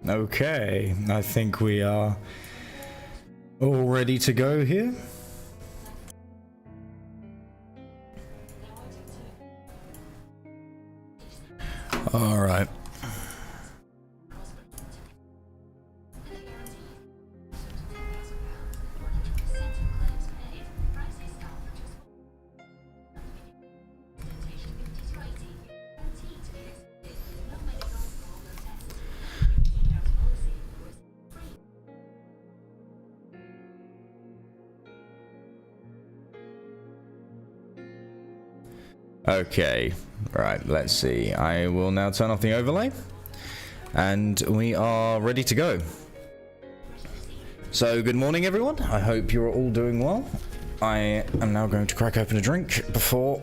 Okay, I think we are all ready to go here. All right. Okay, right, let's see. I will now turn off the overlay and we are ready to go. So good morning everyone, I hope you're all doing well. I am now going to crack open a drink before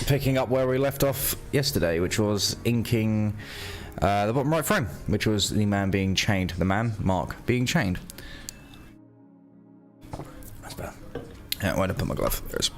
picking up where we left off yesterday, which was inking the bottom right frame, which was the man being chained, the man, Mark, being chained. That's better. Yeah, where did I put my glove? There it is.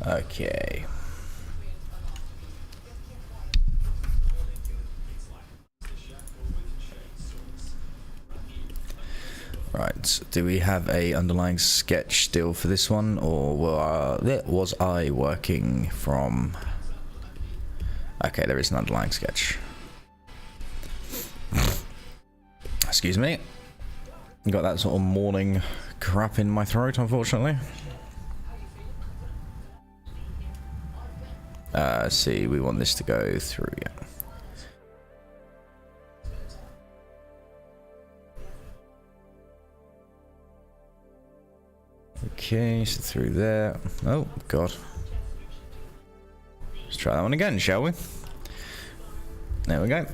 Okay. Right, do we have a underlying sketch still for this one, or was I working from... Okay, there is an underlying sketch. Excuse me. Got that sort of morning crap in my throat, unfortunately. See, we want this to go through, yeah. Okay, so through there. Oh, God. Let's try that one again, shall we? There we go.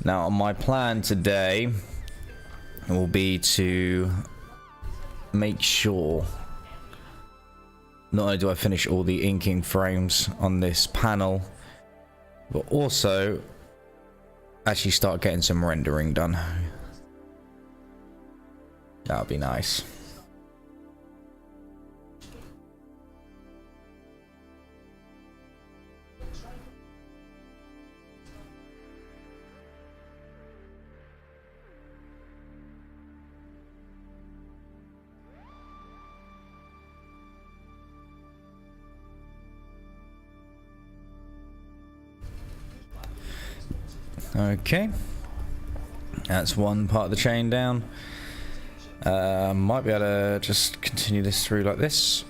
Now, my plan today will be to make sure not only do I finish all the inking frames on this panel, but also actually start getting some rendering done. That would be nice. Okay, that's one part of the chain down. Might be able to just continue this through like this.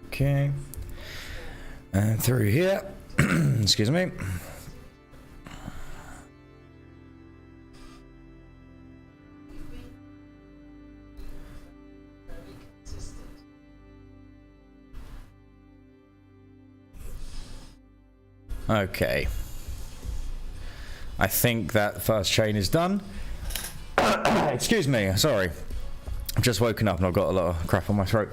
Okay. And through here, excuse me. Okay. I think that first chain is done. Excuse me, sorry. I've just woken up and I've got a lot of crap on my throat.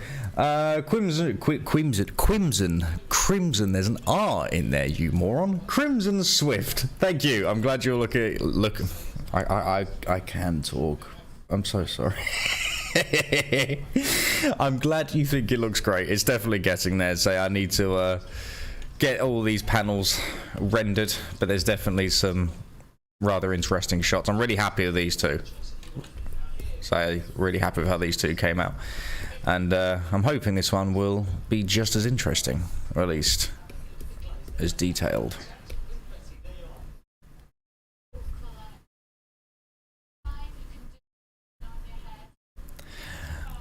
Crimson, there's an R in there, you moron. Crimson Swift. Thank you. I'm glad you're looking. I can talk. I'm so sorry. I'm glad you think it looks great. It's definitely getting there. So I need to get all these panels rendered, but there's definitely some rather interesting shots. I'm really happy with these two. So really happy with how these two came out, and I'm hoping this one will be just as interesting, or at least as detailed.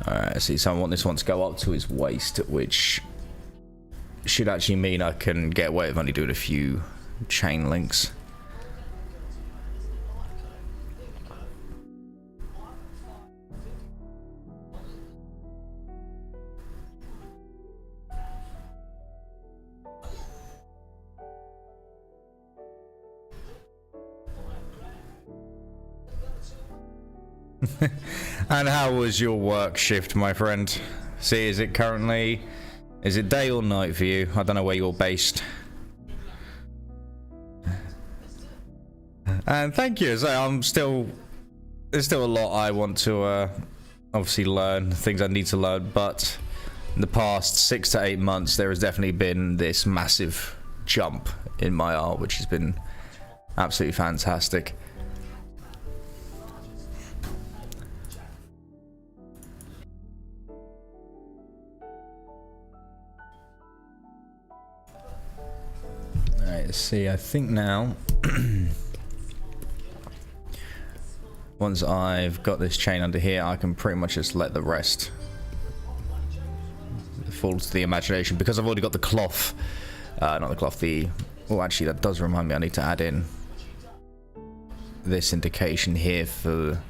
Alright, see, so I want this one to go up to his waist, which should actually mean I can get away with only doing a few chain links. And how was your work shift, my friend? See, is it day or night for you? I don't know where you're based. And thank you. So there's still a lot I want to obviously learn, things I need to learn, but in the past 6 to 8 months there has definitely been this massive jump in my art, which has been absolutely fantastic. Alright, let's see, I think now once I've got this chain under here, I can pretty much just let the rest fall to the imagination, because I've already got the cloth. Not the cloth, oh, actually, that does remind me, I need to add in this indication here for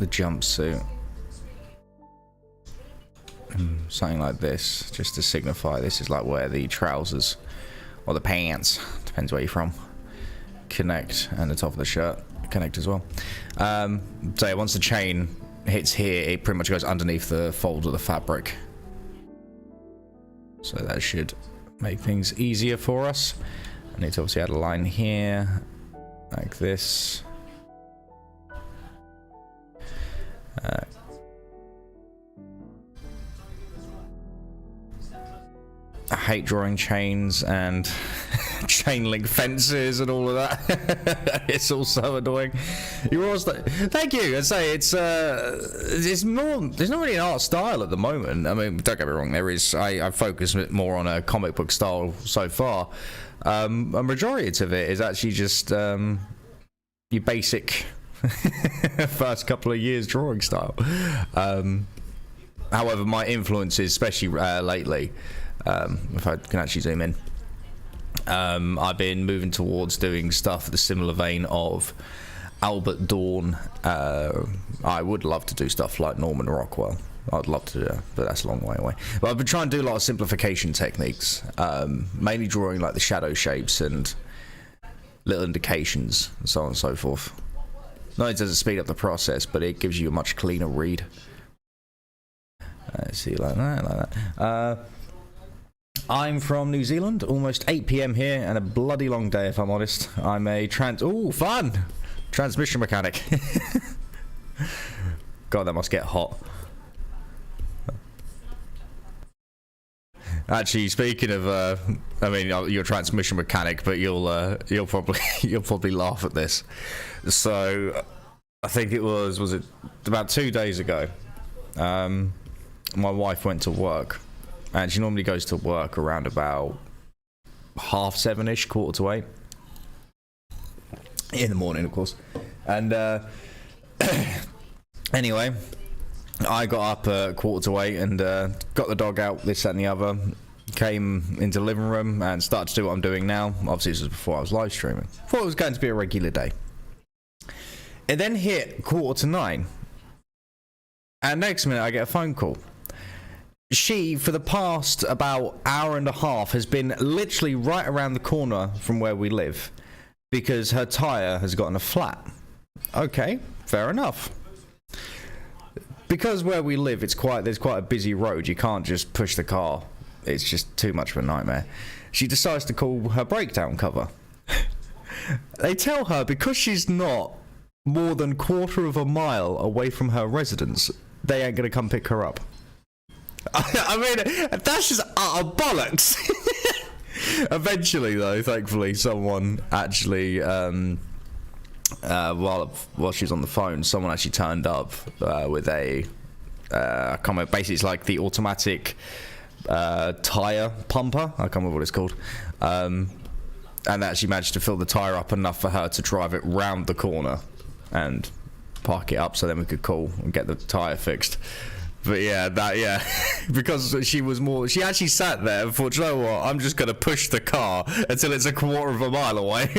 the jumpsuit. Something like this, just to signify this is like where the trousers, or the pants, depends where you're from, connect, and the top of the shirt connect as well. So yeah, once the chain hits here, it pretty much goes underneath the fold of the fabric. So that should make things easier for us. I need to obviously add a line here, like this. I hate drawing chains and chain link fences and all of that. It's all so annoying. You're also, thank you. I say it's more. There's not really an art style at the moment. I mean, don't get me wrong. There is. I focus more on a comic book style so far. A majority of it is actually just your basic first couple of years drawing style. However, my influences, especially lately. If I can actually zoom in, I've been moving towards doing stuff in the similar vein of Albert Dawn. I would love to do stuff like Norman Rockwell. I'd love to do it, but that's a long way away. But I've been trying to do a lot of simplification techniques, mainly drawing like the shadow shapes and little indications and so on and so forth. Not only does it speed up the process, but it gives you a much cleaner read. See, like that. I'm from New Zealand, almost 8 PM here, and a bloody long day if I'm honest. I'm a transmission mechanic. God, that must get hot. Actually, speaking of, I mean, you're a transmission mechanic, but you'll probably laugh at this. So, I think it was it about 2 days ago? My wife went to work. And she normally goes to work around about 7:30-ish, 7:45. In the morning, of course. And anyway, I got up at 7:45 and got the dog out, this, that, and the other. Came into the living room and started to do what I'm doing now. Obviously, this was before I was live streaming. Thought it was going to be a regular day. It then hit 9:15. And next minute, I get a phone call. She, for the past about hour and a half, has been literally right around the corner from where we live because her tyre has gotten a flat. Okay, fair enough. Because where we live, there's quite a busy road. You can't just push the car. It's just too much of a nightmare. She decides to call her breakdown cover. They tell her because she's not more than 1/4 mile away from her residence, they ain't going to come pick her up. I mean, that's just utter bollocks. Eventually, though, thankfully, someone actually, while she's on the phone, someone actually turned up with a comment. Basically, it's like the automatic tire pumper. I can't remember what it's called. And they actually managed to fill the tire up enough for her to drive it round the corner and park it up, so then we could call and get the tire fixed. But yeah, because she actually sat there and thought, you know what, I'm just going to push the car until it's 1/4 mile away.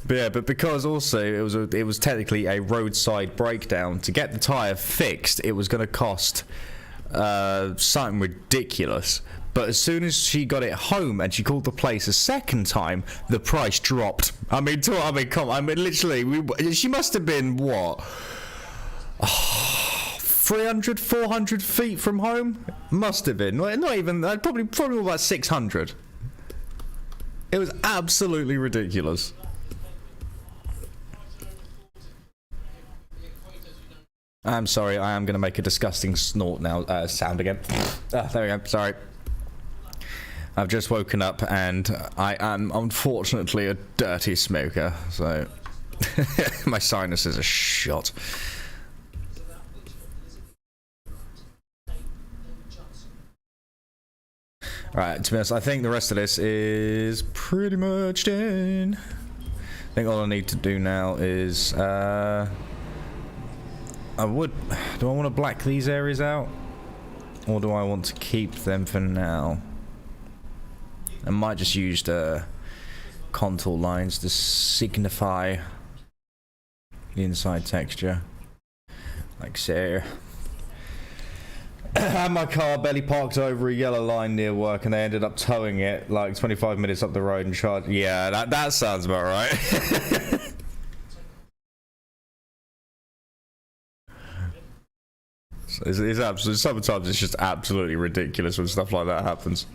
But yeah, but because also it was technically a roadside breakdown, to get the tyre fixed, it was going to cost something ridiculous. But as soon as she got it home and she called the place a second time, the price dropped. I mean, come on. I mean, literally, she must have been, what? 300, 400 feet from home? Must have been. Not even, probably about 600. It was absolutely ridiculous. I'm sorry, I am going to make a disgusting snort now, sound again. There we go, sorry. I've just woken up and I am unfortunately a dirty smoker, so my sinuses are shot. Right, to be honest, I think the rest of this is pretty much done. I think all I need to do now is, do I want to black these areas out? Or do I want to keep them for now? I might just use the contour lines to signify the inside texture. Like so. I had my car barely parked over a yellow line near work and they ended up towing it like 25 minutes up the road and charged. Yeah, that sounds about right. It's absolutely, sometimes it's just absolutely ridiculous when stuff like that happens.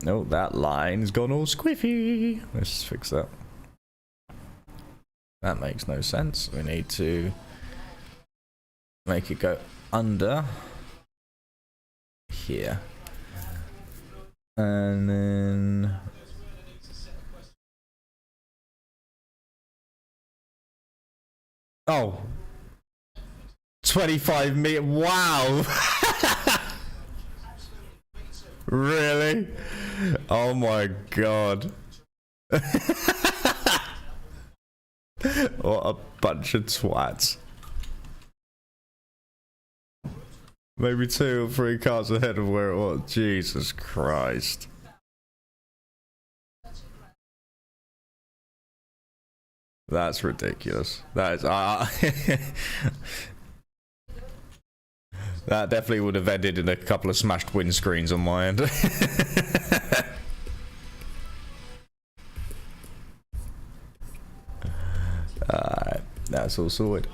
No, that line's gone all squiffy. Let's fix that. That makes no sense. We need to make it go under here. And then oh, 25 meters. Wow. Really? Oh my god. What a bunch of twats. Maybe 2 or 3 cars ahead of where it was. Jesus Christ. That's ridiculous. That is that definitely would have ended in a couple of smashed windscreens on my end. Alright, that's all sorted.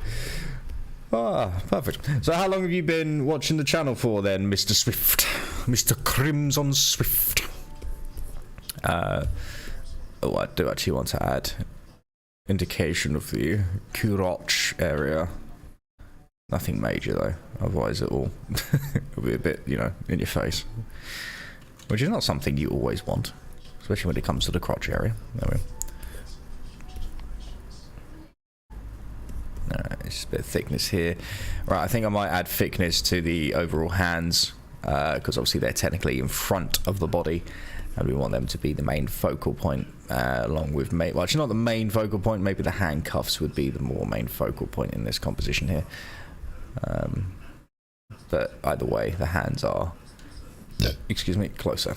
Ah, perfect. So how long have you been watching the channel for then, Mr. Swift? Mr. Crimson Swift. Oh, I do actually want to add indication of the crotch area. Nothing major though, otherwise it'll be a bit, you know, in your face. Which is not something you always want, especially when it comes to the crotch area. There we go. It's a bit of thickness here. Right, I think I might add thickness to the overall hands, because obviously they're technically in front of the body, and we want them to be the main focal point, along with, well, actually not the main focal point, maybe the handcuffs would be the more main focal point in this composition here. But either way, the hands are, excuse me, closer.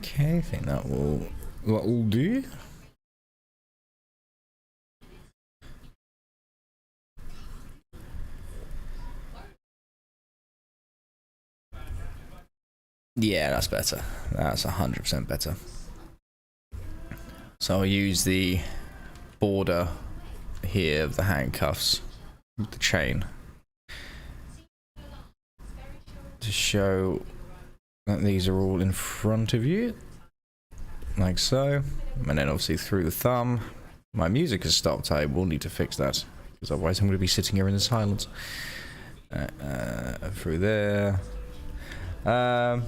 Okay, I think that will do. Yeah, that's better. That's 100% better. So I'll use the border here of the handcuffs with the chain to show that these are all in front of you, like so. And then obviously through the thumb. My music has stopped. I will need to fix that, because otherwise I'm going to be sitting here in the silence. Through there. A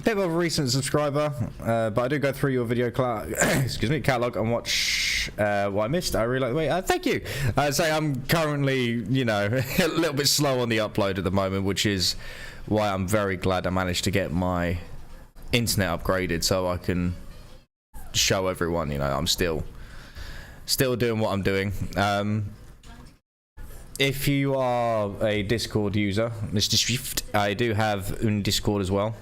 bit of a recent subscriber, but I do go through your video excuse me, catalog and watch what I missed. I really like the way. Thank you. Say I'm currently, you know, a little bit slow on the upload at the moment, which is why I'm very glad I managed to get my internet upgraded so I can show everyone, you know, I'm still doing what I'm doing. if you are a Discord user, Mr. Swift, I do have a Discord as well,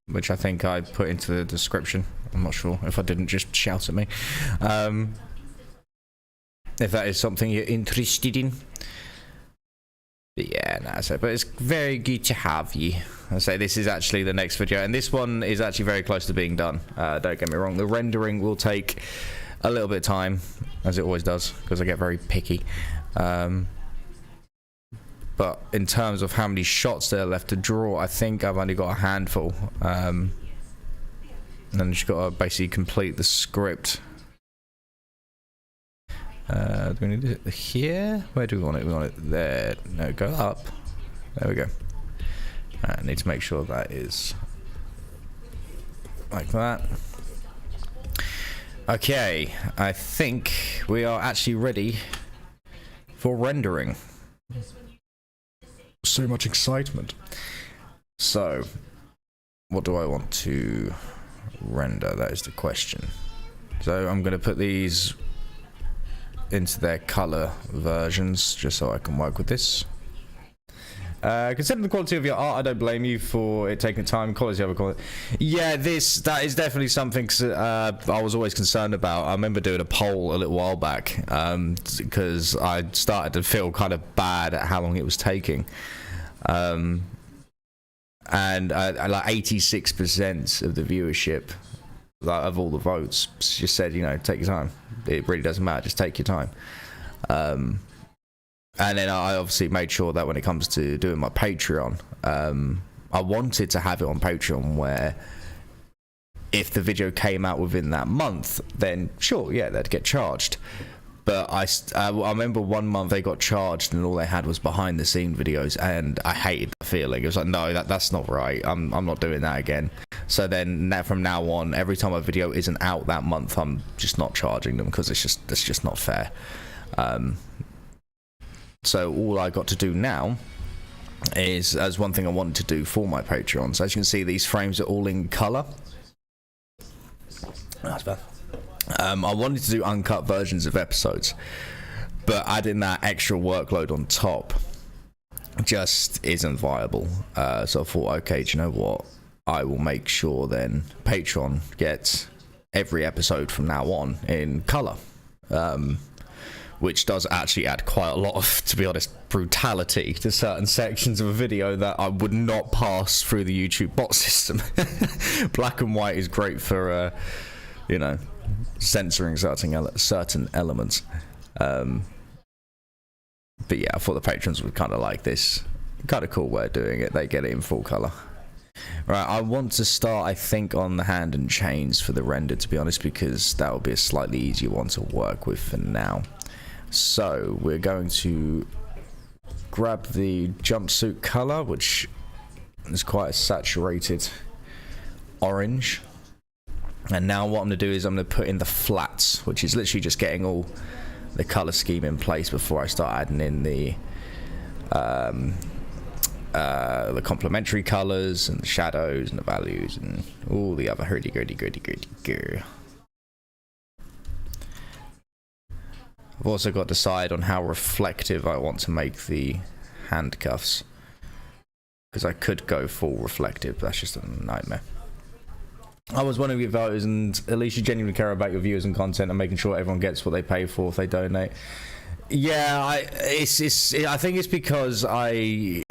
which I think I put into the description. I'm not sure if I didn't, just shout at me. If that is something you're interested in. But yeah, no, so, but it's very good to have you. I say this is actually the next video, and this one is actually very close to being done. Don't get me wrong, the rendering will take a little bit of time, as it always does, because I get very picky. But in terms of how many shots there are left to draw, I think I've only got a handful. And then just got to basically complete the script. Do we need it here? Where do we want it? We want it there. No, go up. There we go. I need to make sure that is like that. Okay, I think we are actually ready for rendering. So much excitement. So, what do I want to render? That is the question. So I'm going to put these into their color versions just so I can work with this. Considering the quality of your art, I don't blame you for it taking time. Quality of it. Yeah, that is definitely something I was always concerned about. I remember doing a poll a little while back because I started to feel kind of bad at how long it was taking. And like 86% of the viewership, like, of all the votes, just said, you know, take your time. It really doesn't matter. Just take your time. And then I obviously made sure that when it comes to doing my Patreon, I wanted to have it on Patreon where if the video came out within that month, then sure, yeah, they'd get charged. But I remember one month they got charged and all they had was behind the scene videos, and I hated the feeling. It was like, no, that's not right. I'm not doing that again. So then from now on, every time a video isn't out that month, I'm just not charging them because it's just not fair. So all I got to do now is, as one thing I wanted to do for my Patreon. So as you can see, these frames are all in color. That's bad. I wanted to do uncut versions of episodes, but adding that extra workload on top just isn't viable. So I thought, okay, do you know what? I will make sure then Patreon gets every episode from now on in color. Which does actually add quite a lot of, to be honest, brutality to certain sections of a video that I would not pass through the YouTube bot system. Black and white is great for, you know, censoring certain elements. But yeah, I thought the patrons would kind of like this. Kind of cool way of doing it. They get it in full color. Right, I want to start, I think, on the hand and chains for the render, to be honest, because that will be a slightly easier one to work with for now. So we're going to grab the jumpsuit color, which is quite a saturated orange. And now what I'm going to do is I'm going to put in the flats, which is literally just getting all the color scheme in place before I start adding in the complementary colors and the shadows and the values and all the other hurdy-gurdy. I've also got to decide on how reflective I want to make the handcuffs, because I could go full reflective, but that's just a nightmare. I was one of your voters, and at least you genuinely care about your viewers and content and making sure everyone gets what they pay for if they donate. Yeah, I think it's because I'm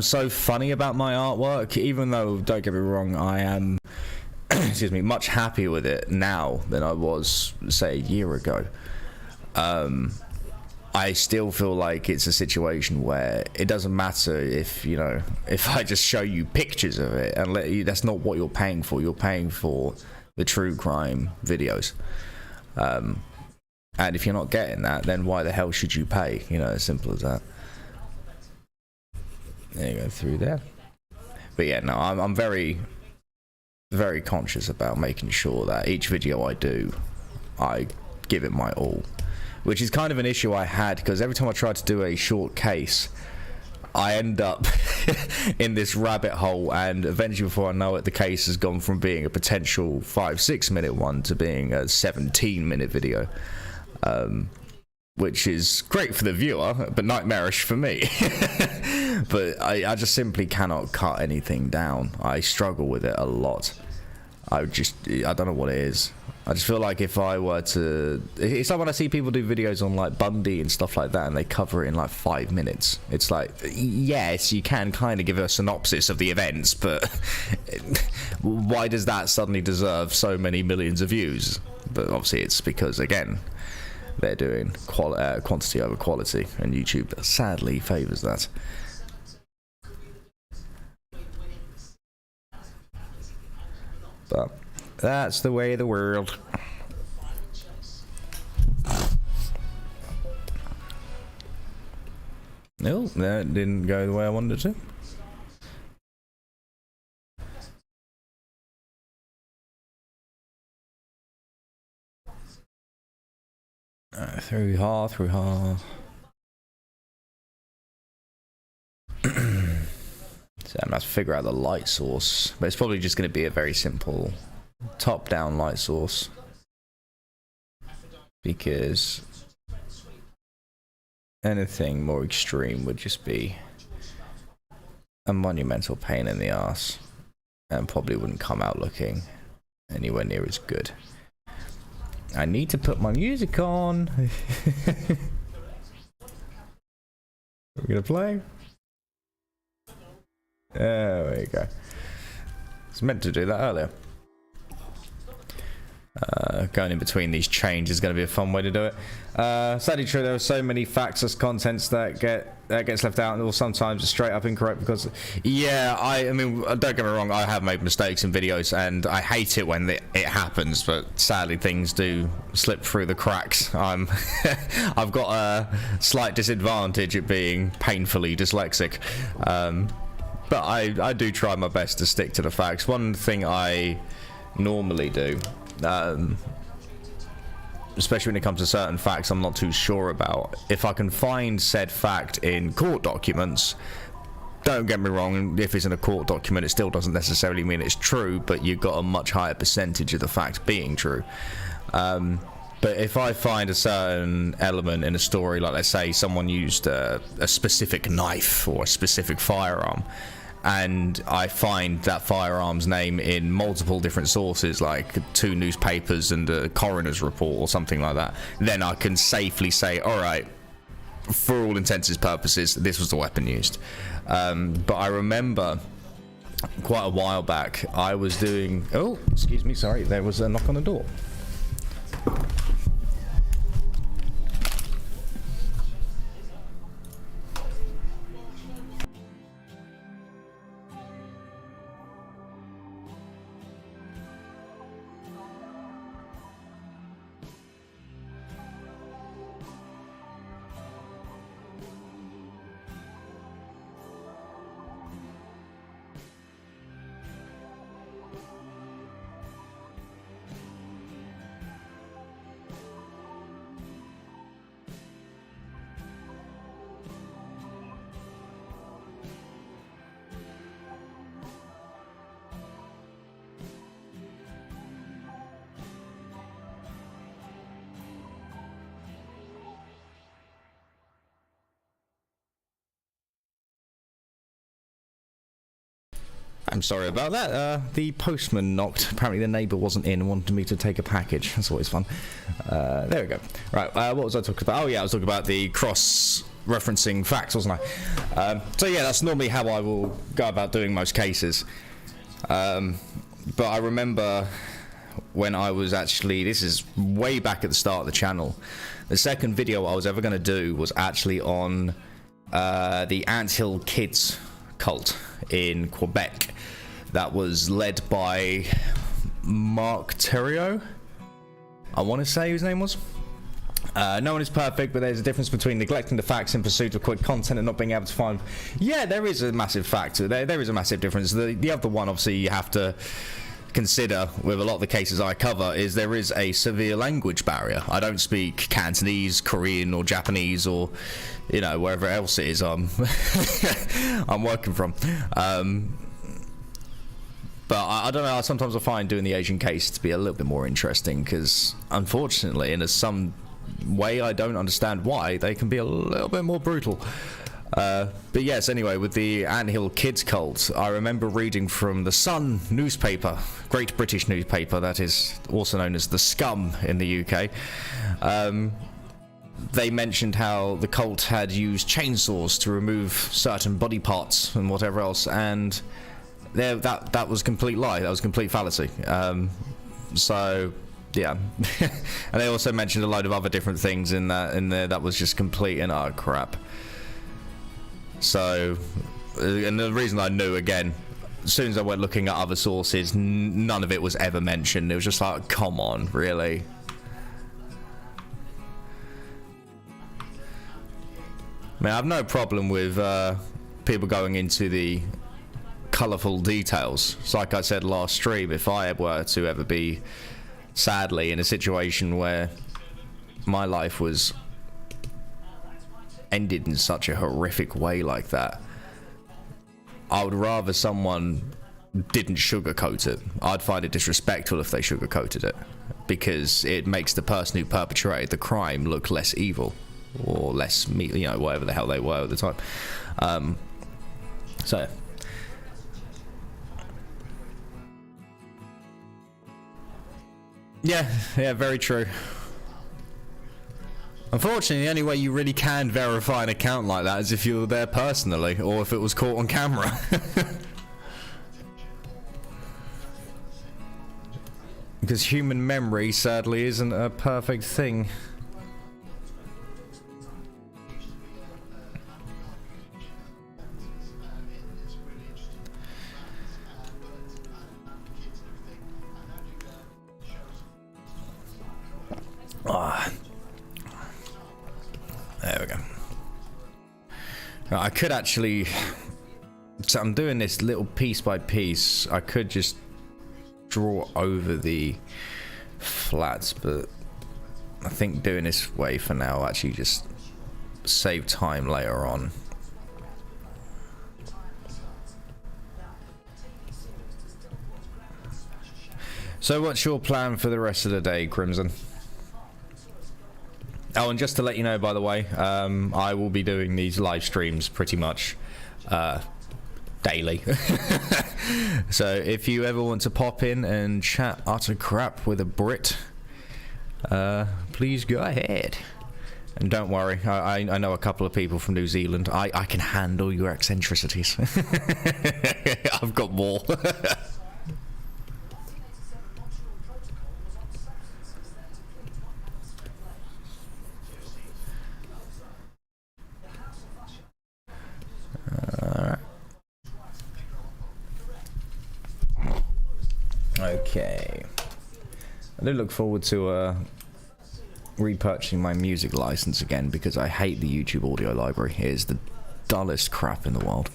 so funny about my artwork, even though, don't get me wrong, I am excuse me, much happier with it now than I was, say, a year ago. I still feel like it's a situation where it doesn't matter if, you know, if I just show you pictures of it and let you, that's not what you're paying for. You're paying for the true crime videos. And if you're not getting that, then why the hell should you pay? You know, as simple as that. There you go, through there. But yeah, no, I'm very conscious about making sure that each video I do, I give it my all, which is kind of an issue I had, because every time I try to do a short case, I end up in this rabbit hole, and eventually, before I know it, the case has gone from being a potential 5-6 minute one to being a 17-minute video. which is great for the viewer, but nightmarish for me. But I just simply cannot cut anything down. I struggle with it a lot. I don't know what it is. I just feel like if I were to... It's like when I see people do videos on like Bundy and stuff like that, and they cover it in like 5 minutes. It's like, yes, you can kind of give a synopsis of the events, but why does that suddenly deserve so many millions of views? But obviously it's because, again, they're doing quantity over quality, and YouTube sadly favours that. But that's the way of the world. No, that didn't go the way I wanted it to. Through ha, through ha. So I'm going to have to figure out the light source, but it's probably just going to be a very simple top-down light source, because anything more extreme would just be a monumental pain in the ass, and probably wouldn't come out looking anywhere near as good. I need to put my music on. Are we gonna play? There we go. It's meant to do that earlier. Going in between these chains is going to be a fun way to do it. Sadly true, there are so many facts as contents that gets left out, and or sometimes it's straight up incorrect because, yeah, I mean, don't get me wrong, I have made mistakes in videos, and I hate it when it happens, but sadly things do slip through the cracks. I've got a slight disadvantage at being painfully dyslexic, but I do try my best to stick to the facts. One thing I normally do, especially when it comes to certain facts I'm not too sure about, if I can find said fact in court documents, don't get me wrong, if it's in a court document it still doesn't necessarily mean it's true, but you've got a much higher percentage of the fact being true. But if I find a certain element in a story, like let's say someone used a specific knife or a specific firearm, and I find that firearm's name in multiple different sources, like 2 newspapers and a coroner's report or something like that, then I can safely say, alright, for all intents and purposes, this was the weapon used. But I remember quite a while back, I was doing... Oh, excuse me, sorry, there was a knock on the door. I'm sorry about that. The postman knocked. Apparently the neighbour wasn't in and wanted me to take a package. That's always fun. There we go. Right, what was I talking about? Oh yeah, I was talking about the cross-referencing facts, wasn't I? So yeah, that's normally how I will go about doing most cases. But I remember when I was actually... This is way back at the start of the channel. The second video I was ever going to do was actually on the Anthill Kids cult in Quebec that was led by Mark Theriault, I want to say his name was. No one is perfect, but there's a difference between neglecting the facts in pursuit of quick content and not being able to find... Yeah, there is a massive factor. There is a massive difference. The other one, obviously, you have to consider with a lot of the cases I cover is there is a severe language barrier. I don't speak Cantonese, Korean, or Japanese, or wherever else it is I'm working from. But I don't know, sometimes I find doing the Asian case to be a little bit more interesting because, unfortunately, and as some way I don't understand why, they can be a little bit more brutal. But yes, anyway, with the Anthill Kids cult, I remember reading from the Sun newspaper, great British newspaper that is also known as the Scum in the UK. They mentioned how the cult had used chainsaws to remove certain body parts and whatever else, and that was complete lie. That was complete fallacy. So yeah, and they also mentioned a load of other different things in there that was just complete and utter crap. So, and the reason I knew, again, as soon as I went looking at other sources, none of it was ever mentioned. It was just like, come on, really? I mean, I have no problem with people going into the colourful details. It's like I said last stream, if I were to ever be, sadly, in a situation where my life was ended in such a horrific way like that, I would rather someone didn't sugarcoat it. I'd find it disrespectful if they sugarcoated it, because it makes the person who perpetrated the crime look less evil, or less, you know, whatever the hell they were at the time. So yeah, very true. Unfortunately, the only way you really can verify an account like that is if you were there personally, or if it was caught on camera. Because human memory, sadly, isn't a perfect thing. There we go. Now, I could actually, so I'm doing this little piece by piece. I could just draw over the flats, but I think doing this way for now will actually just save time later on. So what's your plan for the rest of the day, Crimson? Oh, and just to let you know, by the way, I will be doing these live streams pretty much daily. So if you ever want to pop in and chat utter crap with a Brit, please go ahead. And don't worry, I know a couple of people from New Zealand. I can handle your eccentricities. I've got more. Okay. I do look forward to repurchasing my music license again, because I hate the YouTube audio library. It is the dullest crap in the world.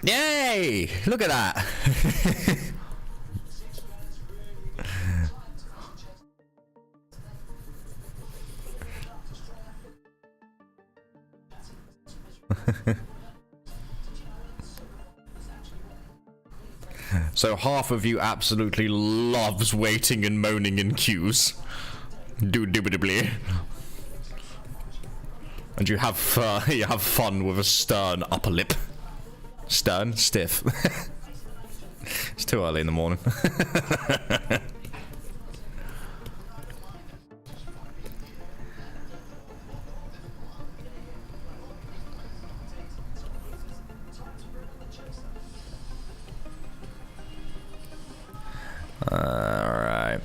Yay! Look at that! So half of you absolutely loves waiting and moaning in queues. Indubitably. And you have fun with a stern upper lip. Stern? Stiff. It's too early in the morning. Alright.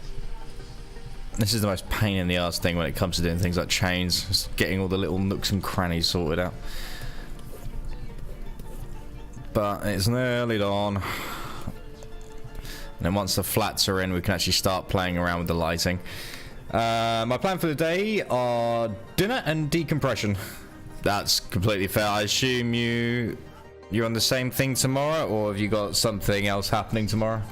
This is the most pain in the ass thing when it comes to doing things like chains. Just getting all the little nooks and crannies sorted out. But it's nearly dawn. And then once the flats are in, we can actually start playing around with the lighting. My plan for the day are dinner and decompression. That's completely fair. I assume you're on the same thing tomorrow, or have you got something else happening tomorrow?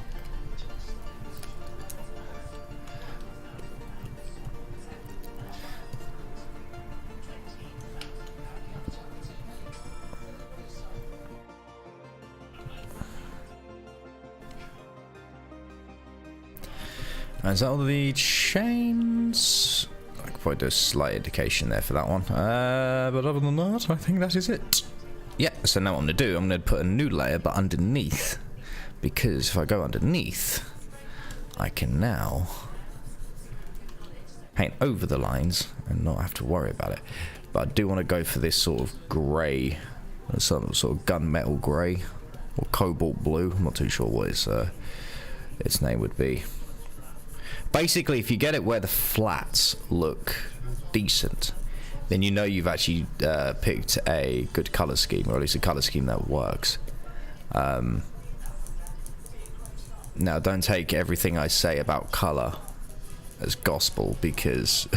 Is that all the chains? I could probably do a slight indication there for that one. But other than that, I think that is it. Yeah, so now what I'm going to do, I'm going to put a new layer, but underneath. Because if I go underneath, I can now paint over the lines and not have to worry about it. But I do want to go for this sort of grey, some sort of gunmetal grey, or cobalt blue. I'm not too sure what its name would be. Basically, if you get it where the flats look decent, then you know you've actually picked a good colour scheme, or at least a colour scheme that works. Now, don't take everything I say about colour as gospel, because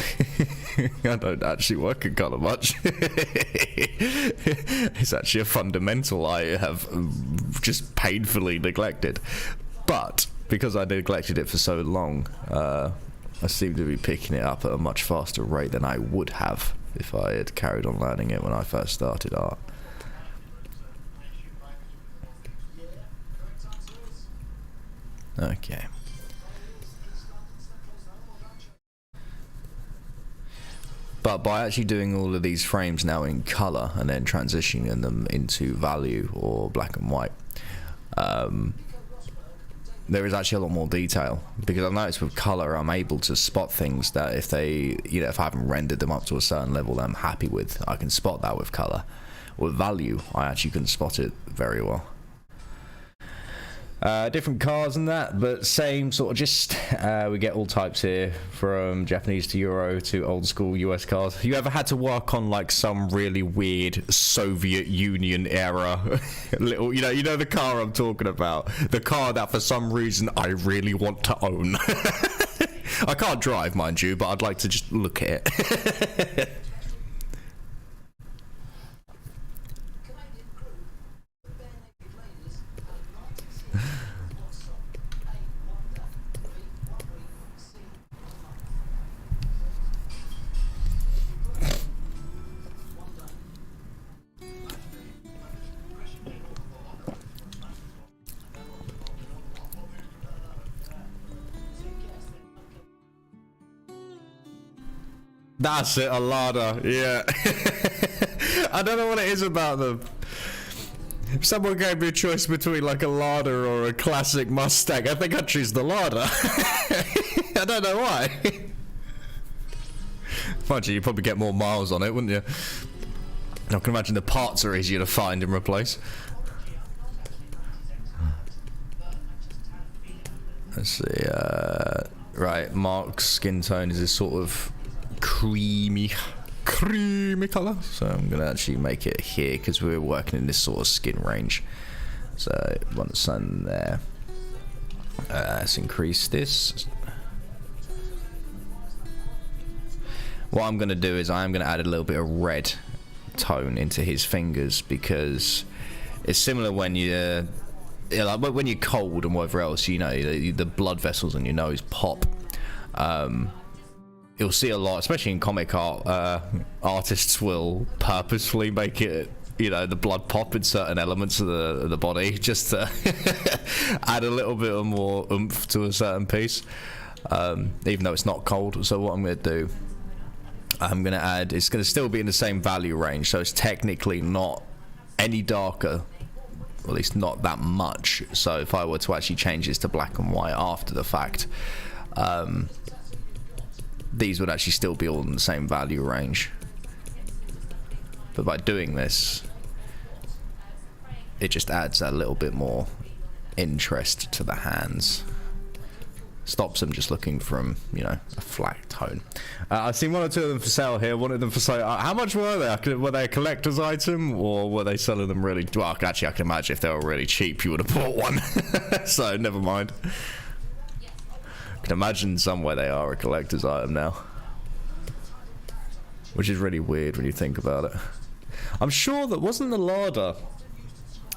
I don't actually work in colour much. It's actually a fundamental I have just painfully neglected. But because I neglected it for so long, I seem to be picking it up at a much faster rate than I would have if I had carried on learning it when I first started art. Okay. But by actually doing all of these frames now in colour and then transitioning them into value or black and white, there is actually a lot more detail, because I've noticed with colour I'm able to spot things that if they, if I haven't rendered them up to a certain level that I'm happy with, I can spot that with colour. With value, I actually couldn't spot it very well. Different cars and that, but same sort of just, we get all types here, from Japanese to Euro to old school US cars. You ever had to work on like some really weird Soviet Union era little, you know the car I'm talking about? The car that for some reason I really want to own. I can't drive, mind you, but I'd like to just look at it. That's it, a Lada, yeah. I don't know what it is about them. If someone gave me a choice between like a Lada or a classic Mustang, I think I'd choose the Lada. I don't know why. Mind you, you'd probably get more miles on it, wouldn't you? I can imagine the parts are easier to find and replace. Let's see, right, Mark's skin tone is this sort of creamy colour, so I'm gonna actually make it here because we're working in this sort of skin range. So want the sun there. Let's increase this. What I'm gonna do is I'm gonna add a little bit of red tone into his fingers, because it's similar when you like when you're cold and whatever else, the blood vessels in your nose pop. You'll see a lot, especially in comic art, artists will purposefully make it, the blood pop in certain elements of the body, just to add a little bit of more oomph to a certain piece, even though it's not cold. So what I'm going to do, I'm going to add, it's going to still be in the same value range, so it's technically not any darker, or at least not that much. So if I were to actually change this to black and white after the fact, these would actually still be all in the same value range. But by doing this, it just adds a little bit more interest to the hands. Stops them just looking from, a flat tone. I've seen one or two of them for sale here. One of them for sale. How much were they? Were they a collector's item, or were they selling them really? Well, actually, I can imagine if they were really cheap, you would have bought one. So never mind. I can imagine somewhere they are a collector's item now, which is really weird when you think about it. I'm sure that wasn't the Lada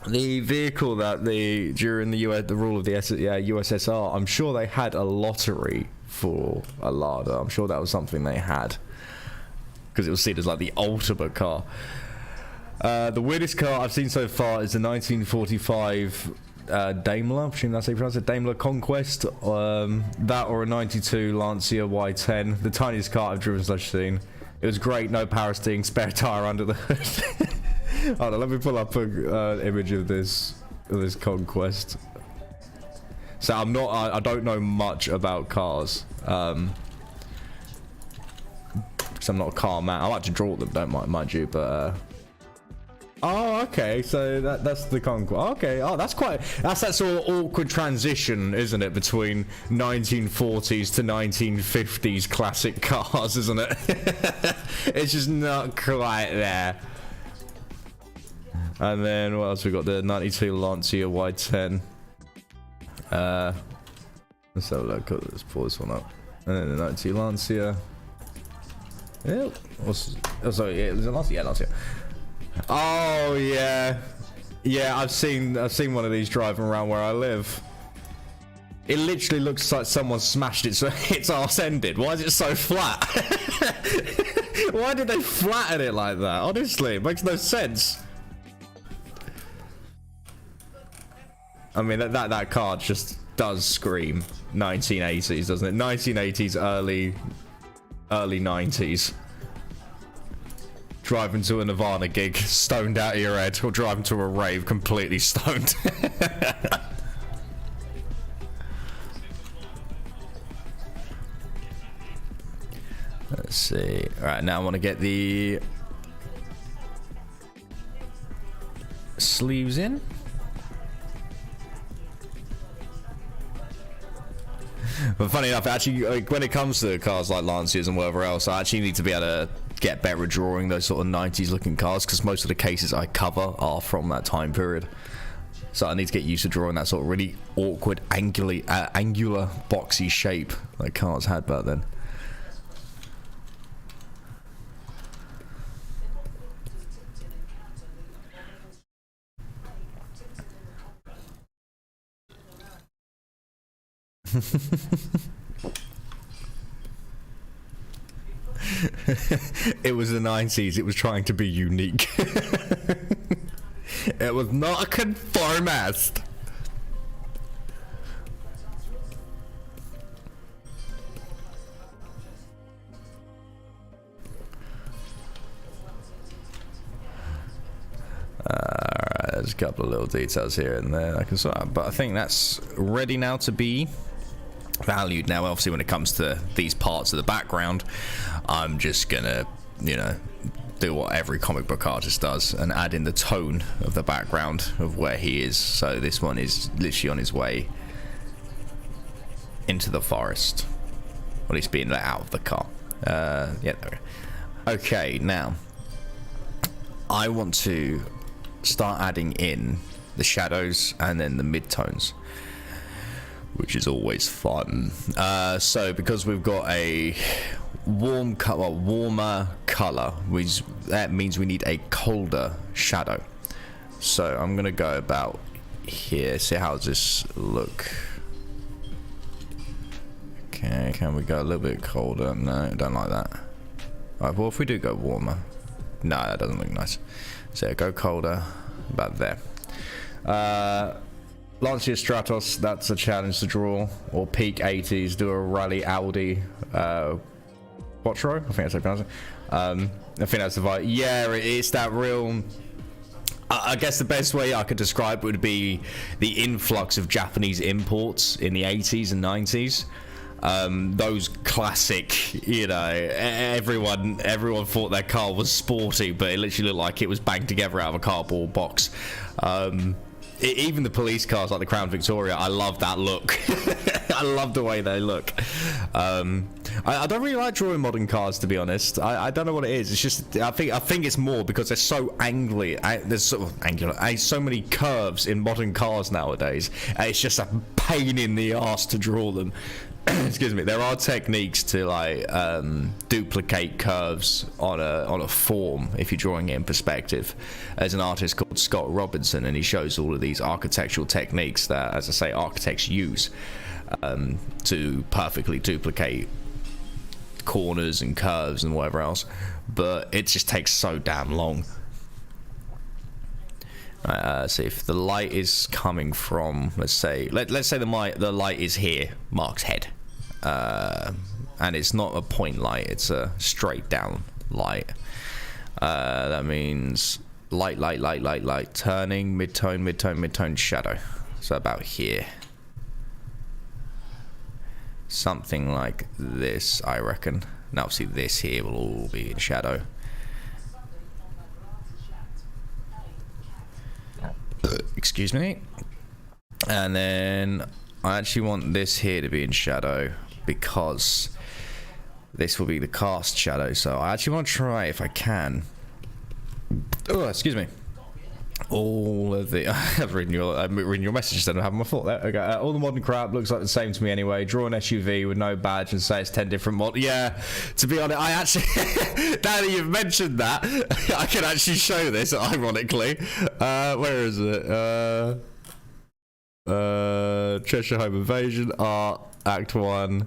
the vehicle that during the rule of the USSR, I'm sure they had a lottery for a Lada. I'm sure that was something they had, because it was seen as like the ultimate car. The weirdest car I've seen so far is the 1945 Daimler, I presume that's how you pronounce it, Daimler Conquest, that or a 92 Lancia Y10, the tiniest car I've driven such seen. It was great, no power steering, spare tyre under the hood. Hold on, let me pull up an image of this Conquest. So I don't know much about cars, because I'm not a car man. I like to draw them, don't mind you, but oh, okay, so that's the Conquest. Okay, oh, that's that sort of awkward transition, isn't it, between 1940s to 1950s classic cars, isn't it? It's just not quite there. And then what else we got? The 92 Lancia Y10. Let's have a look. Let's pull this one up. And then the 92 Lancia. Yeah. Sorry, yeah, it was a Lancia. Yeah, Lancia. Oh yeah, yeah. I've seen one of these driving around where I live. It literally looks like someone smashed it so its arse ended. Why is it so flat? Why did they flatten it like that? Honestly, it makes no sense. I mean, that car just does scream 1980s, doesn't it? 1980s, early 90s. Driving to a Nirvana gig, stoned out of your head, or driving to a rave, completely stoned. Let's see. All right, now I want to get the sleeves in. But funny enough, actually, like, when it comes to cars like Lancias and whatever else, I actually need to be able to get better at drawing those sort of 90s looking cars, because most of the cases I cover are from that time period. So I need to get used to drawing that sort of really awkward, angular, boxy shape that cars had back then. It was the 90s. It was trying to be unique. It was not a conformist. Alright, there's a couple of little details here and there I can sort out, but I think that's ready now to be valued. Now obviously when it comes to these parts of the background, I'm just gonna, you know, do what every comic book artist does and add in the tone of the background of where he is. So this one is literally on his way into the forest, or at least being let out of the car. Yeah, there we go. Okay, now I want to start adding in the shadows and then the mid-tones, which is always fun. So because we've got a warmer color, which that means we need a colder shadow. So I'm gonna go about here. See, how does this look? Okay, can we go a little bit colder? No, don't like that. Alright, well if we do go warmer, no, that doesn't look nice. So go colder, about there. Lancia Stratos, that's a challenge to draw. Or peak 80s, do a rally Audi Quattro, I think that's how you pronounce it. I think that's the vibe. Yeah, it's that real. I guess the best way I could describe it would be the influx of Japanese imports in the 80s and 90s. Those classic, you know, everyone thought their car was sporty, but it literally looked like it was banged together out of a cardboard box. Even the police cars like the Crown Victoria, I love that look. I love the way they look. I don't really like drawing modern cars, to be honest. I don't know what it is. It's just I think it's more because they're so angry. There's so angular. So many curves in modern cars nowadays. It's just a pain in the ass to draw them. Excuse me. There are techniques to like duplicate curves on a form if you're drawing it in perspective. There's an artist called Scott Robinson, and he shows all of these architectural techniques that, as I say, architects use to perfectly duplicate corners and curves and whatever else. But it just takes so damn long. So if the light is coming from, let's say the light is here, Mark's head, and it's not a point light, it's a straight down light. That means light, turning, mid-tone, shadow. So about here. Something like this, I reckon. Now obviously this here will all be in shadow. Excuse me. And then I actually want this here to be in shadow because this will be the cast shadow. So I actually want to try if I can. Oh, excuse me. All of the I'm reading your message instead of having my thought there. Okay, all the modern crap looks like the same to me anyway. Draw an SUV with no badge and say it's 10 different models. Yeah, to be honest, I actually now that you've mentioned that, I can actually show this ironically. Where is it? Cheshire Home Invasion, Art, Act 1.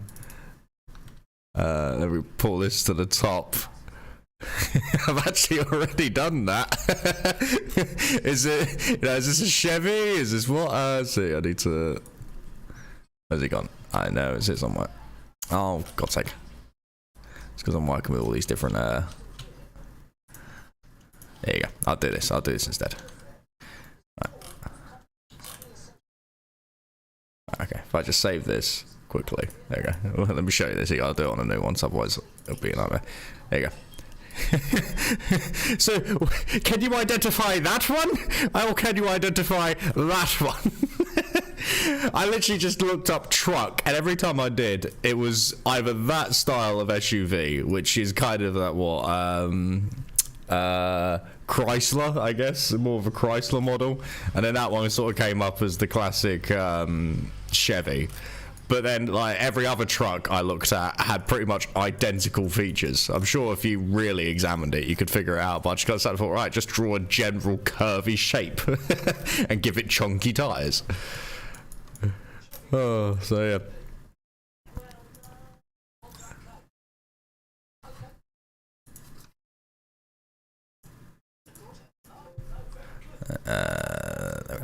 Let me pull this to the top. I've actually already done that. Is it, is this a Chevy? Is this what? Let's see, I need to... Where's it gone? I know, it says somewhere. Oh, God's sake. It's because I'm working with all these different, There you go. I'll do this instead. Right. Okay, if I just save this quickly. There you go. Let me show you this. I'll do it on a new one, otherwise it'll be a nightmare. There you go. So, can you identify that one? Or can you identify that one? I literally just looked up truck, and every time I did, it was either that style of SUV, which is kind of that what, Chrysler, I guess, more of a Chrysler model, and then that one sort of came up as the classic Chevy. But then, like, every other truck I looked at had pretty much identical features. I'm sure if you really examined it, you could figure it out. But I just got to thought, right, just draw a general curvy shape and give it chunky tires. Oh, so yeah. There we go.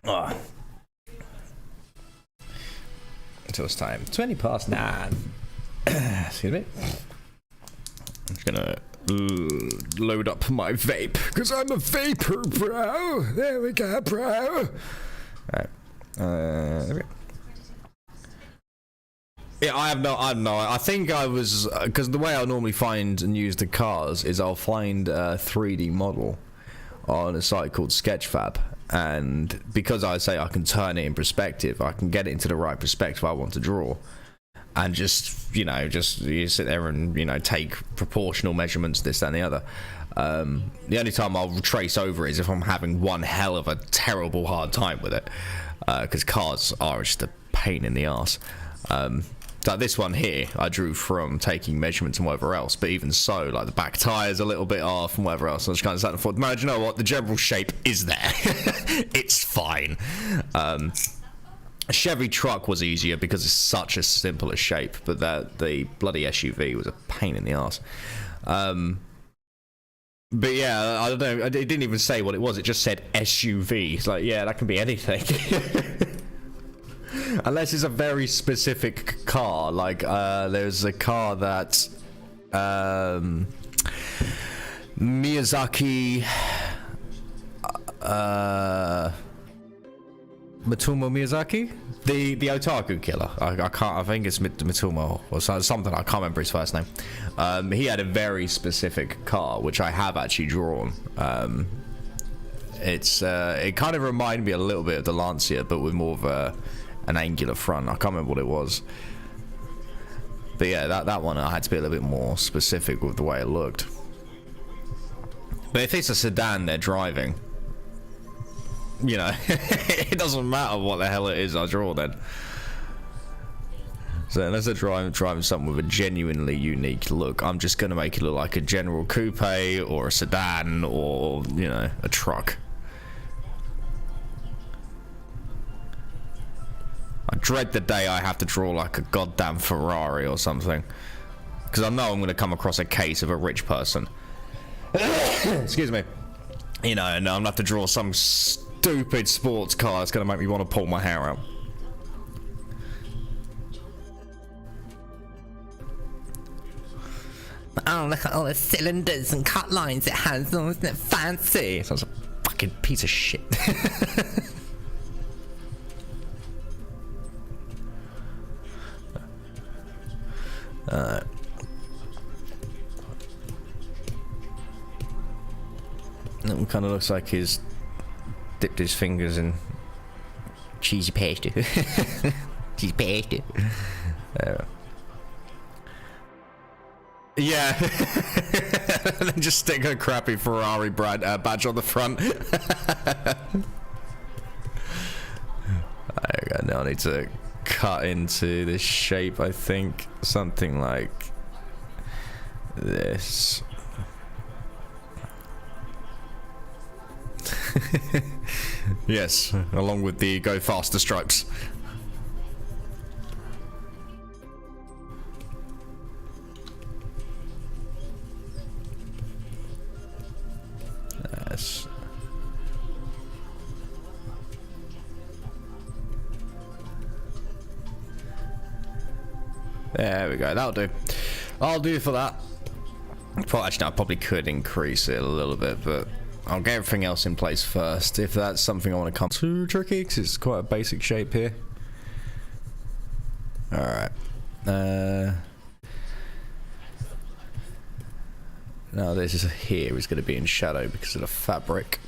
Oh. Until it's time. 20 past 9. Excuse me. I'm just gonna load up my vape because I'm a vapor, bro. There we go, bro. Alright. There we go. Yeah, I know. I think I was because the way I normally find and use the cars is I'll find a 3D model on a site called Sketchfab. And because I say I can turn it in perspective, I can get it into the right perspective I want to draw. And just, you sit there and, take proportional measurements, this, that, and the other. The only time I'll trace over is if I'm having one hell of a terrible hard time with it. Because cars are just a pain in the arse. Like this one here, I drew from taking measurements and whatever else, but even so, like the back tire's a little bit off and whatever else. I just kind of sat and thought, man, do you know what? The general shape is there. It's fine. A Chevy truck was easier because it's such a simpler shape, but the bloody SUV was a pain in the arse. But yeah, I don't know. It didn't even say what it was. It just said SUV. It's like, yeah, that can be anything. Unless it's a very specific car, like there's a car that Miyazaki Matsumo Miyazaki, the otaku killer. I think it's Matsumo or something. I can't remember his first name. He had a very specific car which I have actually drawn. It kind of reminded me a little bit of the Lancia, but with more of an angular front. I can't remember what it was, but yeah, that one I had to be a little bit more specific with the way it looked. But if it's a sedan they're driving, it doesn't matter what the hell it is I draw then. So unless they're driving something with a genuinely unique look, I'm just gonna make it look like a general coupe or a sedan or a truck. I dread the day I have to draw like a goddamn Ferrari or something. because I know I'm going to come across a case of a rich person. Excuse me. You know, and I'm going to have to draw some stupid sports car that's going to make me want to pull my hair out. Oh, look at all the cylinders and cut lines it has. Oh, isn't it fancy? Sounds a fucking piece of shit. It kind of looks like he's dipped his fingers in cheesy pasta. Cheesy pasta. Yeah. And then just stick a crappy Ferrari badge on the front. Now I need to cut into this shape, I think. Something like this. Yes, along with the go faster stripes. Yes. There we go, that'll do. I'll do for that. Actually, I probably could increase it a little bit, but I'll get everything else in place first, if that's something I want to come too tricky, because it's quite a basic shape here. Alright. Now this is here is going to be in shadow because of the fabric.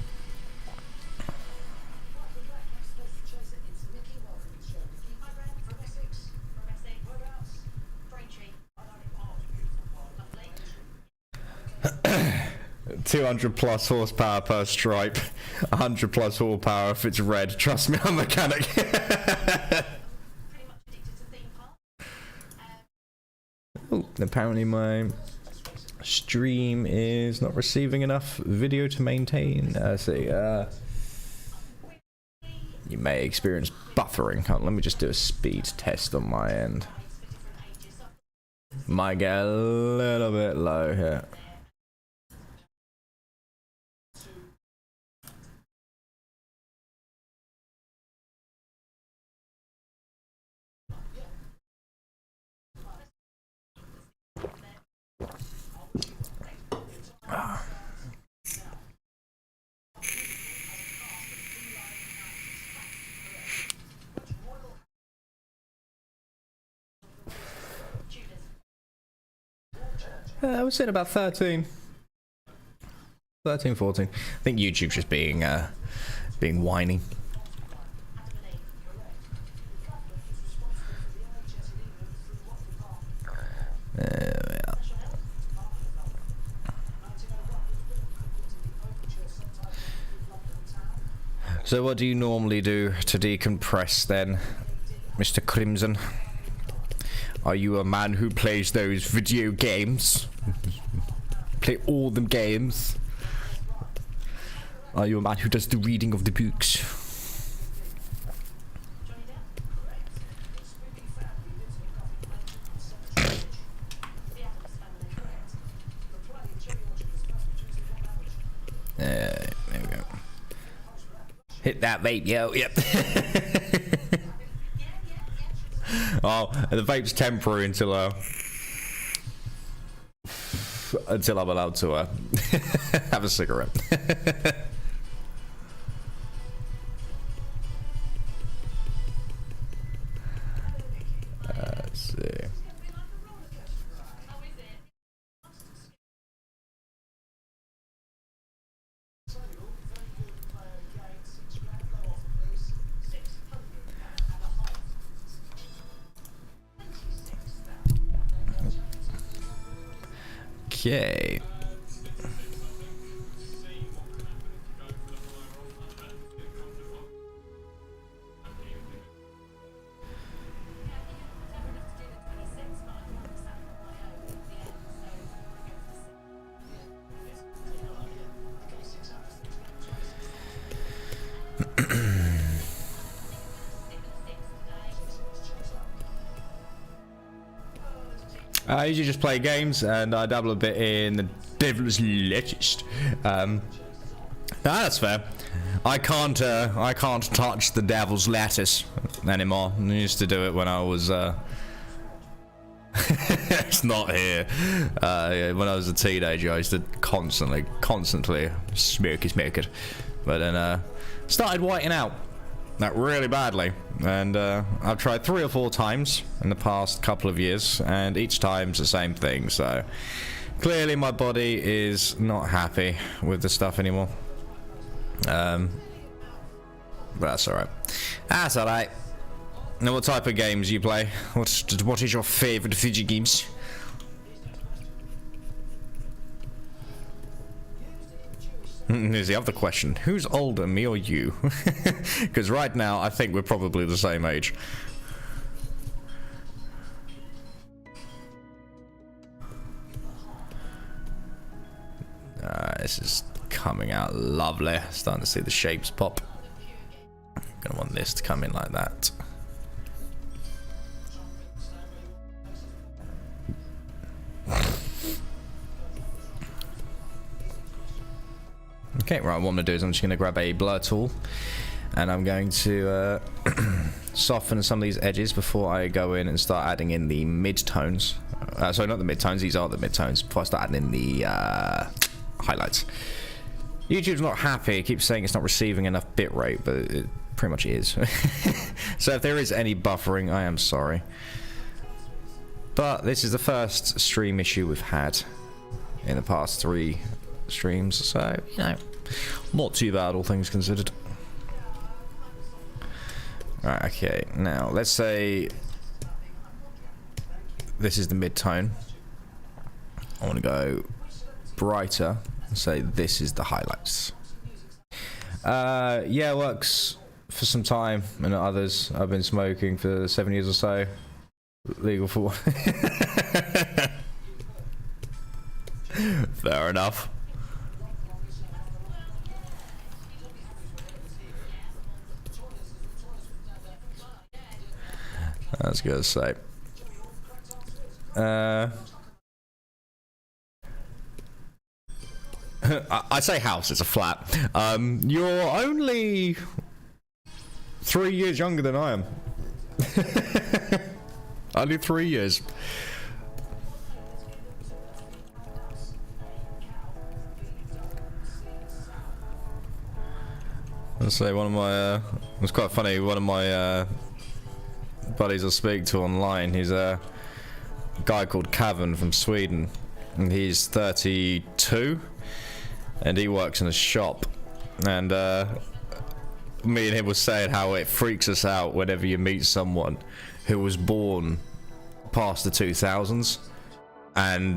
+200 horsepower per stripe, 100+ horsepower if it's red. Trust me, I'm a mechanic. Oh, apparently my stream is not receiving enough video to maintain. Let's see. You may experience buffering. Let me just do a speed test on my end. Might get a little bit low here. I was saying about 13, 14. I think YouTube's just being whiny. There we are. So what do you normally do to decompress then, Mr. Crimson? Are you a man who plays those video games? Play all the games? Are you a man who does the reading of the books? There we go. Hit that vape, yo. Yep. Oh, the vape's temporary until I'm allowed to have a cigarette. Let's see. Okay. I usually just play games, and I dabble a bit in the Devil's Lettuce. That's fair. I can't touch the Devil's Lettuce anymore. I used to do it when I was it's not here. When I was a teenager, I used to constantly smoke it. But then started whiting out. Like really badly, and I've tried 3 or 4 times in the past couple of years, and each time's the same thing, so clearly my body is not happy with the stuff anymore. But that's alright. That's alright. Now, what type of games you play? What is your favourite video games? Here's the other question. Who's older, me or you? Because right now, I think we're probably the same age. This is coming out lovely. Starting to see the shapes pop. Gonna want this to come in like that. Okay, right, what I'm going to do is I'm just going to grab a blur tool, and I'm going to soften some of these edges before I go in and start adding in the mid-tones. Sorry, not the mid-tones, these are the mid-tones, before I start adding in the highlights. YouTube's not happy, it keeps saying it's not receiving enough bitrate, but it pretty much is. So if there is any buffering, I am sorry. But this is the first stream issue we've had in the past 3 streams, so you know, not too bad all things considered. Right, okay, now let's say this is the mid-tone. I want to go brighter and say this is the highlights. Yeah, it works for some time, and others. I've been smoking for 7 years or so. Legal for fair enough. I was gonna say. I say house, it's a flat. You're only 3 years younger than I am. Only 3 years. Let's say one of my, it's quite funny, one of my buddies I speak to online, he's a guy called Cavan from Sweden, and he's 32, and he works in a shop, and me and him was saying how it freaks us out whenever you meet someone who was born past the 2000s, and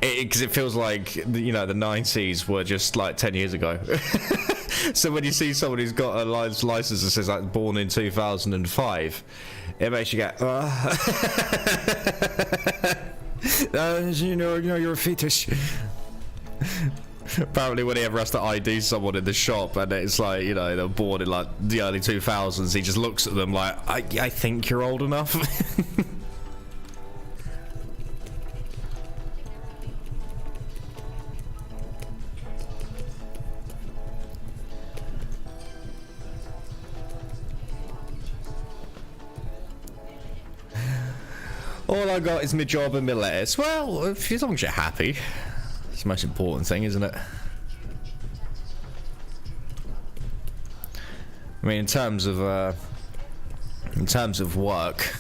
because it feels like, you know, the 90s were just like 10 years ago. So when you see someone who's got a license that says like born in 2005, it makes you go, you know, you're a fetus. Apparently when he ever has to ID someone in the shop and it's like, you know, they're born in like the early 2000s, he just looks at them like, I think you're old enough. All I got is my job and my lettuce. Well, as long as you're happy, it's the most important thing, isn't it? I mean, in terms of work,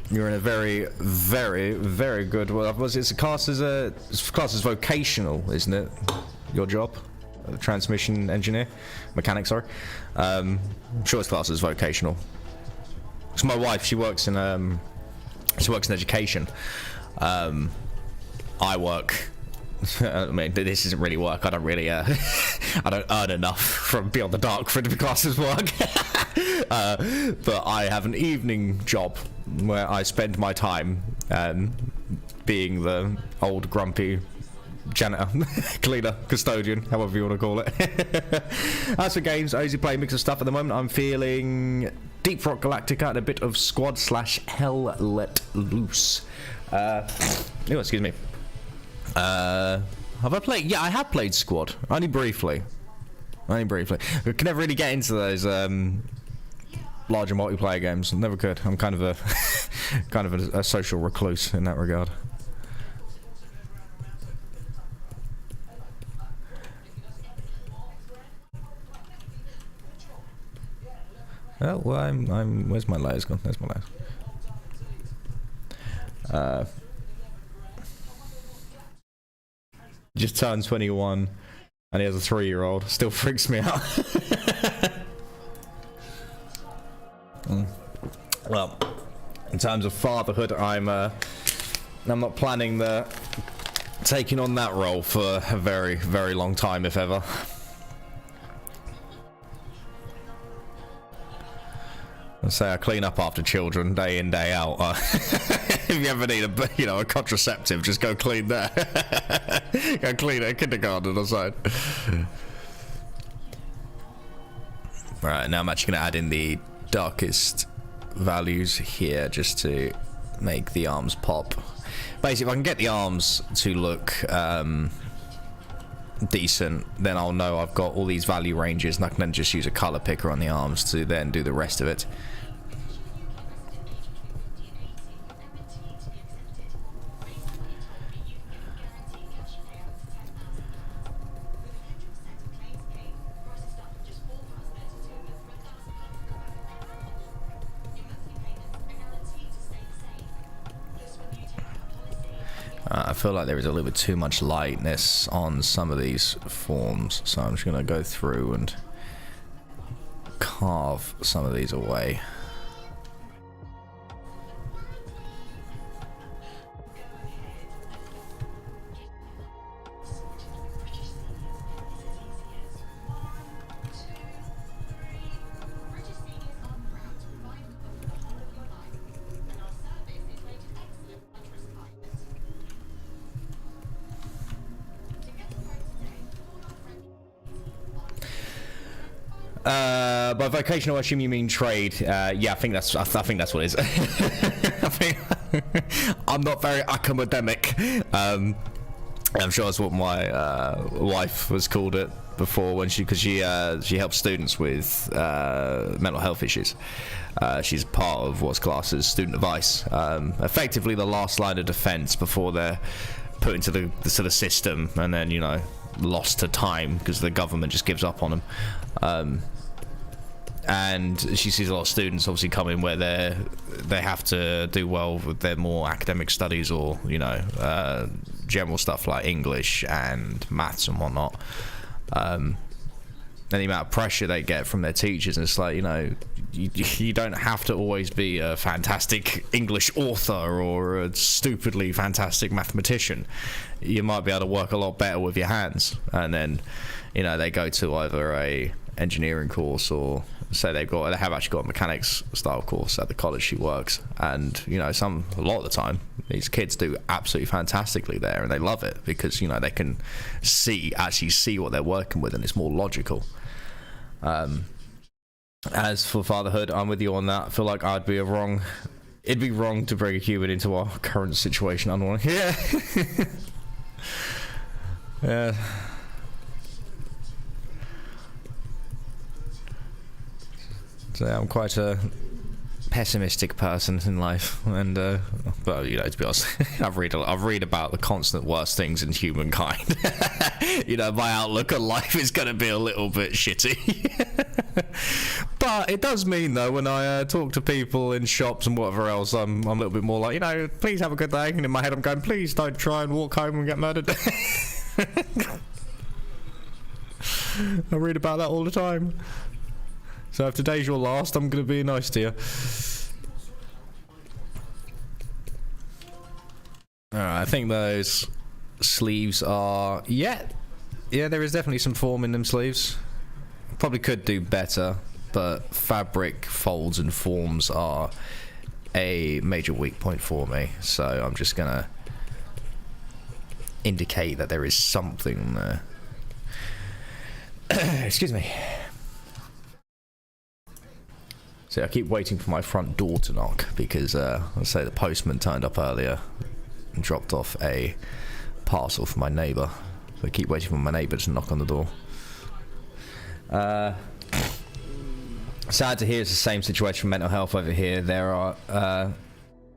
you're in a very, very, very good. Well, it's classed as vocational, isn't it? Your job, transmission engineer, mechanic. Sorry, I'm sure it's classed as vocational. Because my wife, she works in education. I work. I mean, this isn't really work. I don't really, I don't earn enough from Beyond the Dark for it to be classed as work. But I have an evening job where I spend my time being the old grumpy janitor, cleaner, custodian, however you want to call it. As for games, I usually play a mix of stuff at the moment. I'm feeling Deep Rock Galactica and a bit of Squad / Hell Let Loose. Oh, excuse me. Have I played? Yeah, I have played Squad. Only briefly. I can never really get into those larger multiplayer games. Never could. I'm kind of a social recluse in that regard. Oh well, I'm. Where's my layers gone? There's my layers. Just turned 21, and he has a 3-year-old. Still freaks me out. Well, in terms of fatherhood, I'm not planning taking on that role for a very, very long time, if ever. I say I clean up after children day in, day out. If you ever need a contraceptive, just go clean there. Go clean at a kindergarten or something. Right, now I'm actually going to add in the darkest values here just to make the arms pop. Basically, if I can get the arms to look decent, then I'll know I've got all these value ranges, and I can then just use a color picker on the arms to then do the rest of it. I feel like there is a little bit too much lightness on some of these forms, so I'm just going to go through and carve some of these away. By vocational, I assume you mean trade. Yeah, I think that's what it is. I'm not very academic. I'm sure that's what my wife was called it before when because she helps students with mental health issues. She's part of what's classed as student advice. Effectively, the last line of defence before they're put into the sort of system, and then lost to time because the government just gives up on them. And she sees a lot of students obviously come in where they have to do well with their more academic studies or general stuff like English and maths and whatnot. And the amount of pressure they get from their teachers, and it's like, you don't have to always be a fantastic English author or a stupidly fantastic mathematician. You might be able to work a lot better with your hands. And then they go to either a engineering course, or say they have actually got a mechanics style course at the college she works, and a lot of the time these kids do absolutely fantastically there, and they love it because they can actually see what they're working with, and it's more logical. As for fatherhood, I'm with you on that. I feel like it'd be wrong to bring a human into our current situation. Yeah. Yeah. So I'm quite a pessimistic person in life, and but to be honest, I've read about the constant worst things in humankind. My outlook on life is going to be a little bit shitty. But it does mean though, when I talk to people in shops and whatever else, I'm a little bit more like, please have a good day, and in my head I'm going, please don't try and walk home and get murdered. I read about that all the time. So if today's your last, I'm going to be nice to you. Alright, I think those sleeves are... Yeah, there is definitely some form in them sleeves. Probably could do better, but fabric folds and forms are a major weak point for me. So I'm just going to indicate that there is something there. Excuse me. So I keep waiting for my front door to knock because, let's say the postman turned up earlier. and dropped off a parcel for my neighbour. So I keep waiting for my neighbour to knock on the door. Sad to hear it's the same situation for mental health over here. There are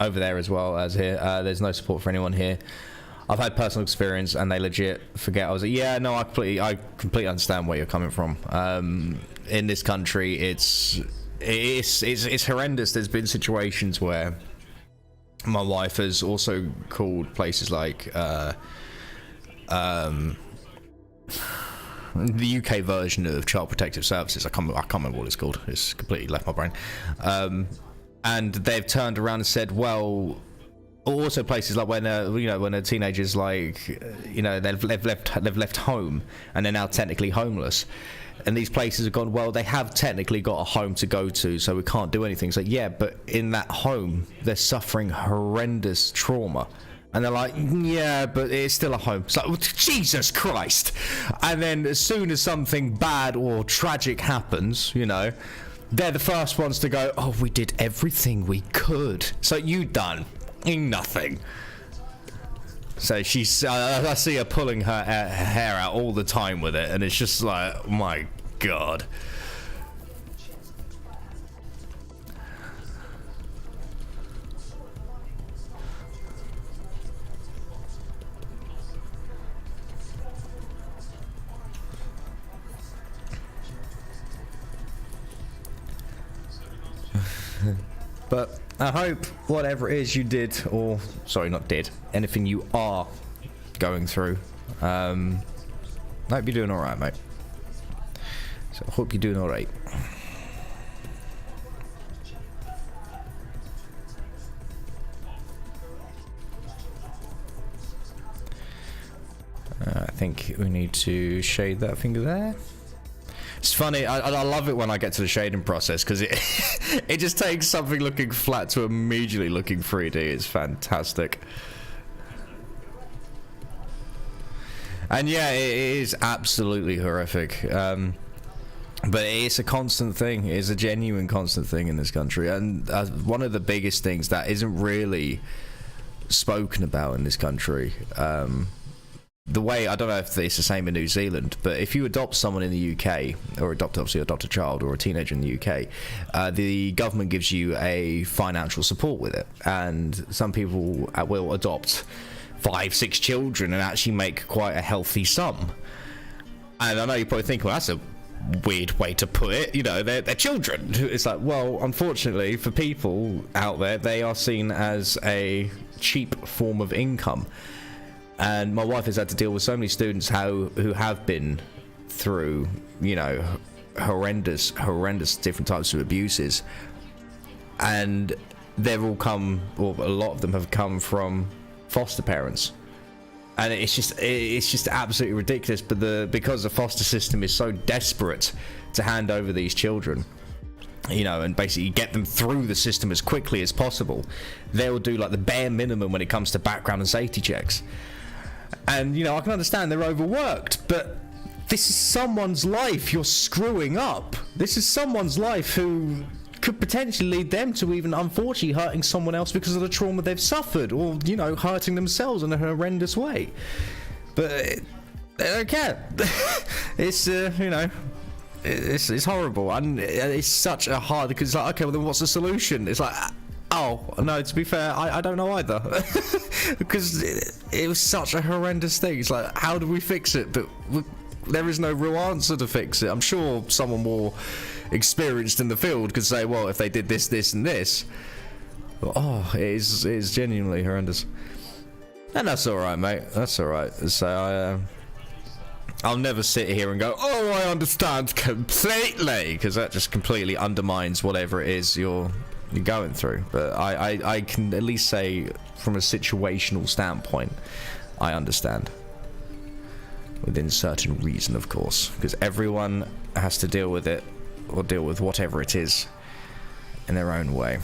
over there as well as here. There's no support for anyone here. I've had personal experience, and they legit forget. I was like, yeah, no, I completely understand where you're coming from. In this country, it's horrendous. There's been situations where my wife has also called places like the UK version of Child Protective Services. I can't remember what it's called. It's completely left my brain. And they've turned around and said, well, also places like when when a teenager's like, they've left home and they're now technically homeless, and these places have gone, well, they have technically got a home to go to, so we can't do anything. So yeah, but in that home they're suffering horrendous trauma. And they're like, yeah, but it's still a home. It's like, Jesus Christ. And then as soon as something bad or tragic happens, they're the first ones to go, oh, we did everything we could. So you done nothing. So she's, I see her pulling her hair out all the time with it, and it's just like, oh my God. But I hope whatever it is you did, or sorry, not did, anything you are going through, I hope you're doing alright, mate. So I hope you're doing alright. I think we need to shade that finger there. It's funny, I love it when I get to the shading process, because it it just takes something looking flat to immediately looking 3D. It's fantastic. And yeah, it is absolutely horrific. But it's a constant thing. It's a genuine constant thing in this country. And one of the biggest things that isn't really spoken about in this country, the way, I don't know if it's the same in New Zealand, but if you adopt someone in the UK, or adopt a child or a teenager in the UK, the government gives you a financial support with it. And some people will adopt 5-6 children and actually make quite a healthy sum. And I know you're probably thinking, well, that's a weird way to put it, they're children. It's like, well, unfortunately for people out there, they are seen as a cheap form of income. And my wife has had to deal with so many students who have been through, horrendous different types of abuses. And they've all come, or a lot of them have come from foster parents. And it's just absolutely ridiculous. But because the foster system is so desperate to hand over these children, and basically get them through the system as quickly as possible, they'll do like the bare minimum when it comes to background and safety checks. And I can understand they're overworked, but this is someone's life you're screwing up. This is someone's life who could potentially lead them to even, unfortunately, hurting someone else because of the trauma they've suffered, or hurting themselves in a horrendous way. But they don't care. It's it's horrible, and it's such a hard, because it's like, okay, well then what's the solution? It's like, oh no, to be fair, I don't know either. Because it was such a horrendous thing. It's like, how do we fix it? But there is no real answer to fix it. I'm sure someone more experienced in the field could say, well, if they did this, this and this. But, it is genuinely horrendous. And that's alright, mate, that's alright. So I'll never sit here and go, oh, I understand completely, because that just completely undermines whatever it is you're going through. But I can at least say, from a situational standpoint, I understand, within certain reason, of course, because everyone has to deal with it, or deal with whatever it is, in their own way.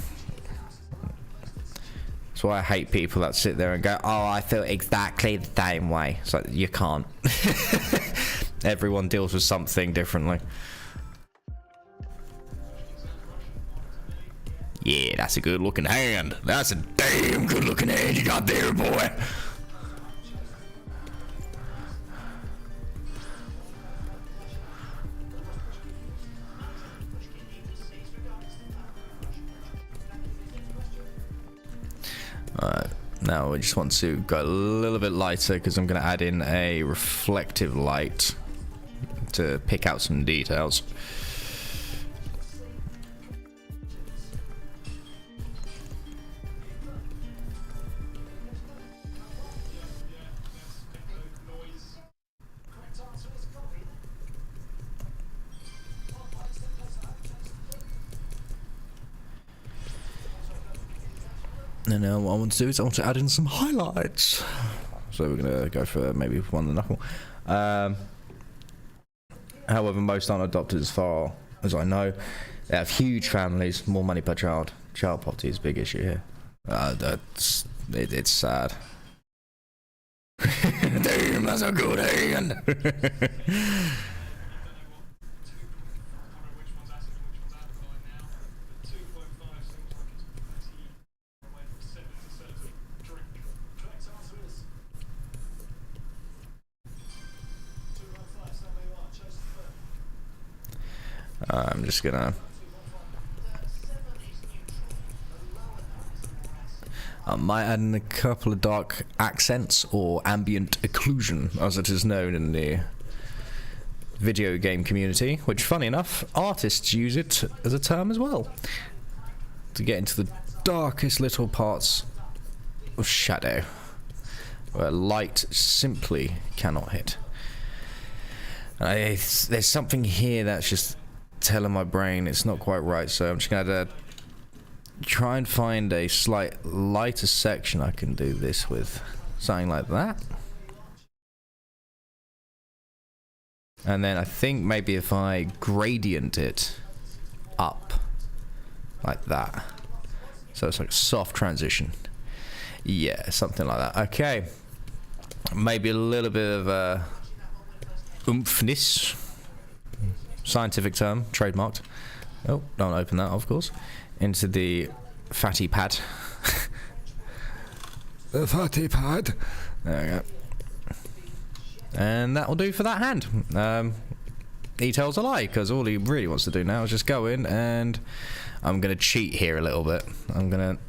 That's why I hate people that sit there and go, oh, I feel exactly the same way. It's like, you can't. Everyone deals with something differently. Yeah, that's a good looking hand. That's a damn good looking hand you got there, boy. Alright, now we just want to go a little bit lighter because I'm going to add in a reflective light to pick out some details. And now what I want to do is I want to add in some highlights. So we're going to go for maybe one the knuckle. However, most aren't adopted as far as I know. They have huge families, more money per child. Child poverty is a big issue here. It's sad. Damn, that's a good hand. I'm just gonna. I might add in a couple of dark accents or ambient occlusion, as it is known in the video game community, which, funny enough, artists use it as a term as well, to get into the darkest little parts of shadow, where light simply cannot hit. There's something here that's just telling my brain it's not quite right, so I'm just gonna try and find a slight lighter section I can do this with, something like that. And then I think maybe if I gradient it up like that, so it's like a soft transition. Yeah, something like that. Okay, maybe a little bit of oomphness. Scientific term, trademarked. Oh, don't open that, of course. Into the fatty pad. The fatty pad. There we go. And that will do for that hand. He tells a lie, because all he really wants to do now is just go in, and I'm going to cheat here a little bit. I'm going to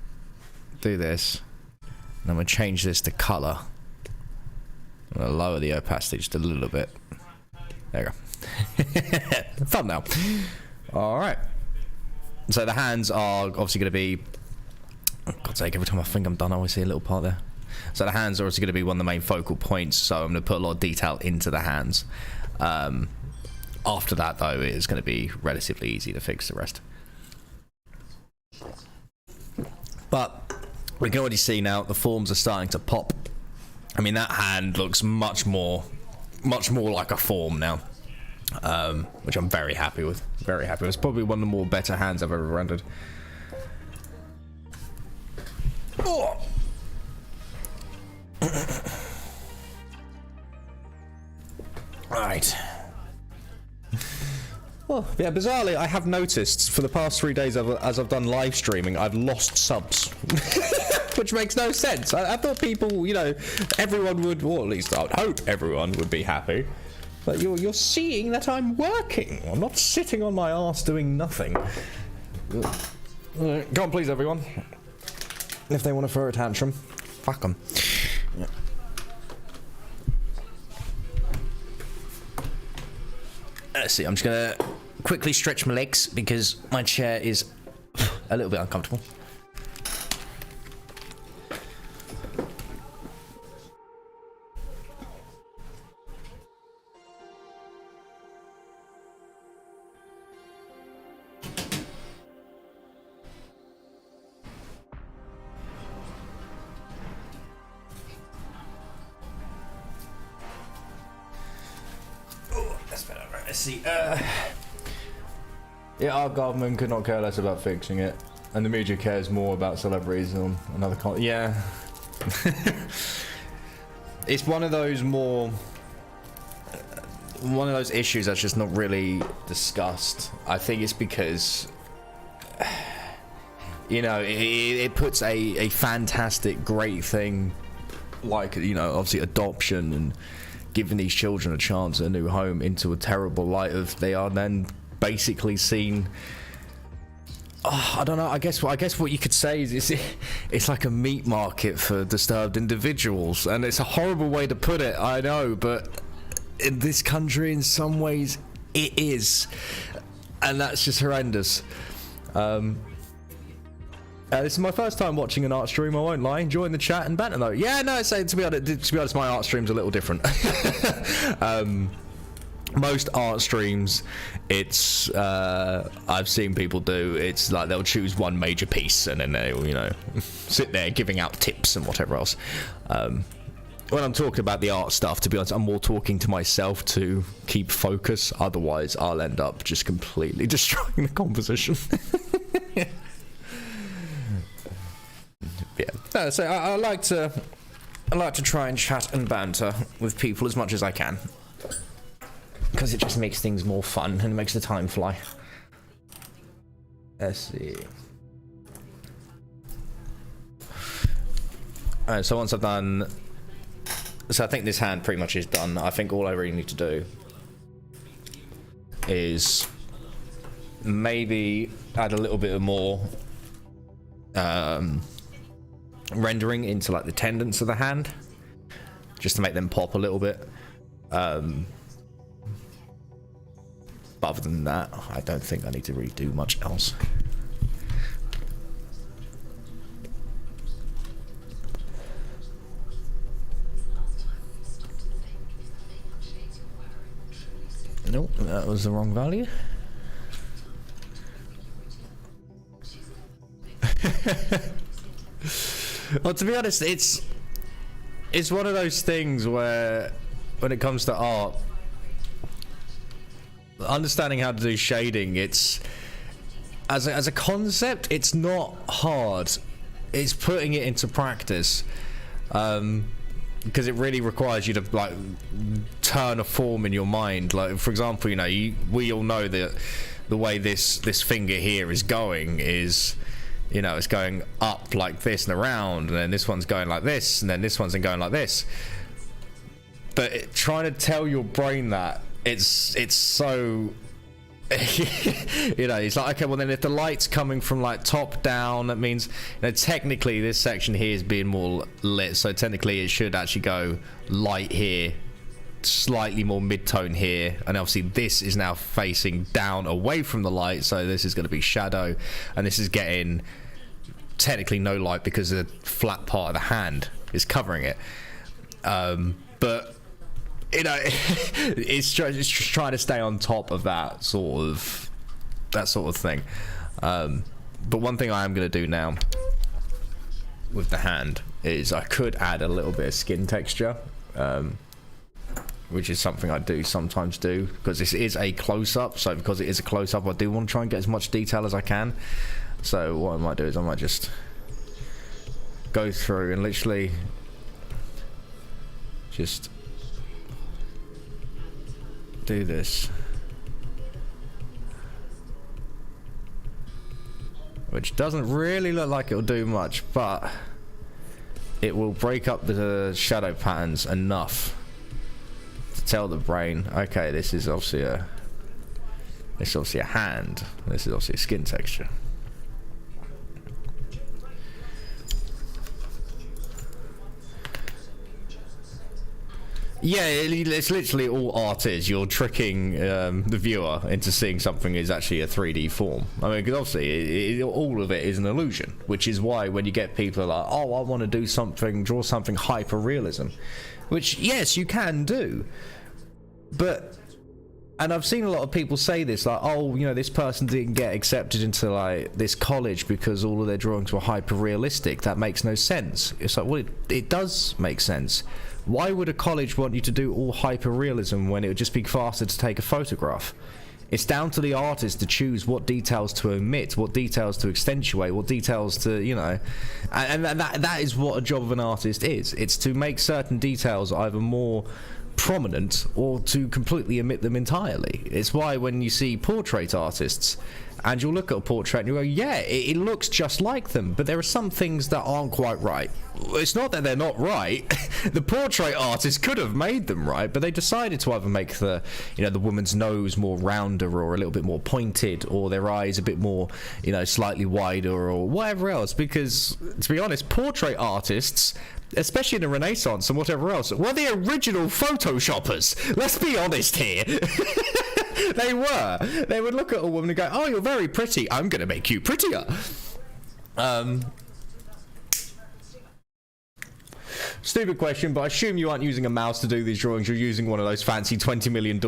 do this, and I'm going to change this to colour. I'm going to lower the opacity just a little bit. There you go. Thumbnail. Alright. So the hands are obviously going to be... Oh, God's sake, every time I think I'm done, I always see a little part there. So the hands are obviously going to be one of the main focal points, so I'm going to put a lot of detail into the hands. After that, though, it's going to be relatively easy to fix the rest. But we can already see now the forms are starting to pop. I mean, that hand looks much more like a form now. Which I'm very happy with. Very happy. It's probably one of the more better hands I've ever rendered. Oh. Right. Well, yeah, bizarrely, I have noticed for the past 3 days as I've done live streaming, I've lost subs. Which makes no sense. I thought people, you know, everyone would, or at least I would hope everyone would be happy. But you're seeing that I'm working. I'm not sitting on my arse doing nothing. Go on, please, everyone. If they want to throw a tantrum, fuck them. Yeah. Let's see, I'm just gonna quickly stretch my legs because my chair is a little bit uncomfortable. See, yeah, our government could not care less about fixing it, and the media cares more about celebrities on another yeah. It's one of those issues that's just not really discussed. I think it's because you know, it puts a fantastic, great thing, like, you know, obviously adoption and giving these children a chance at a new home, into a terrible light of they are then basically seen. Oh, I don't know. I guess what you could say is it's like a meat market for disturbed individuals, and it's a horrible way to put it, I know, but in this country, in some ways, it is, and that's just horrendous. This is my first time watching an art stream, I won't lie. Enjoying the chat and banter though. Yeah, no, to be honest, my art stream's a little different. Most art streams, it's I've seen people do, it's like they'll choose one major piece and then they'll, you know, sit there giving out tips and whatever else. When I'm talking about the art stuff, to be honest, I'm more talking to myself to keep focus. Otherwise, I'll end up just completely destroying the composition. Yeah. No, so I like to try and chat and banter with people as much as I can, because it just makes things more fun and makes the time fly. Let's see. Alright, so once I've done, so I think this hand pretty much is done. I think all I really need to do is maybe add a little bit of more rendering into like the tendons of the hand, just to make them pop a little bit. But other than that, I don't think I need to really do much else. Nope, that was the wrong value. Well, to be honest, it's one of those things where, when it comes to art, understanding how to do shading, it's as a concept, it's not hard. It's putting it into practice, because it really requires you to like turn a form in your mind. Like, for example, you know, we all know that the way this finger here is going is, you know, it's going up like this and around, and then this one's going like this, and then this one's going like this. But trying to tell your brain that it's so you know, it's like, okay, well then if the light's coming from like top down, that means, you know, technically this section here is being more lit, so technically it should actually go light here, slightly more mid-tone here, and obviously this is now facing down away from the light, so this is going to be shadow, and this is getting technically no light because the flat part of the hand is covering it. But you know, it's just trying to stay on top of that sort of thing. But one thing I am going to do now with the hand is I could add a little bit of skin texture, which is something I do sometimes do, because this is a close-up. So because it is a close-up, I do want to try and get as much detail as I can. So what I might do is I might just go through and literally just do this, which doesn't really look like it'll do much, but it will break up the shadow patterns enough to tell the brain, okay, this is obviously a hand, this is obviously a skin texture. Yeah, it's literally all art is. You're tricking the viewer into seeing something is actually a 3D form. I mean, because obviously all of it is an illusion, which is why when you get people like, oh, I want to do something, draw something hyper-realism, which, yes, you can do, but, and I've seen a lot of people say this, like, oh, you know, this person didn't get accepted into, like, this college because all of their drawings were hyper-realistic. That makes no sense. It's like, well, it does make sense. Why would a college want you to do all hyper-realism when it would just be faster to take a photograph? It's down to the artist to choose what details to omit, what details to accentuate, what details to, you know, and that is what a job of an artist is. It's to make certain details either more prominent or to completely omit them entirely. It's why when you see portrait artists and you'll look at a portrait and you go, yeah, it looks just like them, but there are some things that aren't quite right. It's not that they're not right. The portrait artist could have made them right, but they decided to either make the woman's nose more rounder or a little bit more pointed, or their eyes a bit more, slightly wider, or whatever else. Because, to be honest, portrait artists, especially in the Renaissance and whatever else, were the original photoshoppers. Let's be honest here. They were. They would look at a woman and go, oh, you're very pretty. I'm going to make you prettier. Stupid question, but I assume you aren't using a mouse to do these drawings. You're using one of those fancy $20 million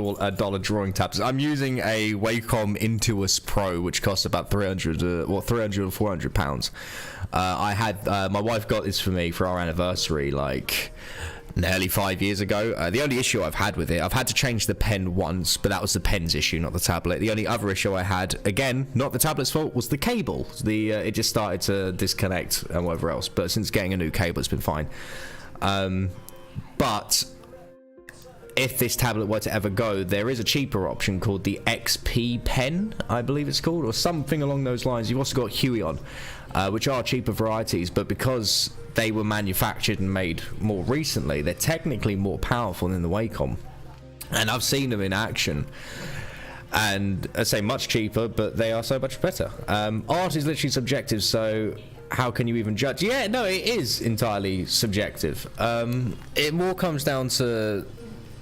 drawing tabs. I'm using a Wacom Intuos Pro, which costs about 300 or 400 pounds. I had my wife got this for me for our anniversary, like nearly 5 years ago. The only issue I've had with it, I've had to change the pen once, but that was the pen's issue, not the tablet. The only other issue I had, again, not the tablet's fault, was the cable. It just started to disconnect and whatever else. But since getting a new cable, it's been fine. But if this tablet were to ever go, there is a cheaper option called the XP pen, I believe it's called, or something along those lines. You've also got Huion, which are cheaper varieties, but because they were manufactured and made more recently, they're technically more powerful than the Wacom. And I've seen them in action, and I say much cheaper, but they are so much better. Art is literally subjective, so how can you even judge? Yeah, no, it is entirely subjective. It more comes down to,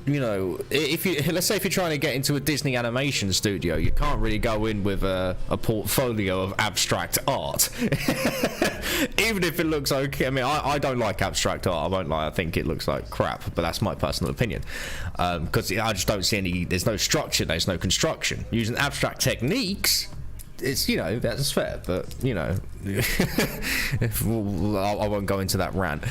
let's say if you're trying to get into a Disney animation studio, you can't really go in with a portfolio of abstract art. Even if it looks okay. I mean, I don't like abstract art, I won't lie. I think it looks like crap, but that's my personal opinion. Because I just don't see there's no structure, there's no construction. Using abstract techniques, it's, that's fair, but, I won't go into that rant.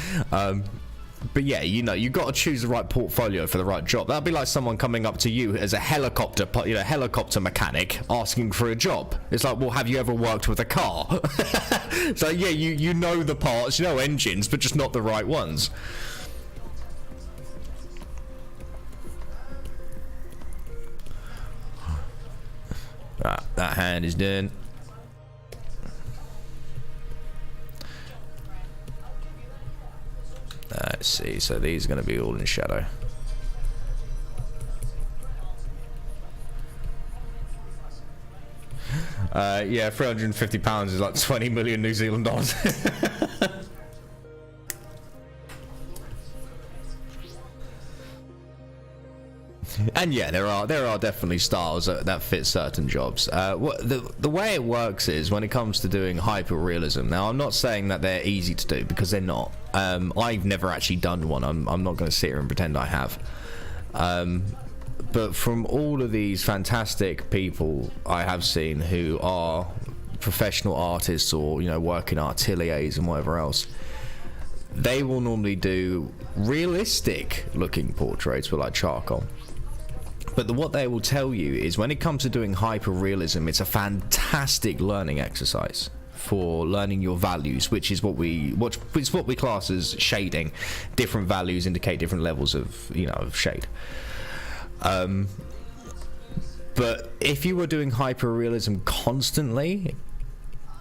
But yeah, you've got to choose the right portfolio for the right job. That'd be like someone coming up to you as a helicopter mechanic asking for a job. It's like, well, have you ever worked with a car? So yeah, you know the parts, engines, but just not the right ones. That hand is done. Let's see, so these are going to be all in shadow. Yeah, £350 is like 20 million New Zealand dollars. And yeah, there are definitely styles that fit certain jobs. The way it works is, when it comes to doing hyper realism, now I'm not saying that they're easy to do, because they're not. I've never actually done one. I'm not going to sit here and pretend I have. But from all of these fantastic people I have seen who are professional artists or work in ateliers and whatever else, they will normally do realistic looking portraits with like charcoal. But what they will tell you is, when it comes to doing hyper-realism, it's a fantastic learning exercise for learning your values, which is what we class as shading. Different values indicate different levels of of shade. But if you were doing hyper-realism constantly,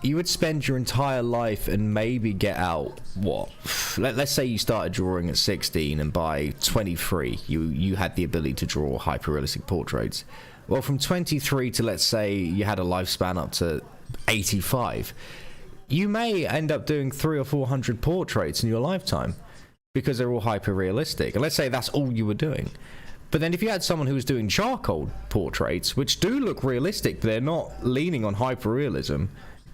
you would spend your entire life and maybe get out let's say you started drawing at 16 and by 23 you had the ability to draw hyper-realistic portraits. Well, from 23 to, let's say, you had a lifespan up to 85, you may end up doing 300 or 400 portraits in your lifetime, because they're all hyper-realistic. And let's say that's all you were doing. But then if you had someone who was doing charcoal portraits, which do look realistic, but they're not leaning on hyper-realism,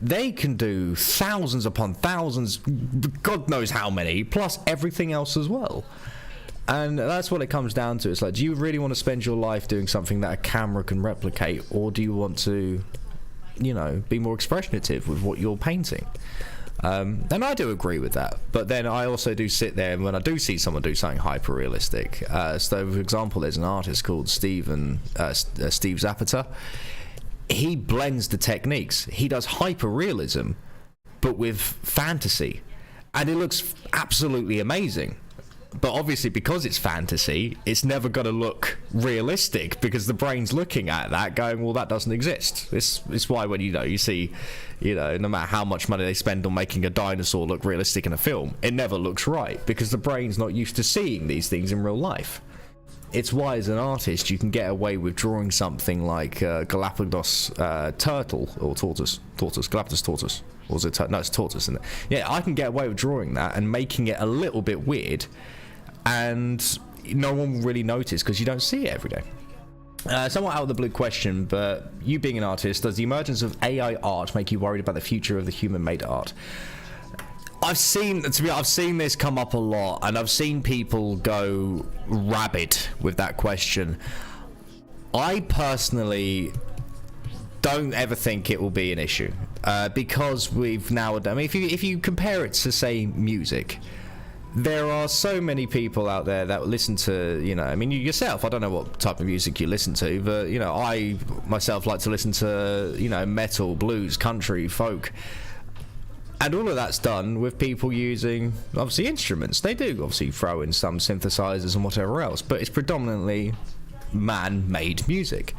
they can do thousands upon thousands, God knows how many, plus everything else as well. And that's what it comes down to. It's like, do you really want to spend your life doing something that a camera can replicate, or do you want to, be more expressionative with what you're painting? And I do agree with that. But then I also do sit there, and when I do see someone do something hyper-realistic, so for example, there's an artist called Steve Zapata. He blends the techniques. He does hyper-realism, but with fantasy, and it looks absolutely amazing. But obviously, because it's fantasy, it's never going to look realistic, because the brain's looking at that going, well, that doesn't exist. It's why when you see, no matter how much money they spend on making a dinosaur look realistic in a film, it never looks right, because the brain's not used to seeing these things in real life. It's why, as an artist, you can get away with drawing something like Galapagos turtle or tortoise, Galapagos tortoise, or is it no, it's tortoise, isn't it? Yeah, I can get away with drawing that and making it a little bit weird, and no one will really notice because you don't see it every day. Somewhat out of the blue question, but you being an artist, does the emergence of AI art make you worried about the future of the human-made art? I've seen this come up a lot, and I've seen people go rabid with that question. I personally don't ever think it will be an issue, because we've now, I mean, if you compare it to, say, music, there are so many people out there that listen to, I mean, you yourself, I don't know what type of music you listen to, but, I myself like to listen to, metal, blues, country, folk. And all of that's done with people using, obviously, instruments. They do obviously throw in some synthesizers and whatever else, but it's predominantly man-made music.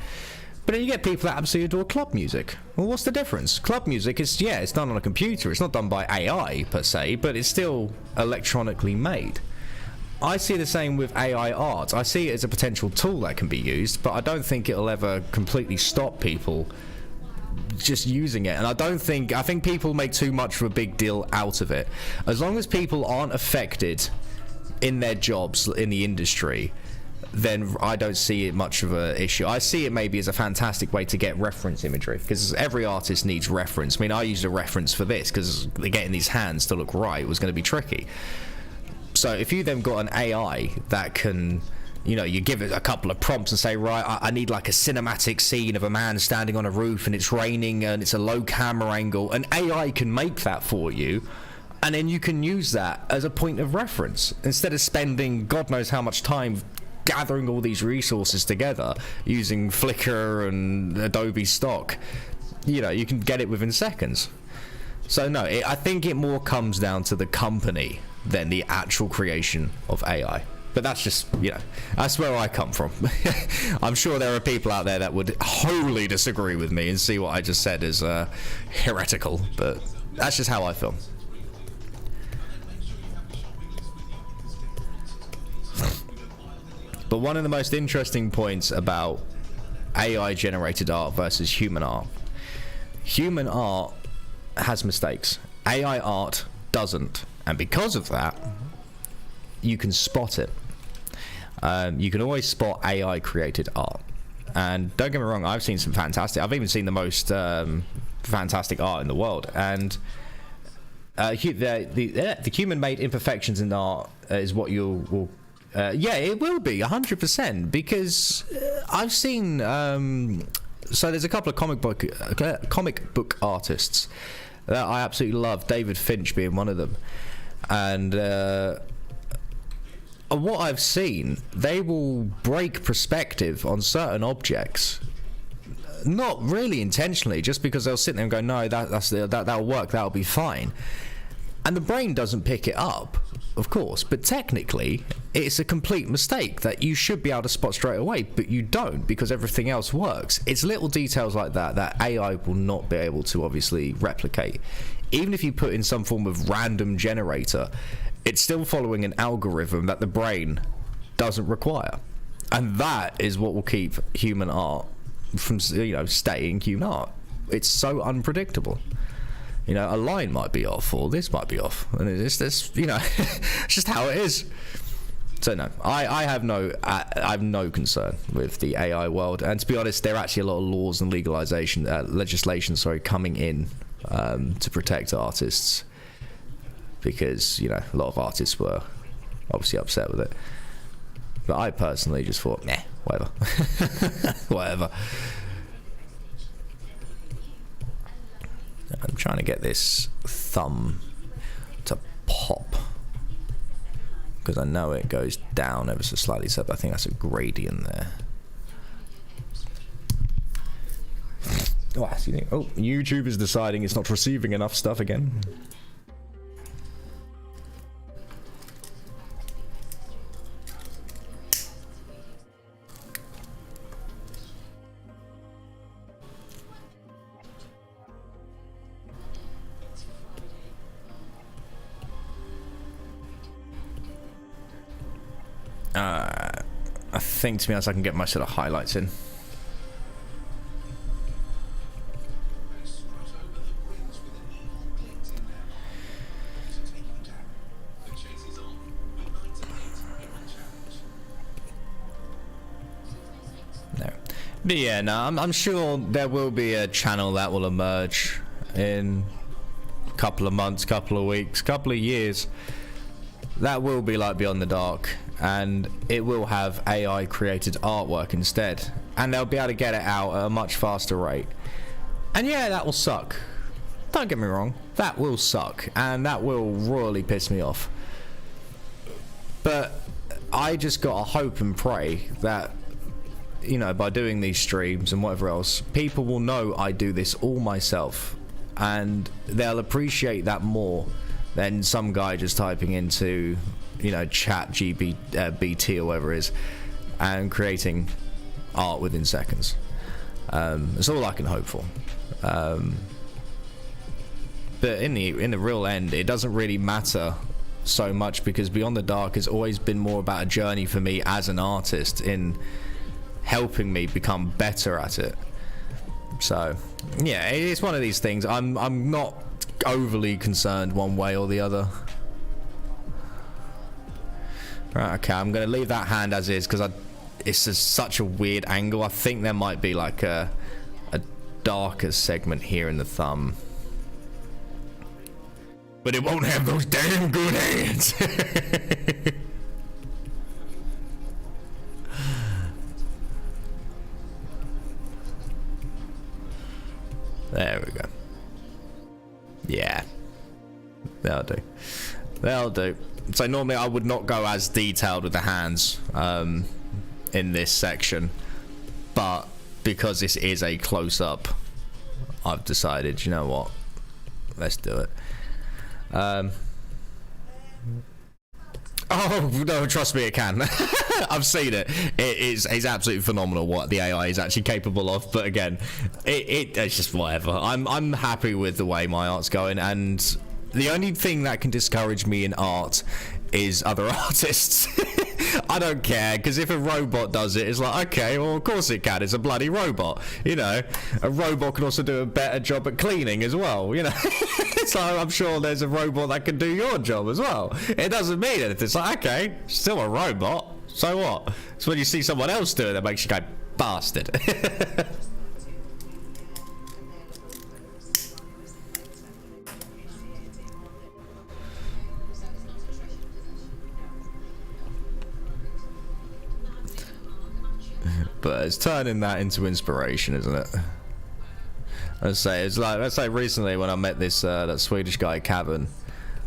But then you get people that absolutely adore club music. Well, what's the difference? Club music is, it's done on a computer. It's not done by AI, per se, but it's still electronically made. I see the same with AI art. I see it as a potential tool that can be used, but I don't think it'll ever completely stop people just using it. And I think people make too much of a big deal out of it. As long as people aren't affected in their jobs in the industry, then I don't see it much of an issue. I see it maybe as a fantastic way to get reference imagery, because every artist needs reference. I mean, I used a reference for this because getting these hands to look right was going to be tricky. So if you then got an AI that can, you give it a couple of prompts and say, right, I need like a cinematic scene of a man standing on a roof and it's raining and it's a low camera angle, and AI can make that for you, and then you can use that as a point of reference instead of spending God knows how much time gathering all these resources together using Flickr and Adobe stock. You can get it within seconds. So no, I think it more comes down to the company than the actual creation of AI. But that's just, that's where I come from. I'm sure there are people out there that would wholly disagree with me and see what I just said as heretical, but that's just how I feel. But one of the most interesting points about AI-generated art versus human art has mistakes. AI art doesn't. And because of that, you can spot it. You can always spot AI-created art. And don't get me wrong, I've seen some fantastic... I've even seen the most fantastic art in the world. And the human-made imperfections in art is what will... it will be 100%, because I've seen so there's a couple of comic book artists that I absolutely love, David Finch being one of them, and what I've seen, they will break perspective on certain objects, not really intentionally, just because they'll sit there and go, no, that'll work, that'll be fine, and the brain doesn't pick it up, of course, but technically it's a complete mistake that you should be able to spot straight away, but you don't, because everything else works. It's little details like that AI will not be able to obviously replicate. Even if you put in some form of random generator, it's still following an algorithm that the brain doesn't require, and that is what will keep human art from staying human art. It's so unpredictable. A line might be off, or this might be off, and it's this, it's just how it is. So no, I have no concern with the AI world, and to be honest, there are actually a lot of laws and legislation coming in to protect artists, because a lot of artists were obviously upset with it. But I personally just thought, whatever, whatever. I'm trying to get this thumb to pop, because I know it goes down ever so slightly, so I think that's a gradient there. YouTube is deciding it's not receiving enough stuff again. I think, to be honest, I can get my sort of highlights in. No. But yeah, no, I'm sure there will be a channel that will emerge in a couple of months, couple of weeks, couple of years. That will be like Beyond the Dark, and it will have AI created artwork instead, and they'll be able to get it out at a much faster rate. And yeah, that will suck. Don't get me wrong, that will suck, and that will royally piss me off. But I just gotta hope and pray that, you know, by doing these streams and whatever else, people will know I do this all myself, and they'll appreciate that more than some guy just typing into, you know, chat BT or whatever it is, and creating art within seconds. That's all I can hope for. But in the real end, it doesn't really matter so much, because Beyond the Dark has always been more about a journey for me as an artist, in helping me become better at it. So yeah, it's one of these things. I'm not overly concerned one way or the other. Right, okay, I'm gonna leave that hand as is, because it's just such a weird angle. I think there might be like a darker segment here in the thumb, but it won't have those damn good hands. There we go. Yeah, that'll do. That'll do. So normally I would not go as detailed with the hands in this section, but because this is a close-up, I've decided, you know what, let's do it. Oh no, trust me, it can. I've seen it. It's absolutely phenomenal what the AI is actually capable of. But again, it's just whatever. I'm happy with the way my art's going, and the only thing that can discourage me in art is other artists. I don't care, because if a robot does it, it's like, okay, well, of course it can. It's a bloody robot. You know, a robot can also do a better job at cleaning as well, you know. So I'm sure there's a robot that can do your job as well. It doesn't mean anything. It's like, okay, still a robot. So what? It's when you see someone else do it that makes you go, bastard. But it's turning that into inspiration, isn't it? Let's say it's like, let's say recently when I met this that Swedish guy Kevin,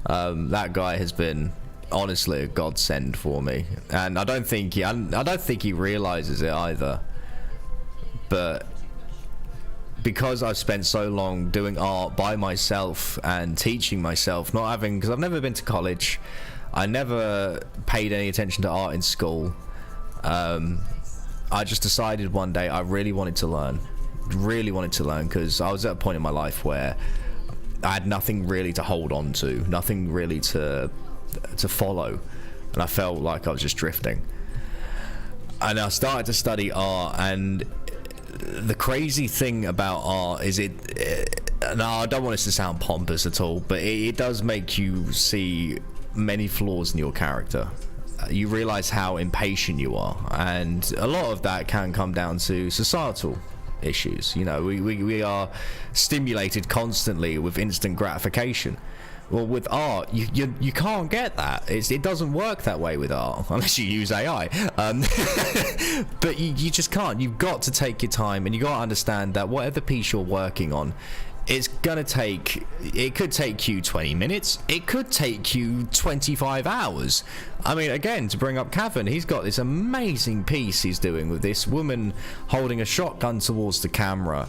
that guy has been honestly a godsend for me, and I don't think he realizes it either. But because I've spent so long doing art by myself and teaching myself, not having, because I've never been to college, I never paid any attention to art in school. I just decided one day I really wanted to learn, because I was at a point in my life where I had nothing really to hold on to, nothing really to follow, and I felt like I was just drifting. And I started to study art, and the crazy thing about art is no, I don't want this to sound pompous at all, but it does make you see many flaws in your character. You realize how impatient you are, and a lot of that can come down to societal issues. You know, we are stimulated constantly with instant gratification. Well, with art, you can't get that. It doesn't work that way with art unless you use AI. But you just can't. You've got to take your time, and you got to understand that whatever piece you're working on, it's gonna take, it could take you 20 minutes, it could take you 25 hours. I mean, again, to bring up Kevin, he's got this amazing piece he's doing with this woman holding a shotgun towards the camera,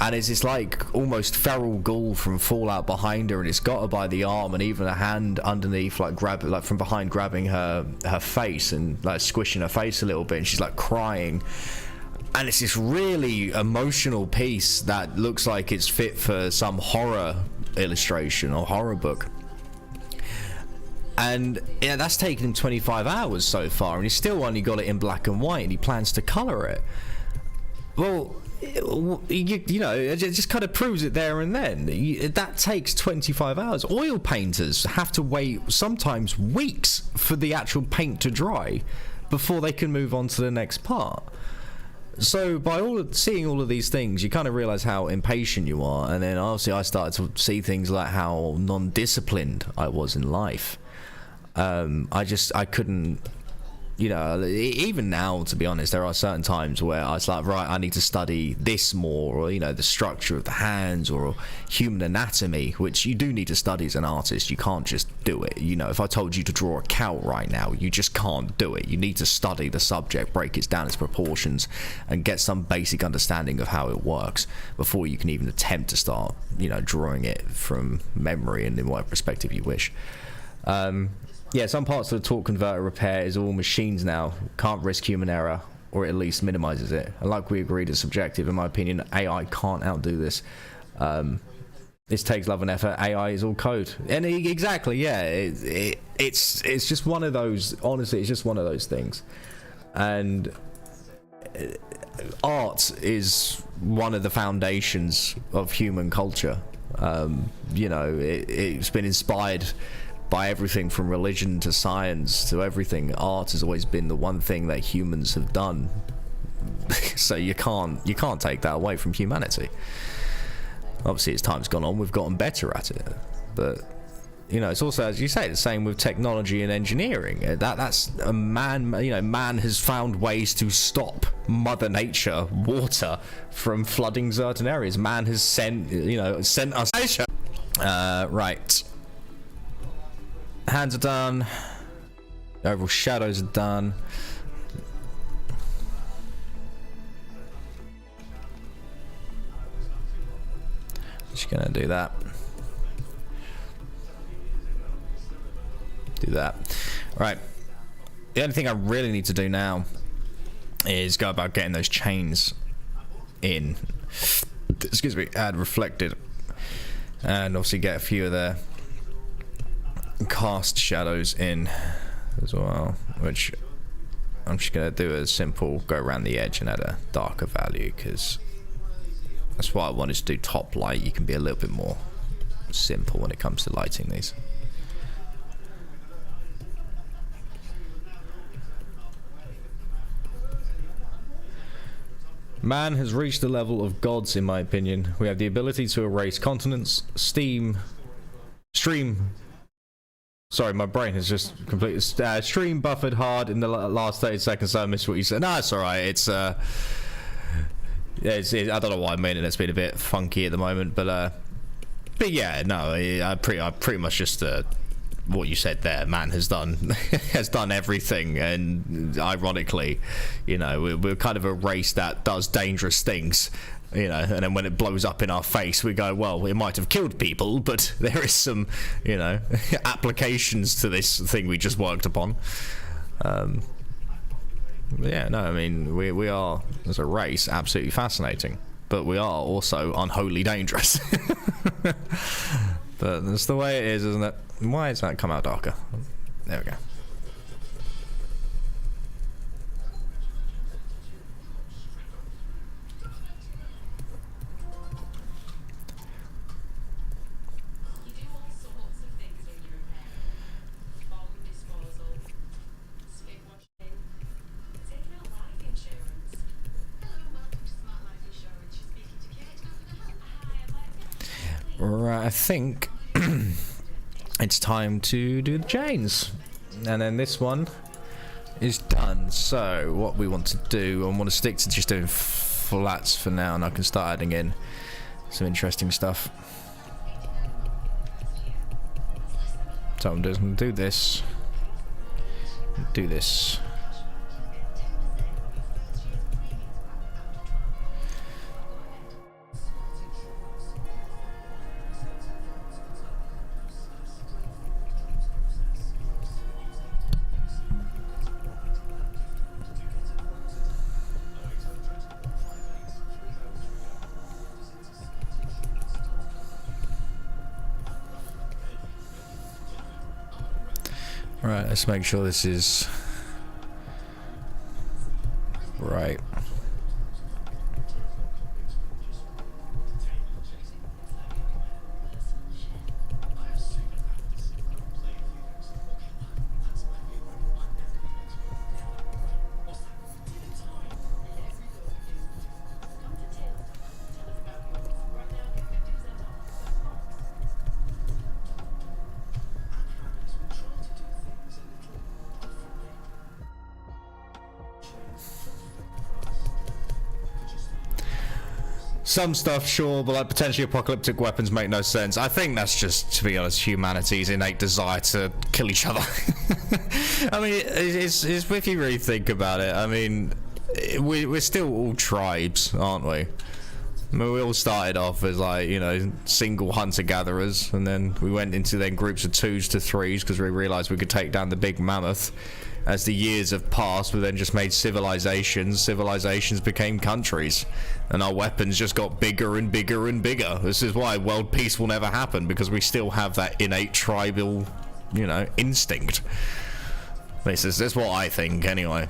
and it's this like almost feral ghoul from Fallout behind her, and it's got her by the arm, and even a hand underneath, like from behind, grabbing her face and like squishing her face a little bit, and she's like crying. And it's this really emotional piece that looks like it's fit for some horror illustration or horror book. And yeah, that's taken him 25 hours so far, and he's still only got it in black and white, and he plans to color it. Well, you know, it just kind of proves it there and then. That takes 25 hours. Oil painters have to wait sometimes weeks for the actual paint to dry before they can move on to the next part. So by seeing all of these things, you kind of realize how impatient you are. And then obviously I started to see things like how non-disciplined I was in life. I couldn't, you know, even now, to be honest, there are certain times where I was like, right, I need to study this more, or, you know, the structure of the hands, or human anatomy, which you do need to study as an artist. You can't just do it. You know, if I told you to draw a cow right now, you just can't do it. You need to study the subject, break it down its proportions, and get some basic understanding of how it works before you can even attempt to start, you know, drawing it from memory and in whatever perspective you wish. Yeah, some parts of the torque converter repair is all machines now. Can't risk human error, or at least minimizes it. And like we agreed, it's subjective. In my opinion, AI can't outdo this. This takes love and effort. AI is all code. And exactly, yeah. It's just one of those, honestly, it's just one of those things. And art is one of the foundations of human culture. You know, it's been inspired by everything from religion to science to everything. Art has always been the one thing that humans have done. So you can't take that away from humanity. Obviously, as time's gone on, we've gotten better at it. But you know, it's also, as you say, the same with technology and engineering. That's a man. You know, man has found ways to stop Mother Nature, water, from flooding certain areas. Man has sent us. Right. Hands are done. Overall shadows are done. Just gonna do that. Do that. Right. The only thing I really need to do now is go about getting those chains in. Excuse me. Add reflected, and obviously get a few of the cast shadows in as well, which I'm just gonna do a simple go around the edge and add a darker value, because that's why I wanted to do top light. You can be a little bit more simple when it comes to lighting these. Man has reached the level of gods, in my opinion. We have the ability to erase continents, stream. Sorry, my brain has just completely stream buffered hard in the last 30 seconds, so I missed what you said. No, it's alright. It's I don't know why I mean it. It's been a bit funky at the moment, but yeah, no, I pretty much just what you said there. Man has done everything, and ironically, you know, we're kind of a race that does dangerous things. You know, and then when it blows up in our face, we go, well, it might have killed people, but there is some, you know, applications to this thing we just worked upon. Yeah, no, I mean, we are, as a race, absolutely fascinating, but we are also unholy dangerous. But that's the way it is, isn't it? Why does that come out darker? There we go. Right, I think it's time to do the chains, and then this one is done. So what we want to do, I want to stick to just doing flats for now, and I can start adding in some interesting stuff. So I'm just going to do this, do this. Right, let's make sure this is right. Some stuff, sure, but like potentially apocalyptic weapons make no sense. I think that's just, to be honest, humanity's innate desire to kill each other. I mean, it's if you really think about it. I mean, we're still all tribes, aren't we? I mean, we all started off as like, you know, single hunter-gatherers, and then we went into then groups of 2s to 3s because we realised we could take down the big mammoth. As the years have passed, we then just made civilizations. Civilizations became countries, and our weapons just got bigger and bigger and bigger. This is why world peace will never happen, because we still have that innate tribal, you know, instinct. This is what I think, anyway.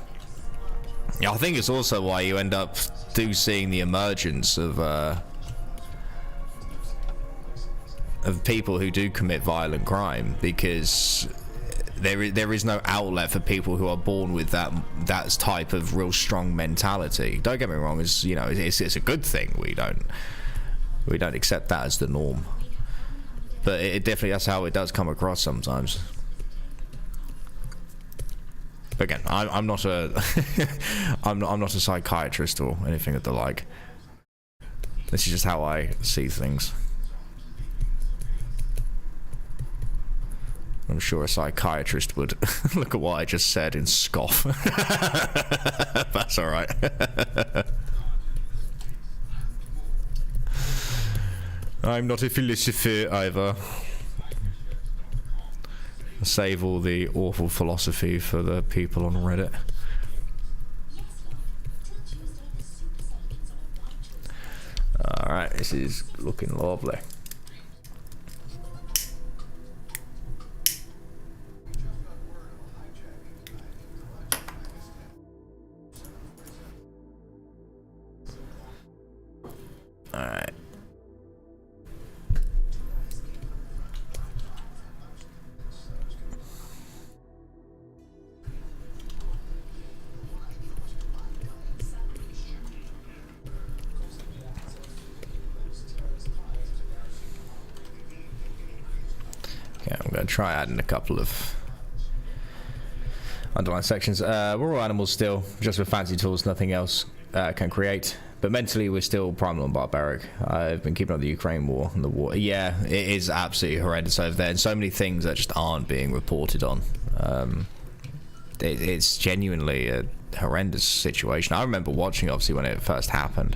Yeah, I think it's also why you end up seeing the emergence of people who do commit violent crime, because there is no outlet for people who are born with that type of real strong mentality. Don't get me wrong, it's, you know, it's a good thing. We don't accept that as the norm, but it definitely, that's how it does come across sometimes. But again, I'm not a I'm not a psychiatrist or anything of the like. This is just how I see things. I'm sure a psychiatrist would look at what I just said and scoff. That's alright. I'm not a philosopher either. Save all the awful philosophy for the people on Reddit. Alright, this is looking lovely. Alright. Okay, I'm going to try adding a couple of underlined sections. We're all animals still, just with fancy tools, nothing else can create. But mentally, we're still primal and barbaric. I've been keeping up the Ukraine war and the war. Yeah, it is absolutely horrendous over there, and so many things that just aren't being reported on. It's genuinely a horrendous situation. I remember watching, obviously, when it first happened.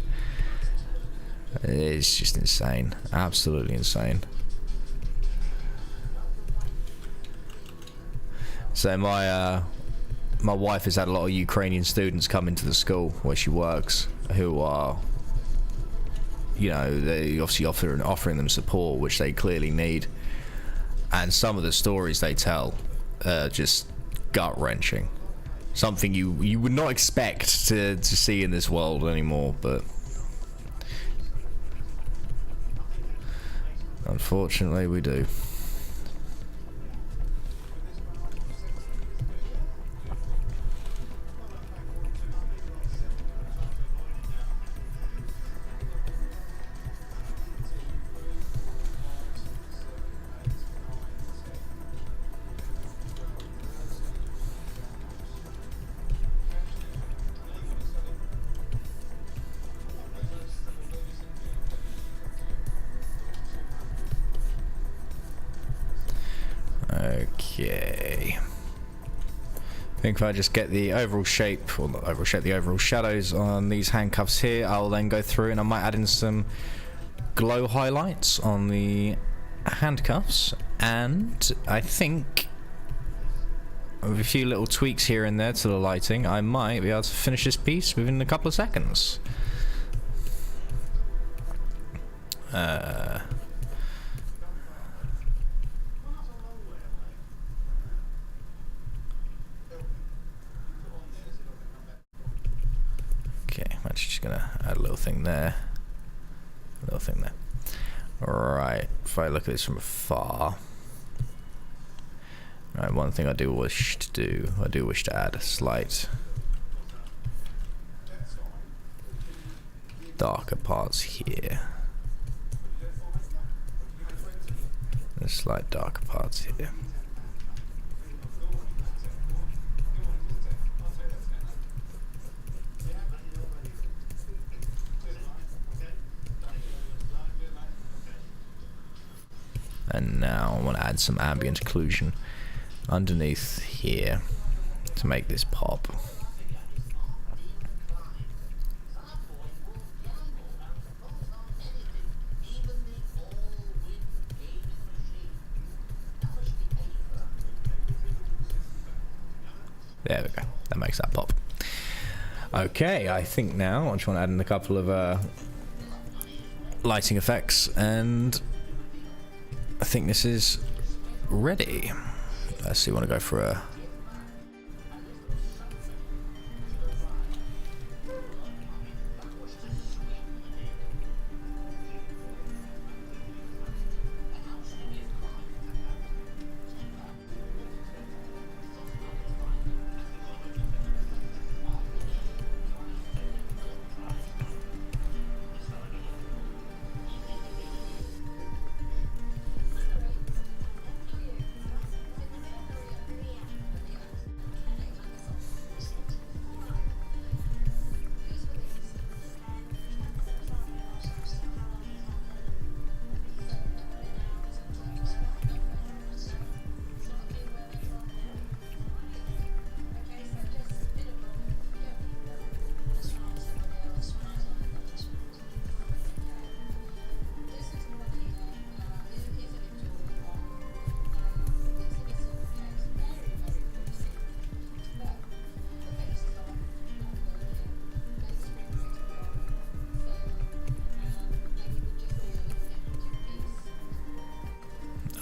It's just insane, absolutely insane. So my wife has had a lot of Ukrainian students come into the school where she works, who are, you know, they obviously offering them support, which they clearly need. And some of the stories they tell are just gut-wrenching. Something you would not expect to see in this world anymore, but unfortunately we do. Okay. I think if I just get the overall shape, or not overall shape, the overall shadows on these handcuffs here, I'll then go through and I might add in some glow highlights on the handcuffs, and I think with a few little tweaks here and there to the lighting, I might be able to finish this piece within a couple of seconds. gonna add a little thing there. A little thing there. Alright, if I look at this from afar. Right, one thing I do wish to add a slight darker parts here. And slight darker parts here. And now I want to add some ambient occlusion underneath here to make this pop. There we go. That makes that pop. Okay, I think now I just want to add in a couple of lighting effects, and I think this is ready. Let's see, I want to go for a...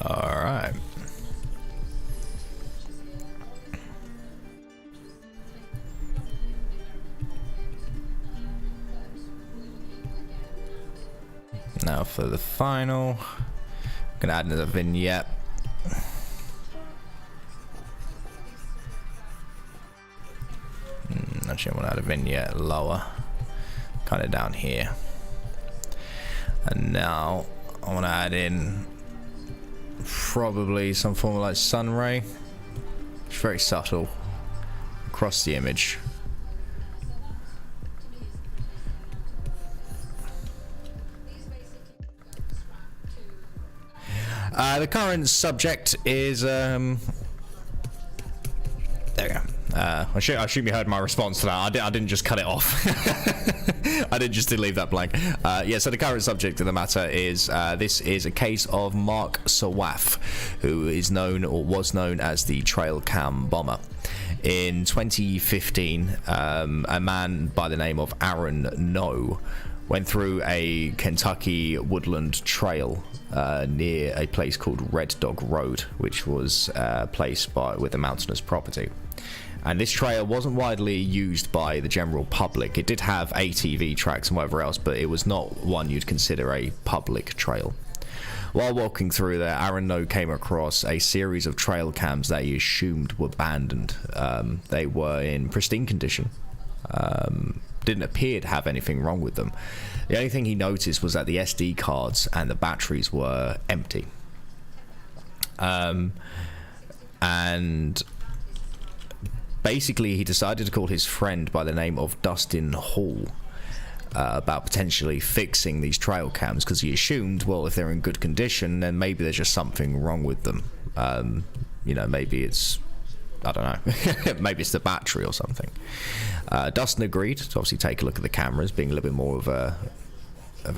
Alright. Now for the final, I'm gonna add another vignette. Actually, I want to add a vignette lower, kind of down here. And now I want to add in probably some form of like sun ray. It's very subtle across the image. The current subject is there we go. I assume you heard my response to that. I didn't just cut it off. I didn't just leave that blank. Yeah, so the current subject of the matter is this is a case of Mark Sawaf, who is known or was known as the trail cam bomber. In 2015, a man by the name of Aaron No went through a Kentucky woodland trail near a place called Red Dog Road, which was a place with a mountainous property. And this trail wasn't widely used by the general public. It did have ATV tracks and whatever else, but it was not one you'd consider a public trail. While walking through there, Aaron No came across a series of trail cams that he assumed were abandoned. They were in pristine condition. Didn't appear to have anything wrong with them. The only thing he noticed was that the SD cards and the batteries were empty. And basically he decided to call his friend by the name of Dustin Hall about potentially fixing these trail cams, because he assumed, well, if they're in good condition, then maybe there's just something wrong with them. You know, maybe it's, I don't know, maybe it's the battery or something. Dustin agreed to obviously take a look at the cameras, being a little bit more of a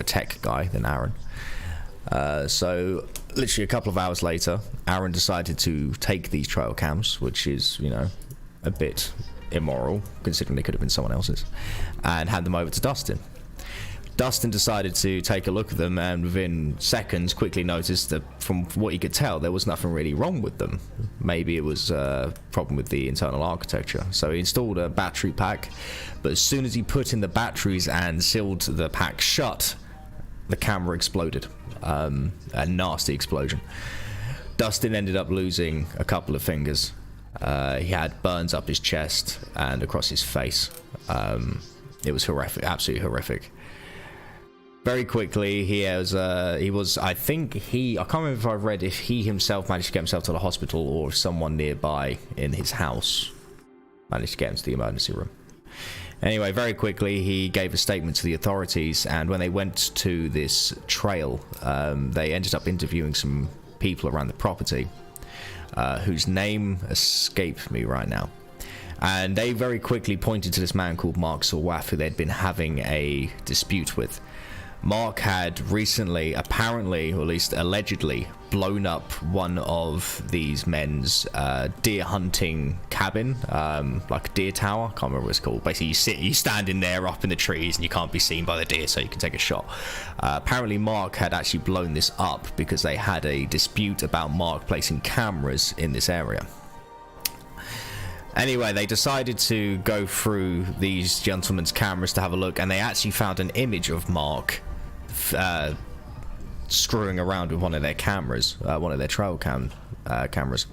tech guy than Aaron. So literally a couple of hours later, Aaron decided to take these trail cams, which is, you know, a bit immoral considering they could have been someone else's, and hand them over to Dustin. Dustin decided to take a look at them, and within seconds quickly noticed that from what he could tell there was nothing really wrong with them. Maybe it was a problem with the internal architecture. So he installed a battery pack, but as soon as he put in the batteries and sealed the pack shut, the camera exploded. A nasty explosion. Dustin ended up losing a couple of fingers. He had burns up his chest and across his face. It was horrific, absolutely horrific. Very quickly, I can't remember if I read if he himself managed to get himself to the hospital or if someone nearby in his house managed to get him to the emergency room. Anyway, very quickly, he gave a statement to the authorities, and when they went to this trail, they ended up interviewing some people around the property, whose name escapes me right now. And they very quickly pointed to this man called Mark Sawaf, who they'd been having a dispute with. Mark had recently, apparently, or at least allegedly, blown up one of these men's deer hunting cabin, like a deer tower. Can't remember what it's called. Basically, you stand in there up in the trees and you can't be seen by the deer, so you can take a shot. Apparently, Mark had actually blown this up because they had a dispute about Mark placing cameras in this area. Anyway, they decided to go through these gentlemen's cameras to have a look, and they actually found an image of Mark screwing around with one of their cameras, one of their trail cameras.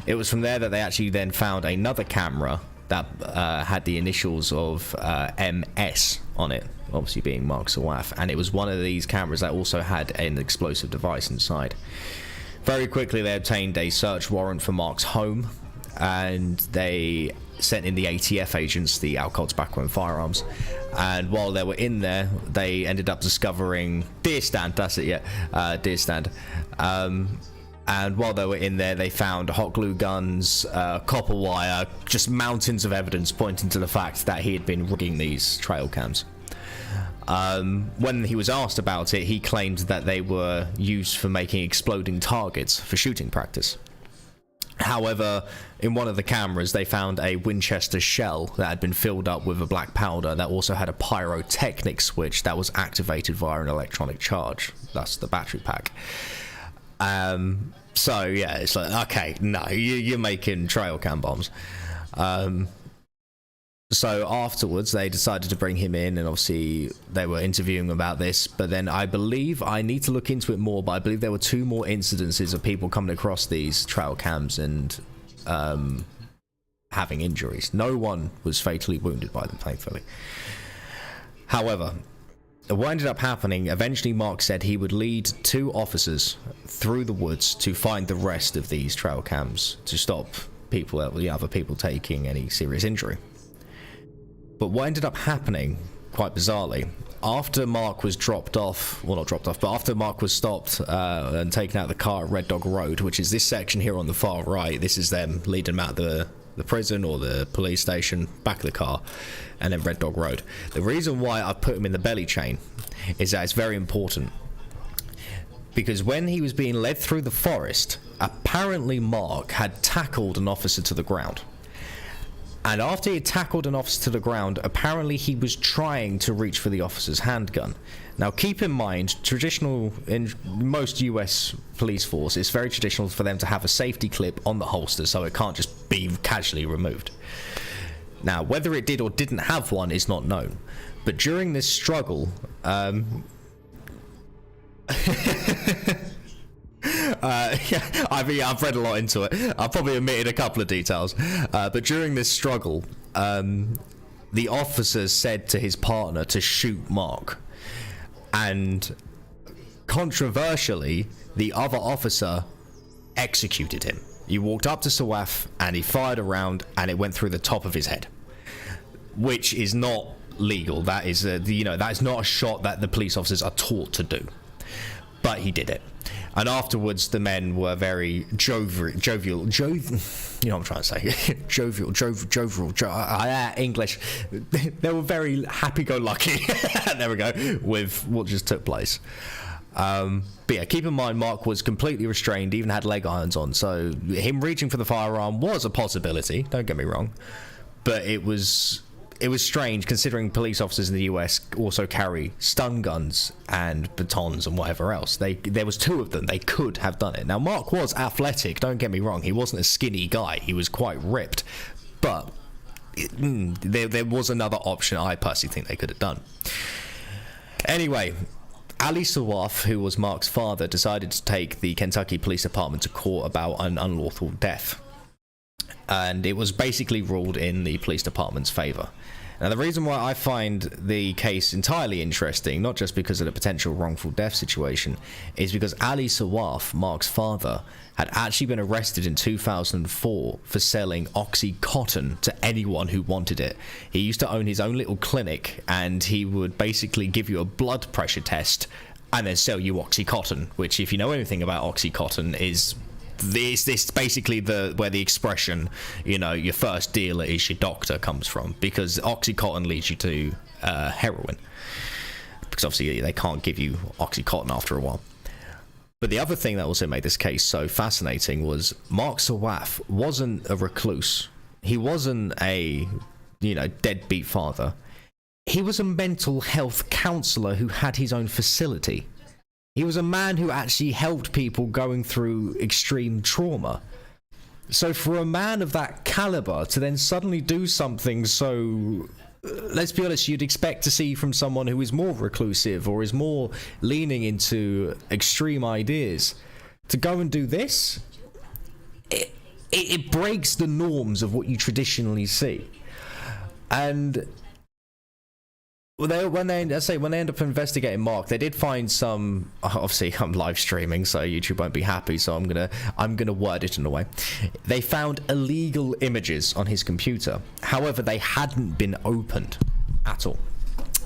It was from there that they actually then found another camera that had the initials of MS on it, obviously being Mark Sawaf, and it was one of these cameras that also had an explosive device inside. Very quickly, they obtained a search warrant for Mark's home, and they sent in the ATF agents, the Alcohol, Tobacco and Firearms, and while they were in there, they ended up discovering deer stand. That's it, yeah, deer stand. And while they were in there, they found hot glue guns, copper wire, just mountains of evidence pointing to the fact that he had been rigging these trail cams. When he was asked about it, he claimed that they were used for making exploding targets for shooting practice. However, in one of the cameras, they found a Winchester shell that had been filled up with a black powder that also had a pyrotechnic switch that was activated via an electronic charge. That's the battery pack. So, yeah, it's like, okay, no, you're making trail cam bombs. So afterwards, they decided to bring him in, and obviously they were interviewing him about this. But then I believe, I need to look into it more, but I believe there were 2 more incidences of people coming across these trail cams and having injuries. No one was fatally wounded by them, thankfully. However, what ended up happening, eventually Mark said he would lead 2 officers through the woods to find the rest of these trail cams to stop people, other people taking any serious injury. But what ended up happening, quite bizarrely, after Mark was dropped off, well, not dropped off, but after Mark was stopped and taken out of the car at Red Dog Road, which is this section here on the far right, this is them leading him out of the prison or the police station, back of the car, and then Red Dog Road. The reason why I put him in the belly chain is that it's very important. Because when he was being led through the forest, apparently Mark had tackled an officer to the ground. And after he had tackled an officer to the ground, apparently he was trying to reach for the officer's handgun. Now, keep in mind, in most US police force, it's very traditional for them to have a safety clip on the holster, so it can't just be casually removed. Now, whether it did or didn't have one is not known. But during this struggle, I've read a lot into it. I've probably omitted a couple of details. But during this struggle, the officer said to his partner to shoot Mark. And controversially, the other officer executed him. He walked up to Sawaf and he fired a round and it went through the top of his head, which is not legal. That is, that is not a shot that the police officers are taught to do. But he did it. And afterwards, the men were very jovial, you know what I'm trying to say, jovial, English. They were very happy-go-lucky, there we go, with what just took place. But yeah, keep in mind, Mark was completely restrained, even had leg irons on, so him reaching for the firearm was a possibility, don't get me wrong, but it was it was strange considering police officers in the US also carry stun guns and batons and whatever else. There was 2 of them. They could have done it. Now, Mark was athletic, don't get me wrong. He wasn't a skinny guy. He was quite ripped. But there was another option I personally think they could have done. Anyway, Ali Sawaf, who was Mark's father, decided to take the Kentucky Police Department to court about an unlawful death. And it was basically ruled in the police department's favour. Now, the reason why I find the case entirely interesting, not just because of the potential wrongful death situation, is because Ali Sawaf, Mark's father, had actually been arrested in 2004 for selling Oxycontin to anyone who wanted it. He used to own his own little clinic, and he would basically give you a blood pressure test and then sell you Oxycontin, which, if you know anything about Oxycontin, is this basically where the expression, you know, your first dealer is your doctor comes from, because Oxycontin leads you to heroin, because obviously they can't give you Oxycontin after a while. But the other thing that also made this case so fascinating was Mark Sawaf wasn't a recluse. He wasn't a, you know, deadbeat father. He was a mental health counsellor who had his own facility. He was a man who actually helped people going through extreme trauma. So for a man of that caliber to then suddenly do something so, let's be honest, you'd expect to see from someone who is more reclusive or is more leaning into extreme ideas, to go and do this, it breaks the norms of what you traditionally see. And when they end up investigating Mark, they did find some. Obviously, I'm live streaming, so YouTube won't be happy. So I'm gonna word it in a way. They found illegal images on his computer. However, they hadn't been opened at all.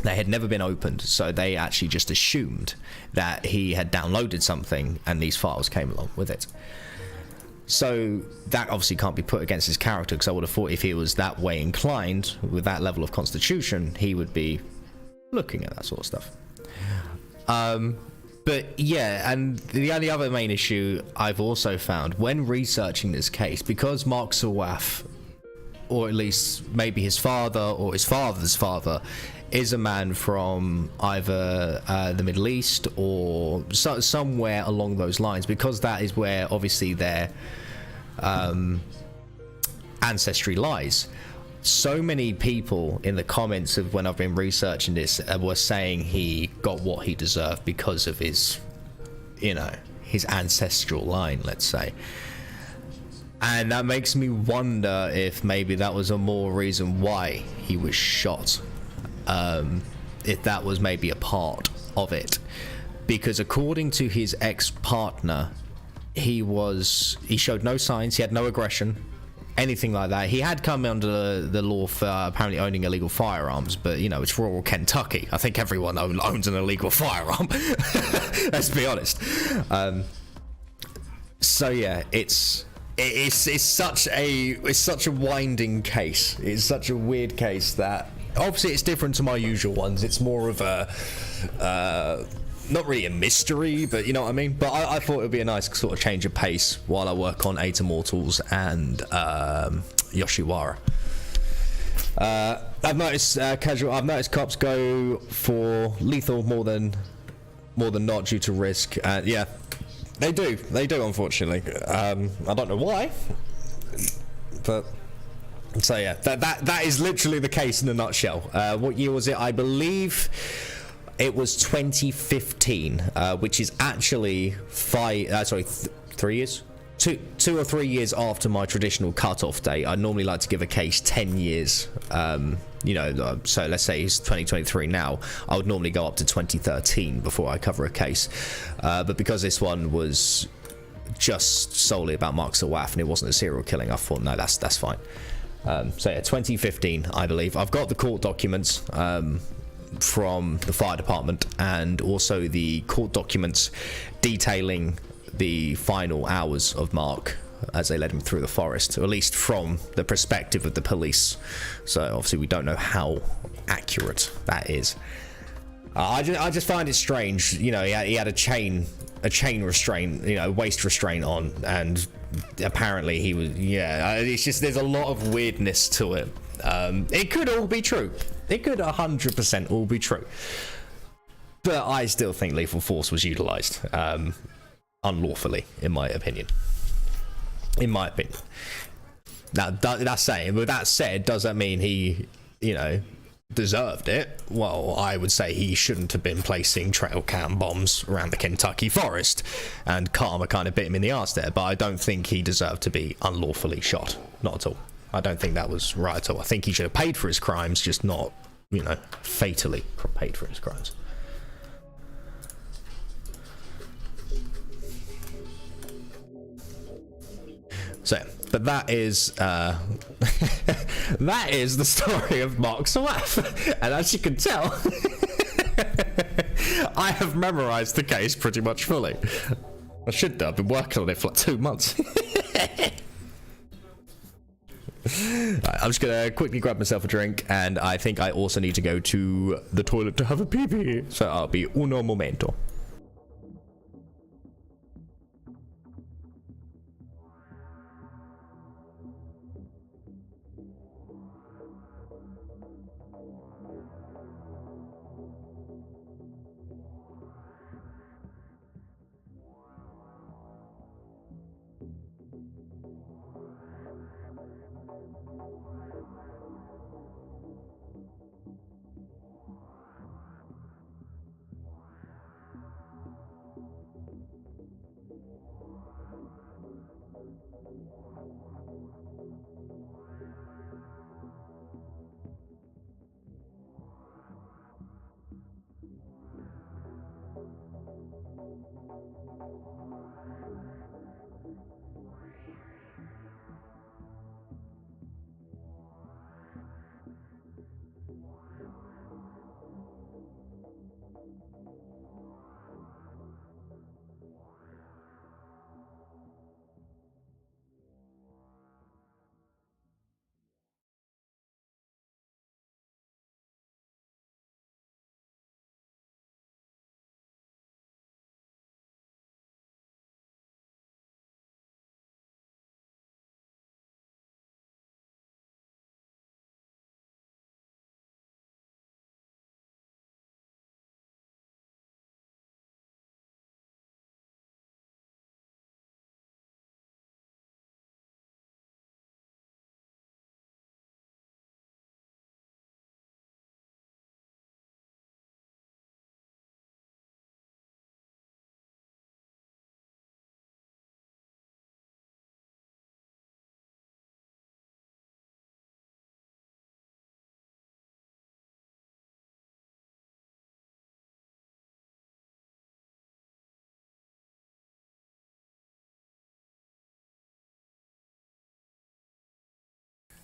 They had never been opened, so they actually just assumed that he had downloaded something, and these files came along with it. So that obviously can't be put against his character, because I would have thought if he was that way inclined, with that level of constitution, he would be looking at that sort of stuff. But yeah, and the only other main issue I've also found when researching this case, because Mark Sawaf, or at least maybe his father or his father's father, is a man from either the Middle East or somewhere along those lines, because that is where obviously their ancestry lies. So many people in the comments of when I've been researching this were saying he got what he deserved because of his, you know, his ancestral line, let's say. And that makes me wonder if maybe that was a more reason why he was shot. If that was maybe a part of it. Because according to his ex-partner, he showed no signs, he had no aggression, anything like that. He had come under the law for apparently owning illegal firearms, but you know, it's rural Kentucky. I think everyone owns an illegal firearm. Let's be honest. So yeah, it's such a winding case. It's such a weird case that obviously it's different to my usual ones. It's more of a not really a mystery, but you know what I mean. But I thought it would be a nice sort of change of pace while I work on Eight Immortals and Yoshiwara. I've noticed I've noticed cops go for lethal more than not due to risk. Yeah, they do, unfortunately. I don't know why, but so yeah, that is literally the case in a nutshell. What year was it? I believe it was 2015, which is actually 3 years? 2 or 3 years after my traditional cut-off date. I normally like to give a case 10 years. You know, so let's say it's 2023 now. I would normally go up to 2013 before I cover a case. But because this one was just solely about Mark Sawaf and it wasn't a serial killing, I thought, no, that's fine. So yeah, 2015, I believe. I've got the court documents from the fire department, and also the court documents detailing the final hours of Mark as they led him through the forest, or at least from the perspective of the police. So obviously we don't know how accurate that is. I just find it strange, you know, he had a chain restraint, you know, waist restraint on, and apparently he was, yeah, it's just, there's a lot of weirdness to it. It could all be true. It could 100% all be true. But I still think lethal force was utilised unlawfully, in my opinion. Now, that's saying, with that said, does that mean he, you know, deserved it? Well, I would say he shouldn't have been placing trail cam bombs around the Kentucky forest, and karma kind of bit him in the arse there, but I don't think he deserved to be unlawfully shot. Not at all. I don't think that was right at all. I think he should have paid for his crimes, just not, you know, fatally paid for his crimes. So, but that is that is the story of Mark Sawaf, and as you can tell, I have memorised the case pretty much fully. I should do. I've been working on it for like 2 months. Right, I'm just gonna quickly grab myself a drink, and I think I also need to go to the toilet to have a pee-pee. So I'll be uno momento.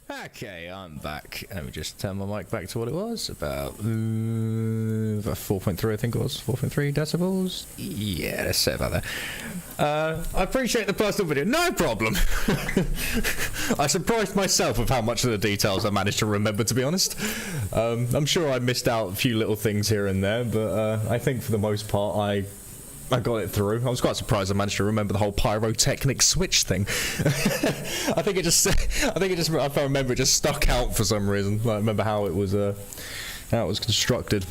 Okay, I'm back. Let me just turn my mic back to what it was. About 4.3, I think it was. 4.3 decibels? Yeah, let's say about that. I appreciate the personal video. No problem. I surprised myself with how much of the details I managed to remember, to be honest. I'm sure I missed out a few little things here and there, but I think for the most part I got it through. I was quite surprised I managed to remember the whole pyrotechnic switch thing. I if I remember, it just stuck out for some reason. I remember how it was constructed.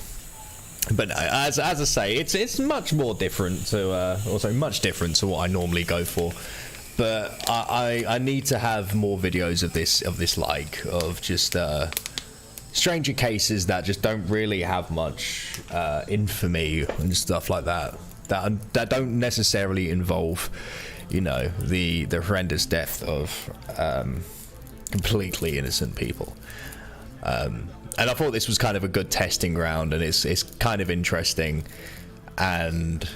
But as I say, it's much more different to also much different to what I normally go for. But I need to have more videos of this of just stranger cases that just don't really have much infamy and stuff like that. That don't necessarily involve, you know, the horrendous death of completely innocent people. And I thought this was kind of a good testing ground, and it's kind of interesting. And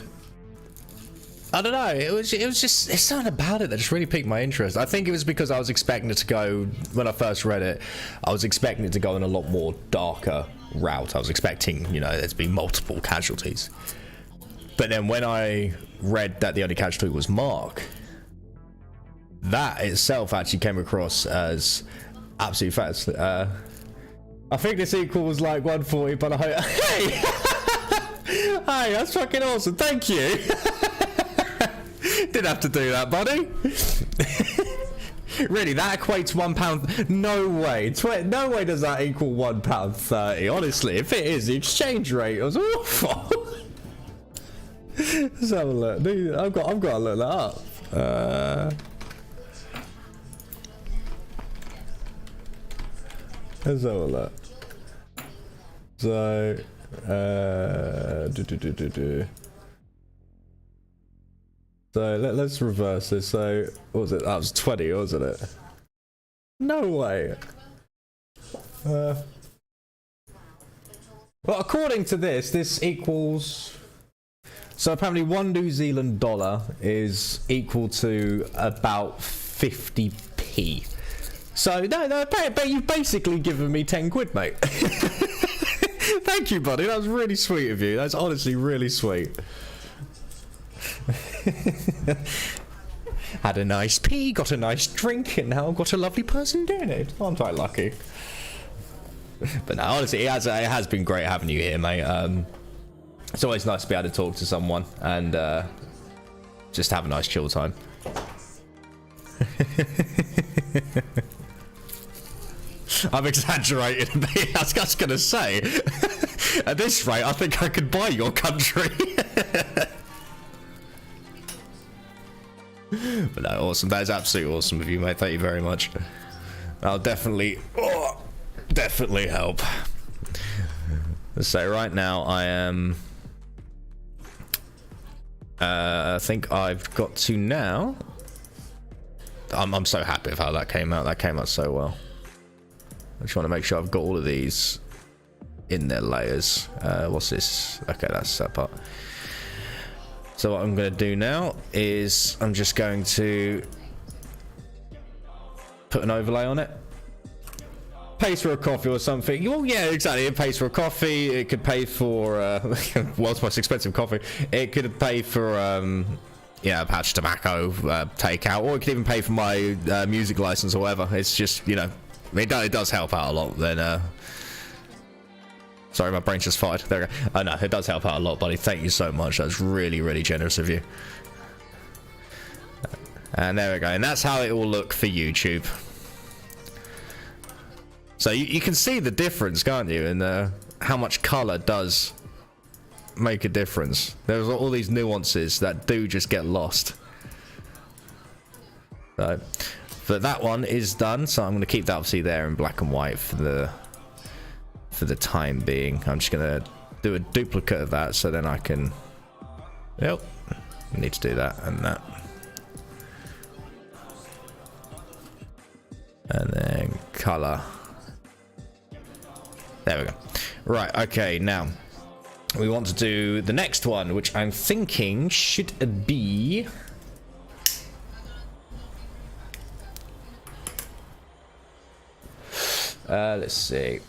I don't know, it was just, it's something about it that just really piqued my interest. I think it was because I was expecting it to go, when I first read it, I was expecting it to go in a lot more darker route. I was expecting, you know, there to be multiple casualties. But then when I read that the only casualty was Mark, that itself actually came across as absolutely fast. I think the sequel was like 140, but I hope... Hey! Hey, that's fucking awesome. Thank you. Didn't have to do that, buddy. Really, that equates £1. No way. No way does that equal £1.30. Honestly, if it is, the exchange rate was awful. Let's have a look. Dude, I've got to look that up. Let's have a look. So, So let's reverse this. So, what was it? That was 20, wasn't it? No way. Well, according to this equals. So apparently, one New Zealand dollar is equal to about 50p. So no, but you've basically given me 10 quid, mate. Thank you, buddy. That was really sweet of you. That's honestly really sweet. Had a nice pee, got a nice drink, and now I've got a lovely person doing it. Aren't I lucky? But no, honestly, it has been great having you here, mate. It's always nice to be able to talk to someone and just have a nice chill time. I'm exaggerating a bit. I was just going to say, at this rate, I think I could buy your country. But no, awesome. That is absolutely awesome of you, mate. Thank you very much. I'll definitely help. Let's say right now I am... I think I've got to now... I'm so happy with how that came out. That came out so well. I just want to make sure I've got all of these in their layers. What's this? Okay, that's that part. So what I'm going to do now is I'm just going to put an overlay on it. Pays for a coffee or something. Well, yeah, exactly. It pays for a coffee. It could pay for world's most expensive coffee. It could pay for yeah, a patch of tobacco takeout, or it could even pay for my music license or whatever. It's just, you know, it does help out a lot. Then sorry, my brain just fired. There we go. Oh no, it does help out a lot, buddy. Thank you so much. That's really, really generous of you. And there we go. And that's how it will look for YouTube. So you can see the difference, can't you? And how much color does make a difference. There's all these nuances that do just get lost. So, but that one is done. So I'm going to keep that obviously there in black and white for the time being. I'm just going to do a duplicate of that so then I can... Yep. Need to do that and that. And then color. There we go. Right, okay, now we want to do the next one, which I'm thinking should be... let's see.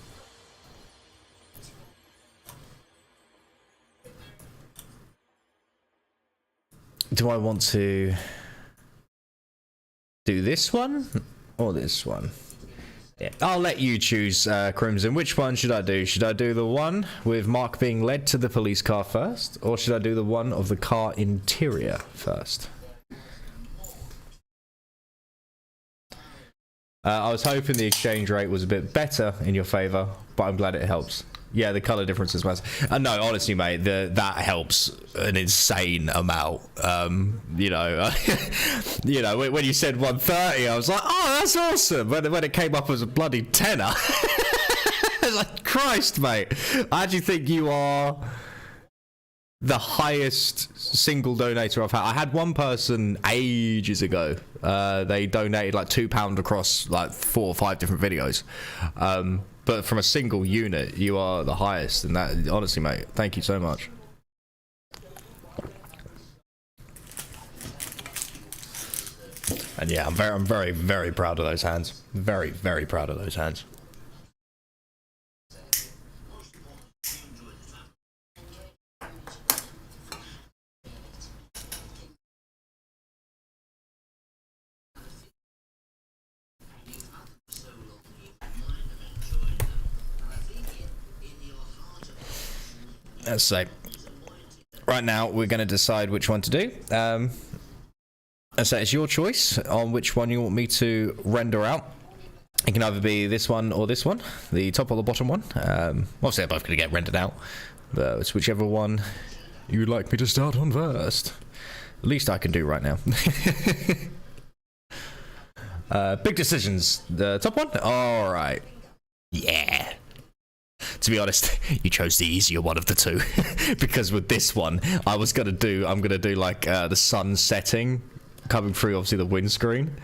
Do I want to do this one or this one? Yeah, I'll let you choose, Crimson. Which one should I do? Should I do the one with Mark being led to the police car first, or should I do the one of the car interior first? I was hoping the exchange rate was a bit better in your favor, but I'm glad it helps. Yeah, the color difference is massive. No, honestly, mate, that helps an insane amount. You know, you know, when you said 130, I was like, oh, that's awesome. But when it came up as a bloody tenner, I was like, Christ, mate. I actually think you are the highest single donator I've had. I had one person ages ago. They donated like £2 across like 4 or 5 different videos. But from a single unit, you are the highest, and that, honestly, mate, thank you so much. And yeah, I'm very, very proud of those hands. Very, very proud of those hands. Let's say, right now we're going to decide which one to do. So it's your choice on which one you want me to render out. It can either be this one or this one, the top or the bottom one. Obviously, they're both going to get rendered out, but it's whichever one you'd like me to start on first. Least I can do right now. Big decisions. The top one? Alright. Yeah. To be honest, you chose the easier one of the two. Because with this one, I'm gonna do like the sun setting coming through obviously the windscreen.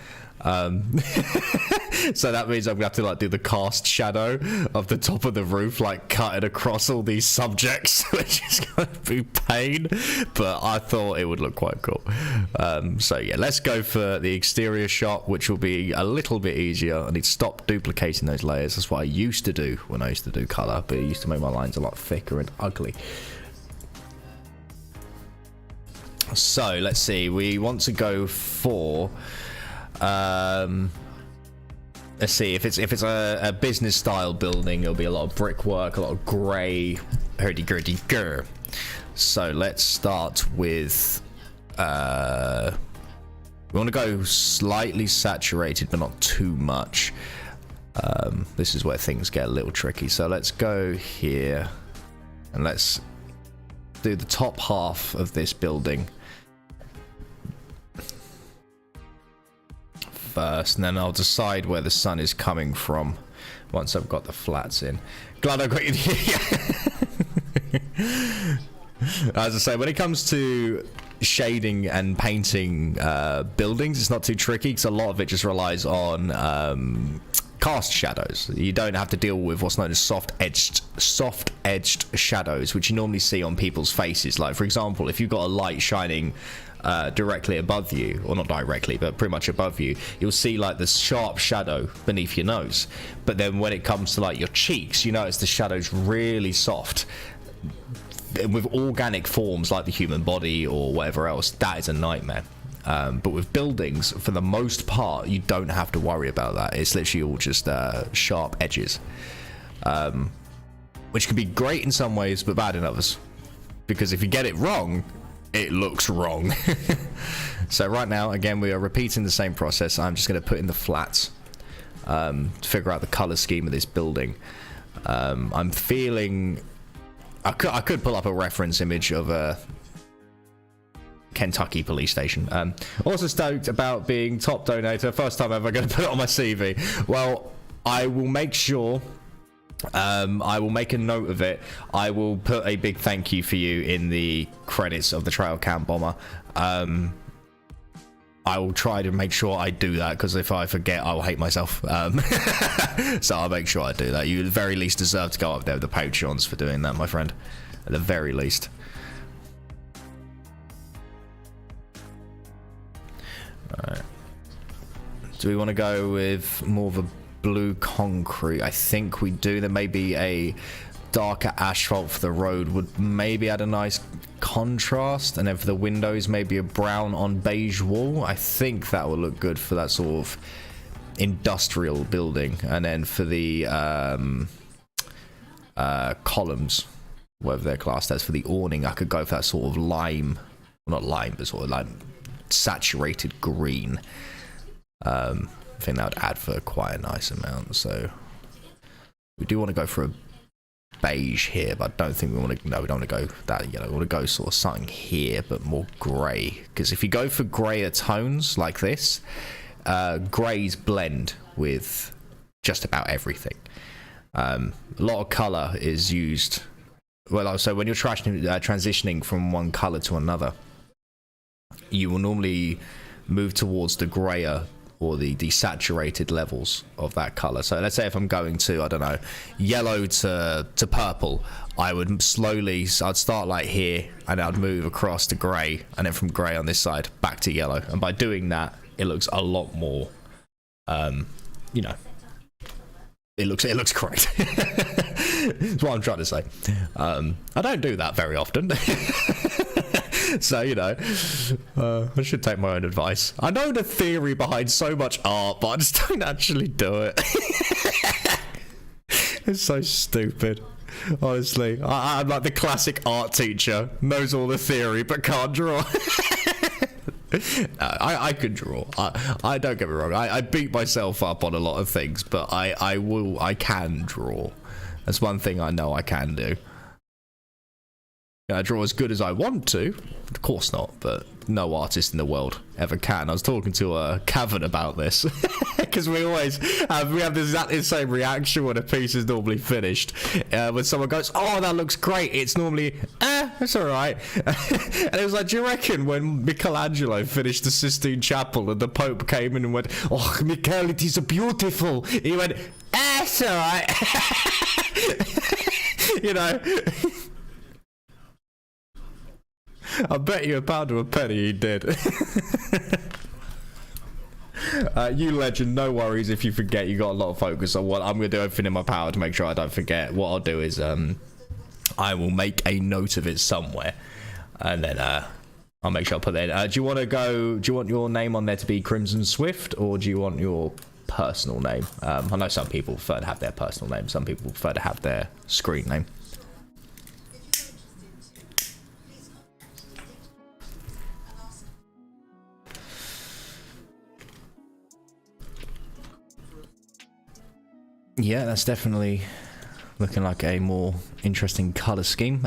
So that means I'm gonna have to like do the cast shadow of the top of the roof, like cut it across all these subjects, which is gonna be pain, but I thought it would look quite cool. So yeah, let's go for the exterior shot, which will be a little bit easier. I need to stop duplicating those layers. That's what I used to do when I used to do color, but it used to make my lines a lot thicker and ugly. So let's see, we want to go for let's see, if it's a business style building, it'll be a lot of brickwork, a lot of grey hurdy-gurdy grr. So let's start with we want to go slightly saturated but not too much. This is where things get a little tricky, so let's go here and let's do the top half of this building first, and then I'll decide where the sun is coming from once I've got the flats in. Glad I got you as I say, when it comes to shading and painting buildings, it's not too tricky because a lot of it just relies on cast shadows. You don't have to deal with what's known as soft edged shadows, which you normally see on people's faces. Like for example, if you've got a light shining directly above you, or not directly but pretty much above you, you'll see like the sharp shadow beneath your nose, but then when it comes to like your cheeks, you notice the shadow's really soft. With organic forms like the human body or whatever else, that is a nightmare. But with buildings, for the most part, you don't have to worry about that. It's literally all just sharp edges, which can be great in some ways but bad in others, because if you get it wrong, it looks wrong. So right now, again, we are repeating the same process. I'm just going to put in the flats to figure out the color scheme of this building. I'm feeling I could pull up a reference image of a Kentucky police station. Also stoked about being top donator. First time ever going to put it on my CV. Well, I will make sure. I will make a note of it. I will put a big thank you for you in the credits of the Trail Camp Bomber. I will try to make sure I do that, because if I forget, I will hate myself. So I'll make sure I do that. You at the very least deserve to go up there with the Patreons for doing that, my friend. At the very least. Alright. Do we want to go with more of a blue concrete? I think we do. There may be a darker asphalt for the road, would maybe add a nice contrast, and then for the windows maybe a brown on beige wall. I think that will look good for that sort of industrial building. And then for the columns, whatever they're classed as, for the awning, I could go for that sort of lime, well, not lime, but sort of like saturated green. I think that would add for quite a nice amount. So we do want to go for a beige here, but I don't think we want to. No, we don't want to go that yellow. We want to go sort of something here, but more grey. Because if you go for greyer tones like this, greys blend with just about everything. A lot of colour is used. Well, so when you're transitioning from one colour to another, you will normally move towards the greyer or the desaturated levels of that color. So let's say if I'm going to, I don't know, yellow to purple, I would slowly, I'd start like here, and I'd move across to grey, and then from grey on this side back to yellow. And by doing that, it looks a lot more, you know, it looks correct. That's what I'm trying to say. I don't do that very often. So, you know, I should take my own advice. I know the theory behind so much art, but I just don't actually do it. It's so stupid. Honestly, I'm like the classic art teacher, knows all the theory but can't draw. I could draw. I don't get me wrong. I beat myself up on a lot of things, but I can draw. That's one thing I know I can do. I draw as good as I want to. Of course not, but no artist in the world ever can. I was talking to Cavan about this because we have this exactly the same reaction when a piece is normally finished. When someone goes, "Oh, that looks great," it's normally, "It's all right." And it was like, do you reckon when Michelangelo finished the Sistine Chapel and the Pope came in and went, "Oh, Michele, it is beautiful," he went, "It's all right." You know. I bet you £1 to a penny he did. You legend, no worries if you forget. You got a lot of focus on what I'm going to do. Everything in my power to make sure I don't forget. What I'll do is I will make a note of it somewhere, and then I'll make sure I put that in. Do you want your name on there to be Crimson Swift, or do you want your personal name? I know some people prefer to have their personal name. Some people prefer to have their screen name. Yeah, that's definitely looking like a more interesting colour scheme.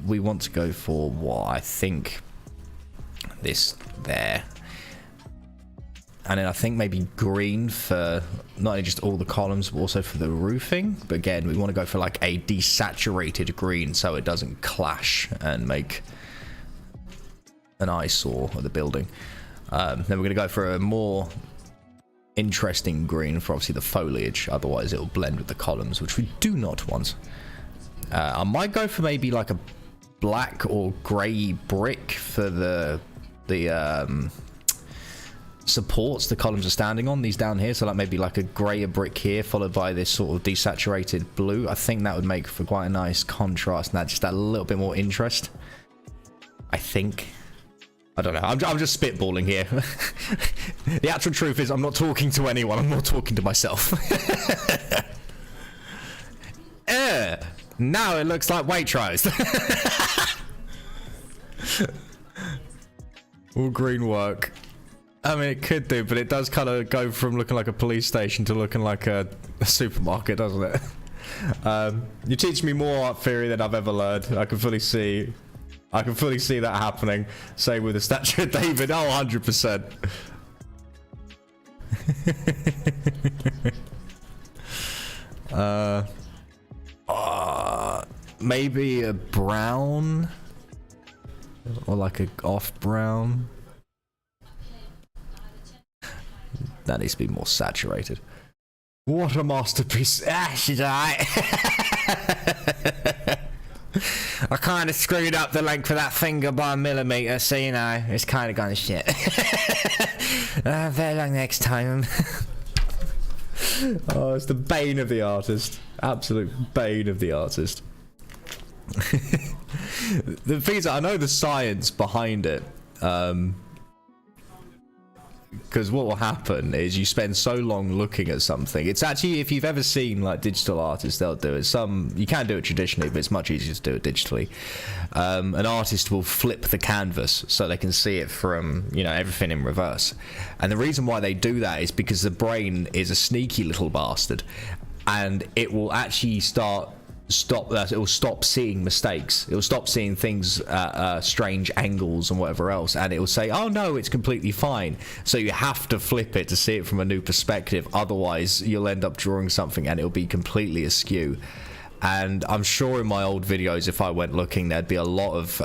We want to go for what I think this there. And then I think maybe green for not only just all the columns, but also for the roofing. But again, we want to go for like a desaturated green so it doesn't clash and make an eyesore of the building. Then we're going to go for a more interesting green for obviously the foliage, otherwise it'll blend with the columns, which we do not want. I might go for maybe like a black or grey brick for the supports the columns are standing on, these down here, so like maybe like a greyer brick here followed by this sort of desaturated blue. I think that would make for quite a nice contrast and that just add a little bit more interest, I think. I don't know. I'm just spitballing here. The actual truth is I'm not talking to anyone. I'm more talking to myself. Now it looks like Waitrose. All green work. I mean, it could do, but it does kind of go from looking like a police station to looking like a supermarket, doesn't it? You teach me more art theory than I've ever learned. I can fully see that happening. Same with the statue of David. Oh, 100%. Maybe a brown or like a off brown. That needs to be more saturated. What a masterpiece. She's alright. I kind of screwed up the length of that finger by a millimetre, so you know, it's kind of gone to shit. Very long next time. Oh, it's the bane of the artist. Absolute bane of the artist. The thing is, I know the science behind it. Because what will happen is you spend so long looking at something. It's actually, if you've ever seen like digital artists, they'll do it. You can do it traditionally, but it's much easier to do it digitally. An artist will flip the canvas so they can see it from, you know, everything in reverse. And the reason why they do that is because the brain is a sneaky little bastard, and it will actually it will stop seeing mistakes. It will stop seeing things at strange angles and whatever else, and it will say, oh no, it's completely fine. So you have to flip it to see it from a new perspective, otherwise you'll end up drawing something and it'll be completely askew. And I'm sure in my old videos, if I went looking, there'd be a lot of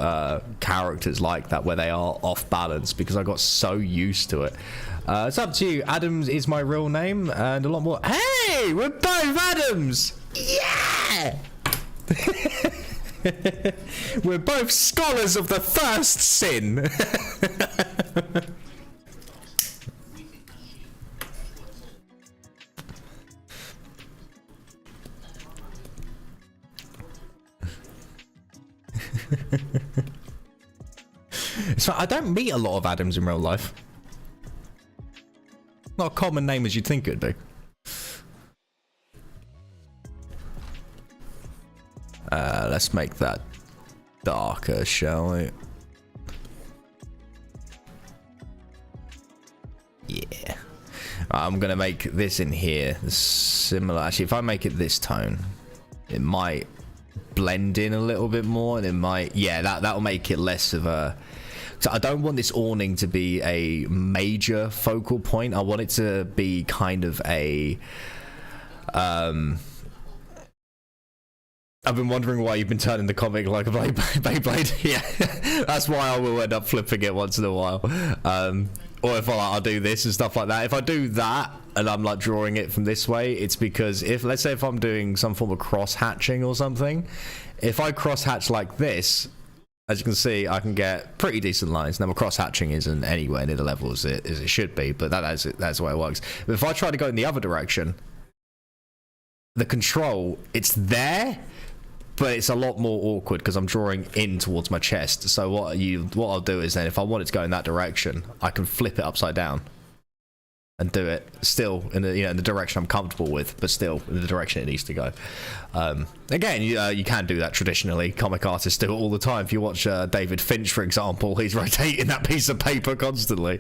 characters like that where they are off balance, because I got so used to it. It's up to you. Adams is my real name, and a lot more. Hey, we're both Adams! Yeah! We're both scholars of the first sin. So I don't meet a lot of Adams in real life. Not a common name as you'd think it'd be. Let's make that darker, shall we? I'm gonna make this in here similar. Actually, if I make it this tone, it might blend in a little bit more, and it might, yeah, that'll make it less of a. So I don't want this awning to be a major focal point. I want it to be kind of a. I've been wondering why you've been turning the comic like a Beyblade. Yeah, that's why I will end up flipping it once in a while. Or if I'll do this and stuff like that. If I do that and I'm like drawing it from this way, it's because if, let's say if I'm doing some form of cross hatching or something, if I cross hatch like this, as you can see, I can get pretty decent lines. Now my cross hatching isn't anywhere near the level as it should be, but that's the way it works. But if I try to go in the other direction, the control, it's there, but it's a lot more awkward because I'm drawing in towards my chest. So what I'll do is then, if I want it to go in that direction, I can flip it upside down and do it still in the in the direction I'm comfortable with, but still in the direction it needs to go. Again, you can do that traditionally. Comic artists do it all the time. If you watch David Finch, for example, he's rotating that piece of paper constantly.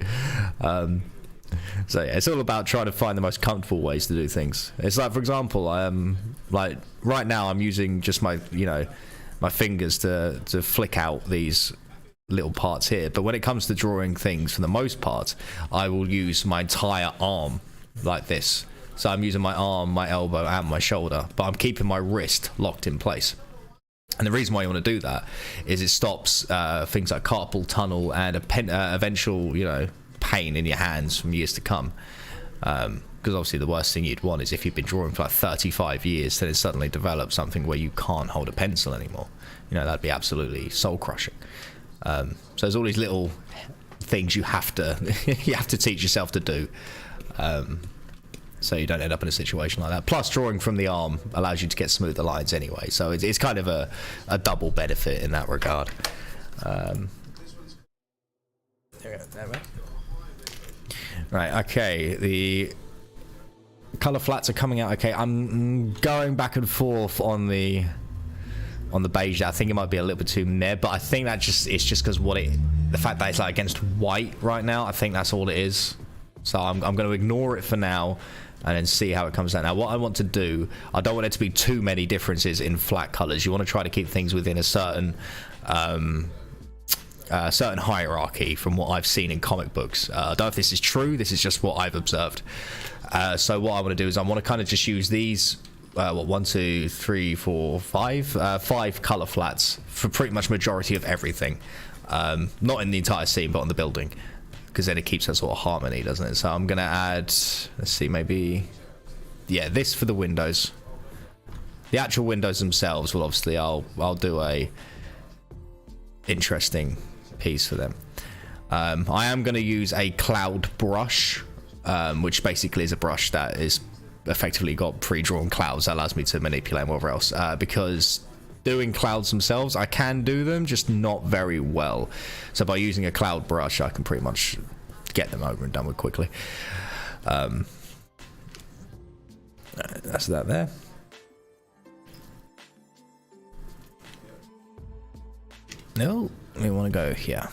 So yeah, it's all about trying to find the most comfortable ways to do things. It's like, for example, like right now I'm using just my my fingers to flick out these little parts here, but when it comes to drawing things, for the most part, I will use my entire arm like this. So I'm using my arm, my elbow, and my shoulder, but I'm keeping my wrist locked in place. And the reason why you want to do that is it stops things like carpal tunnel and eventual pain in your hands from years to come, because obviously the worst thing you'd want is if you've been drawing for like 35 years, then it suddenly develops something where you can't hold a pencil anymore. That'd be absolutely soul crushing. So there's all these little things you have to teach yourself to do, so you don't end up in a situation like that. Plus, drawing from the arm allows you to get smoother lines anyway, so it's kind of a double benefit in that regard. There we go. Right, okay, the color flats are coming out okay. I'm going back and forth on the beige. I think it might be a little bit too meh, but I think that it's just because the fact that it's like against white right now, I think that's all it is. So I'm going to ignore it for now and then see how it comes out. Now what I want to do, I don't want it to be too many differences in flat colors. You want to try to keep things within a certain certain hierarchy from what I've seen in comic books. I don't know if this is true, this is just what I've observed. So what I want to do is I want to kind of just use these, 1, 2, 3, 4, 5, 5 color flats for pretty much majority of everything. Not in the entire scene, but on the building, because then it keeps that sort of harmony, doesn't it? So I'm going to add, let's see, maybe, yeah, this for the windows. The actual windows themselves, well, obviously I'll do a interesting piece for them. I am going to use a cloud brush, which basically is a brush that is effectively got pre-drawn clouds that allows me to manipulate whatever else, because doing clouds themselves, I can do them, just not very well. So by using a cloud brush, I can pretty much get them over and done with quickly. That's that there. No, we want to go here.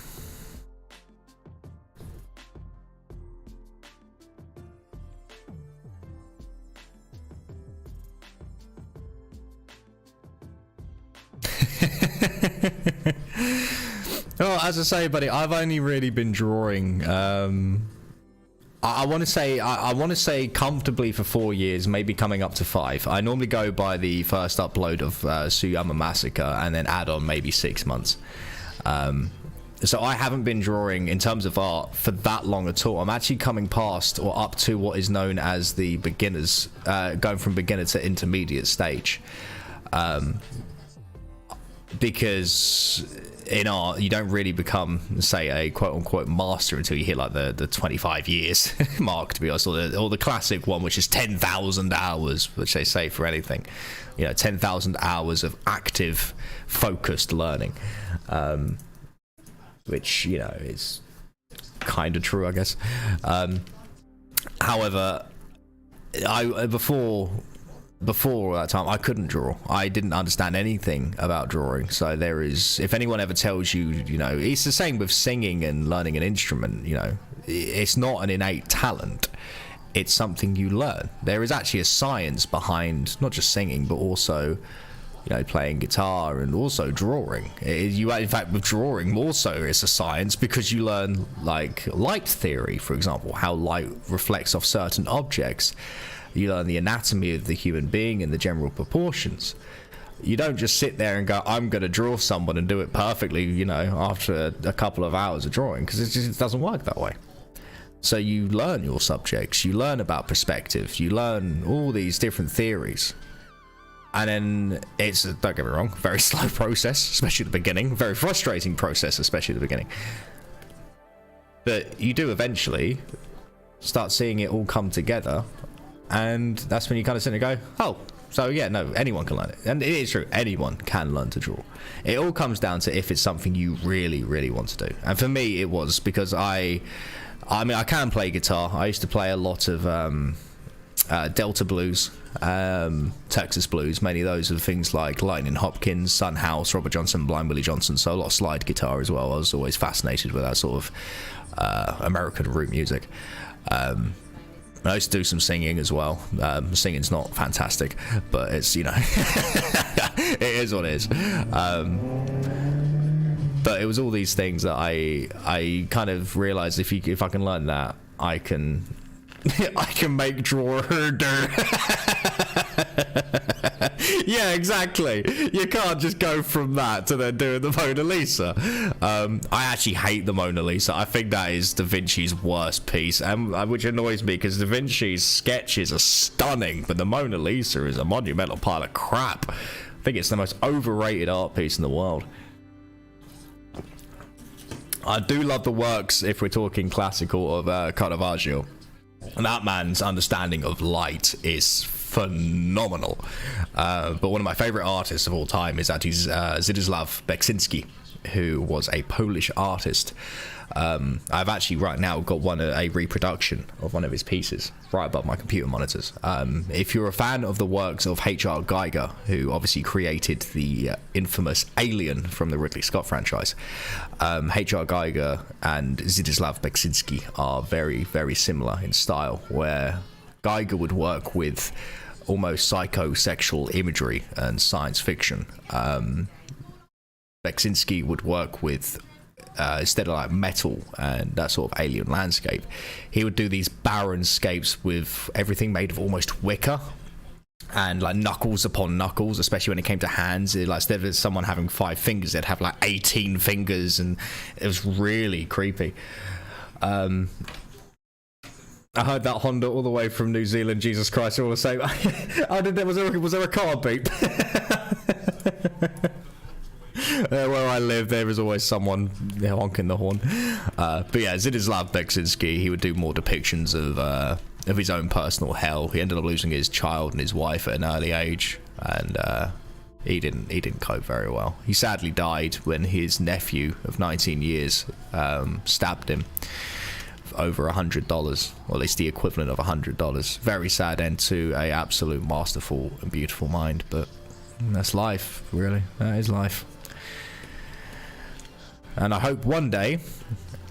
Well, as I say, buddy, I've only really been drawing. I want to say comfortably for 4 years, maybe coming up to 5. I normally go by the first upload of Suyama Massacre and then add on maybe 6 months. So I haven't been drawing in terms of art for that long at all. I'm actually coming past or up to what is known as the beginners, going from beginner to intermediate stage. Because in art, you don't really become, say, a quote-unquote master until you hit like the 25 years mark, to be honest, or the classic one, which is 10,000 hours, which they say for anything, 10,000 hours of active, focused learning, which is kind of true, I guess. However, before that time, I couldn't draw. I didn't understand anything about drawing. So there is, if anyone ever tells you, it's the same with singing and learning an instrument, it's not an innate talent. it's something you learn. There is actually a science behind not just singing, but also, you know, playing guitar and also drawing. In fact, with drawing more so, it's a science, because you learn like light theory, for example, how light reflects off certain objects. You learn the anatomy of the human being and the general proportions. You don't just sit there and go, I'm going to draw someone and do it perfectly, you know, after a couple of hours of drawing, because it doesn't work that way. So you learn your subjects, you learn about perspective, you learn all these different theories. And then it's, don't get me wrong, very slow process, especially at the beginning, very frustrating process, especially at the beginning. But you do eventually start seeing it all come together, and that's when you kind of sit and go, oh, so yeah, no, anyone can learn it. And it is true, anyone can learn to draw. It all comes down to if it's something you really, really want to do. And for me, it was, because I mean, I can play guitar. I used to play a lot of Delta blues, Texas blues. Many of those are things like Lightning Hopkins, Son House, Robert Johnson, Blind Willie Johnson. So a lot of slide guitar as well. I was always fascinated with that sort of American root music. I used to do some singing as well. Singing's not fantastic, but it's, you know, it is what it is. But it was all these things that I kind of realized if I can learn that, I can make drawer herder. Yeah, exactly. You can't just go from that to then doing the Mona Lisa. I actually hate the Mona Lisa. I think that is Da Vinci's worst piece, and which annoys me, because Da Vinci's sketches are stunning, but the Mona Lisa is a monumental pile of crap. I think it's the most overrated art piece in the world. I do love the works, if we're talking classical, of Caravaggio. And that man's understanding of light is phenomenal. But one of my favorite artists of all time is actually Zdzisław Beksinski, who was a Polish artist. I've actually right now got a reproduction of one of his pieces right above my computer monitors. If you're a fan of the works of H.R. Geiger, who obviously created the infamous Alien from the Ridley Scott franchise, H.R. Geiger and Zdzisław Beksinski are very, very similar in style, where Geiger would work with almost psychosexual imagery and science fiction. Beksinski would work with instead of like metal and that sort of alien landscape, he would do these barren scapes with everything made of almost wicker and like knuckles upon knuckles, especially when it came to hands. Like instead of someone having 5 fingers, they'd have like 18 fingers, and it was really creepy. I heard that Honda all the way from New Zealand. Jesus Christ, all the same. Was there a car beep? Where I live, there is always someone honking the horn. But yeah, Zdzisław Beksinski, he would do more depictions of his own personal hell. He ended up losing his child and his wife at an early age, and he didn't cope very well. He sadly died when his nephew of 19 years stabbed him for over $100, or at least the equivalent of $100. Very sad end to a absolute masterful and beautiful mind, but that's life, really. That is life. And I hope one day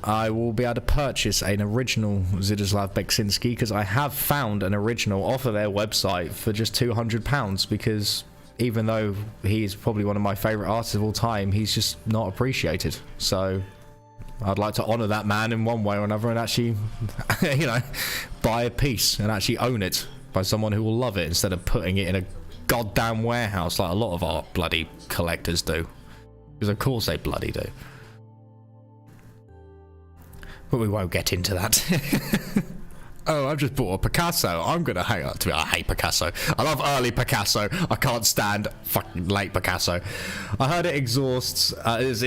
I will be able to purchase an original Zdzisław Beksinski, because I have found an original off of their website for just £200, because even though he is probably one of my favourite artists of all time, he's just not appreciated. So I'd like to honour that man in one way or another and actually, you know, buy a piece and actually own it by someone who will love it, instead of putting it in a goddamn warehouse like a lot of our bloody collectors do. Because of course they bloody do. But we won't get into that. Oh, I've just bought a Picasso. I'm gonna hate it. I hate Picasso. I love early Picasso. I can't stand fucking late Picasso. I heard it exhausts. It's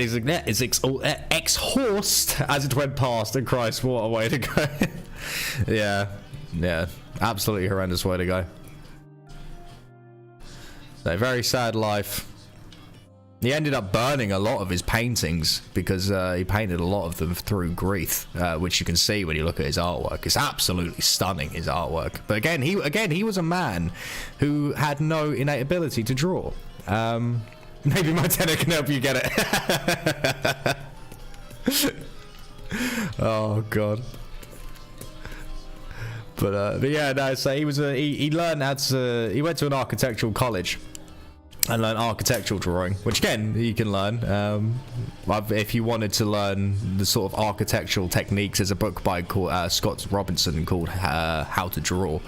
exhaust as it went past. And Christ, what a way to go. Yeah, absolutely horrendous way to go. So, very sad life. He ended up burning a lot of his paintings because he painted a lot of them through grief, which you can see when you look at his artwork. It's absolutely stunning, his artwork. But again, he was a man who had no innate ability to draw. Maybe my tenor can help you get it. Oh god. But yeah, no. So he learned how to. He went to an architectural college and learn architectural drawing, which again you can learn. If you wanted to learn the sort of architectural techniques, there's a book by Scott Robinson called How to Draw.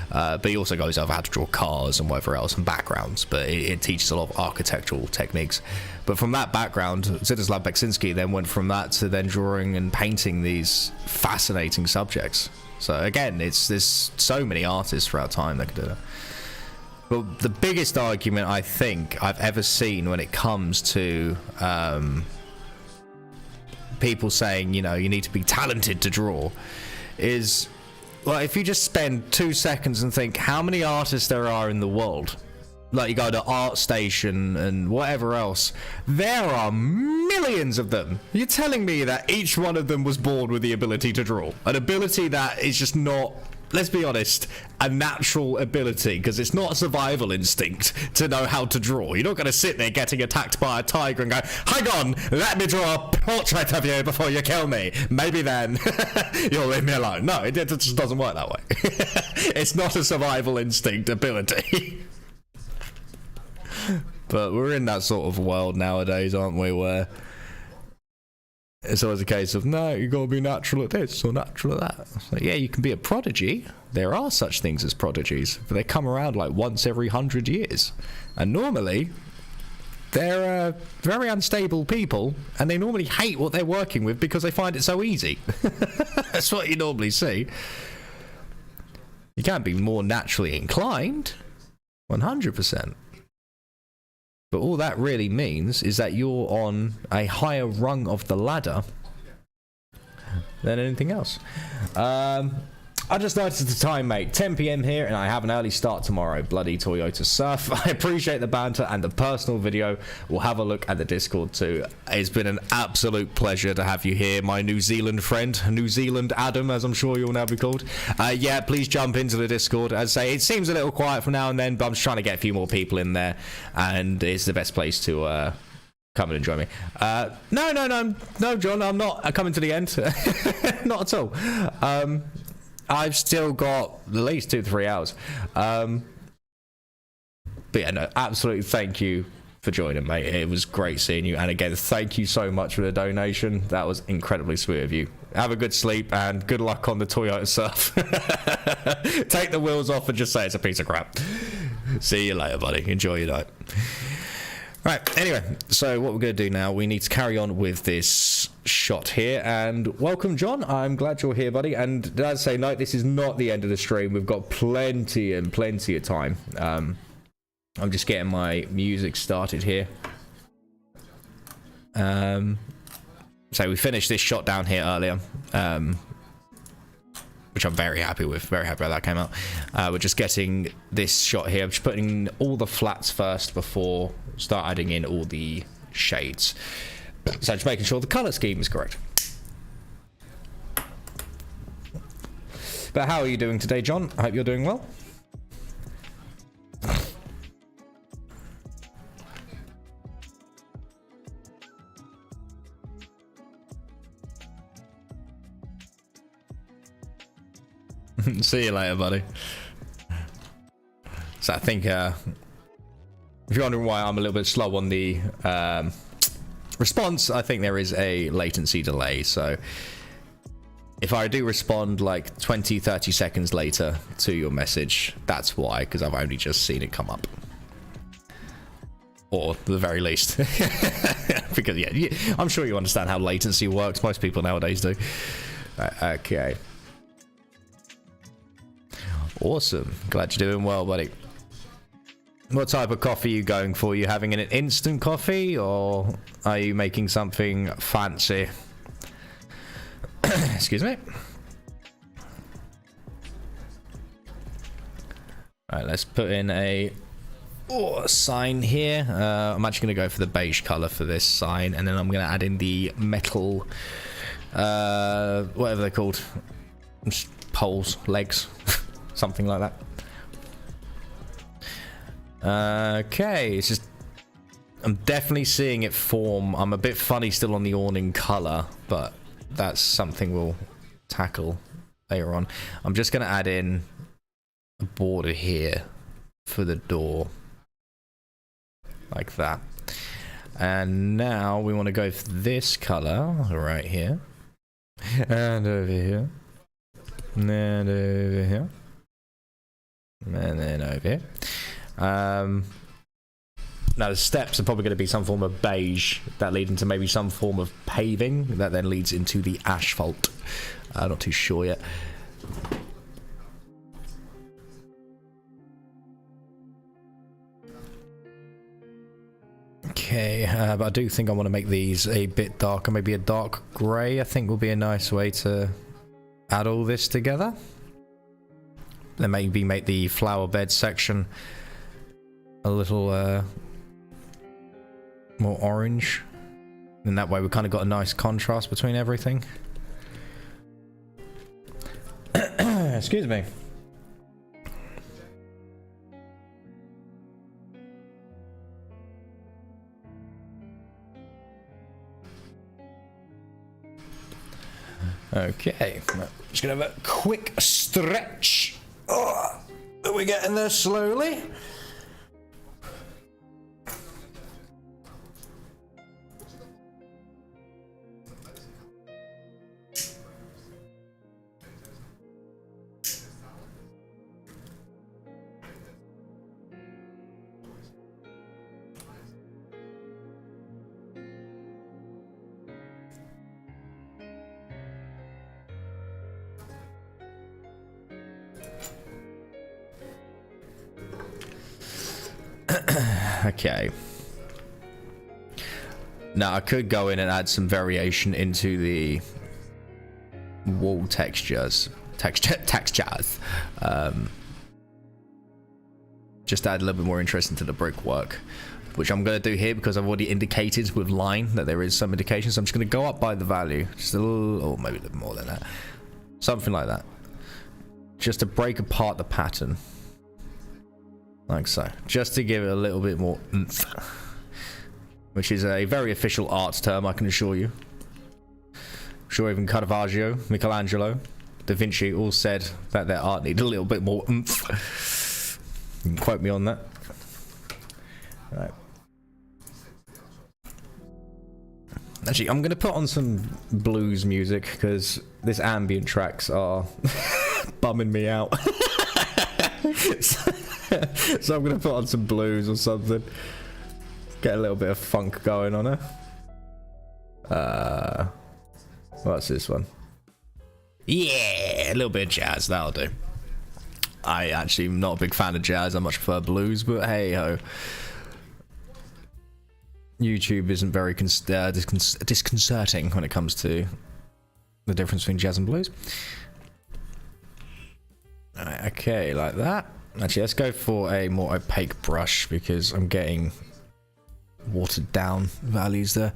But he also goes over how to draw cars and whatever else and backgrounds, but it teaches a lot of architectural techniques. But from that background, Zdzislaw Beksinski then went from that to then drawing and painting these fascinating subjects. So again, there's so many artists throughout time that can do that. Well, the biggest argument I think I've ever seen when it comes to people saying, you know, you need to be talented to draw is, well, if you just spend 2 seconds and think how many artists there are in the world, like you go to ArtStation and whatever else, there are millions of them. You're telling me that each one of them was born with the ability to draw? An ability that is just not, let's be honest, a natural ability, because it's not a survival instinct to know how to draw. You're not going to sit there getting attacked by a tiger and go, hang on, let me draw a portrait of you before you kill me. Maybe then you'll leave me alone. No, it just doesn't work that way. It's not a survival instinct ability. But we're in that sort of world nowadays, aren't we, where it's always a case of, no, you gotta be natural at this or natural at that. It's like, yeah, you can be a prodigy. There are such things as prodigies, but they come around like once every 100 years. And normally, they're very unstable people, and they normally hate what they're working with because they find it so easy. That's what you normally see. You can't be more naturally inclined, 100%. But all that really means is that you're on a higher rung of the ladder than anything else. I just noticed the time, mate. 10 p.m. here, and I have an early start tomorrow. Bloody Toyota Surf. I appreciate the banter and the personal video. We'll have a look at the Discord too. It's been an absolute pleasure to have you here, my New Zealand friend. New Zealand Adam, as I'm sure you'll now be called. Yeah, please jump into the Discord. As I say, it seems a little quiet from now and then, but I'm just trying to get a few more people in there, and it's the best place to come and enjoy me. No, John, I'm not coming to the end. Not at all. I've still got at least 2 to 3 hours. But yeah, no, absolutely thank you for joining, mate. It was great seeing you. And again, thank you so much for the donation. That was incredibly sweet of you. Have a good sleep and good luck on the Toyota Surf. Take the wheels off and just say it's a piece of crap. See you later, buddy. Enjoy your night. Right, anyway, so what we're going to do now, we need to carry on with this shot here, and welcome, John. I'm glad you're here, buddy, and as I say, no, this is not the end of the stream. We've got plenty of time. I'm just getting my music started here. So we finished this shot down here earlier, which I'm very happy with. Very happy how that came out. We're just getting this shot here. I'm just putting all the flats first before start adding in all the shades. So just making sure the color scheme is correct. But how are you doing today, John? I hope you're doing well. See you later, buddy. So I think if you're wondering why I'm a little bit slow on the response, I think there is a latency delay. So if I do respond like 20-30 seconds later to your message, that's why, because I've only just seen it come up. Or at the very least. Because yeah, I'm sure you understand how latency works. Most people nowadays do. Okay. Awesome. Glad you're doing well, buddy. What type of coffee are you going for? Are you having an instant coffee, or are you making something fancy? Excuse me. Alright, let's put in a sign here. I'm actually going to go for the beige colour for this sign, and then I'm going to add in the metal, whatever they're called, poles, legs, something like that. Okay, it's just, I'm definitely seeing it form. I'm a bit funny still on the awning color, but that's something we'll tackle later on. I'm just going to add in a border here for the door. Like that. And now we want to go for this color right here. And over here. And over here. And then over here. Now the steps are probably going to be some form of beige that lead into maybe some form of paving that then leads into the asphalt. Not too sure yet. Okay, but I do think I want to make these a bit darker, maybe a dark grey. I think will be a nice way to add all this together. Then maybe make the flower bed section a little more orange. And that way we've kind of got a nice contrast between everything. Excuse me. Okay, just gonna have a quick stretch. Oh, are we getting there slowly? Okay. Now I could go in and add some variation into the wall textures. Just add a little bit more interest into the brickwork, which I'm going to do here because I've already indicated with line that there is some indication. So I'm just going to go up by the value, just a little, or maybe a little more than that, something like that, just to break apart the pattern. Like so, just to give it a little bit more oomph, which is a very official arts term, I can assure you. I'm sure even Caravaggio, Michelangelo, Da Vinci all said that their art needed a little bit more oomph. You can quote me on that. Right. Actually, I'm going to put on some blues music because this ambient tracks are bumming me out. So I'm going to put on some blues or something. Get a little bit of funk going on her. What's this one? Yeah, a little bit of jazz, that'll do. I actually am not a big fan of jazz. I much prefer blues, but hey ho. YouTube isn't very disconcerting when it comes to the difference between jazz and blues. Right, okay, like that. Actually, let's go for a more opaque brush because I'm getting watered down values there.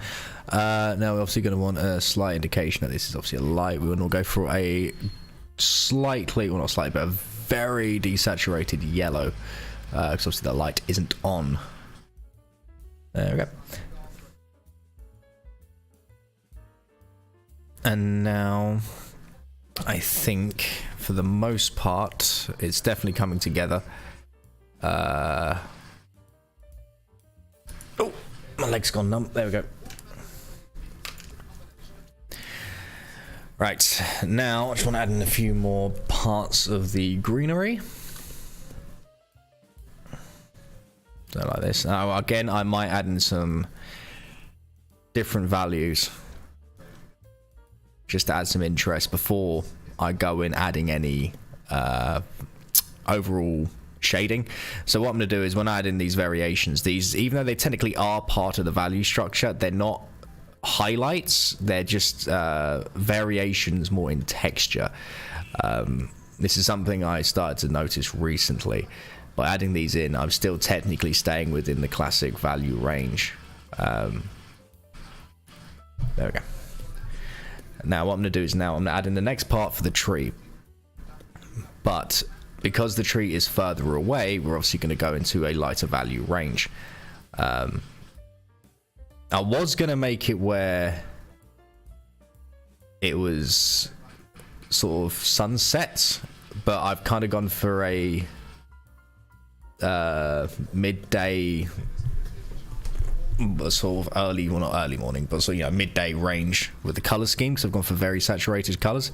Now we're obviously going to want a slight indication that this is obviously a light. We want to go for a slightly, well not slightly, but a very desaturated yellow because obviously the light isn't on. There we go. And now I think for the most part it's definitely coming together. Oh, my leg's gone numb. There we go. Right, now I just want to add in a few more parts of the greenery. So like this. Now again, I might add in some different values just to add some interest before I go in adding any overall shading. So what I'm going to do is when I add in these variations, these, even though they technically are part of the value structure, they're not highlights, they're just variations more in texture. This is something I started to notice recently. By adding these in, I'm still technically staying within the classic value range. There we go. Now what I'm going to do is now I'm going to add in the next part for the tree. But because the tree is further away, we're obviously going to go into a lighter value range. I was going to make it where it was sort of sunset, but I've kind of gone for a midday, sort of early, well, not early morning, but so, you know, midday range with the color scheme, because I've gone for very saturated colors,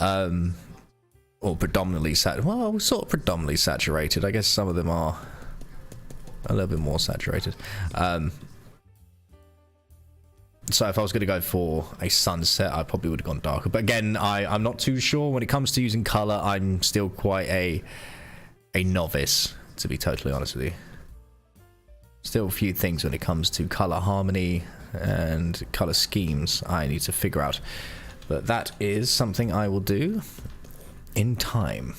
or predominantly sort of predominantly saturated. I guess some of them are a little bit more saturated. So if I was going to go for a sunset, I probably would have gone darker. But again, I'm not too sure. When it comes to using color, I'm still quite a novice, to be totally honest with you. Still a few things when it comes to color harmony and color schemes I need to figure out. But that is something I will do in time.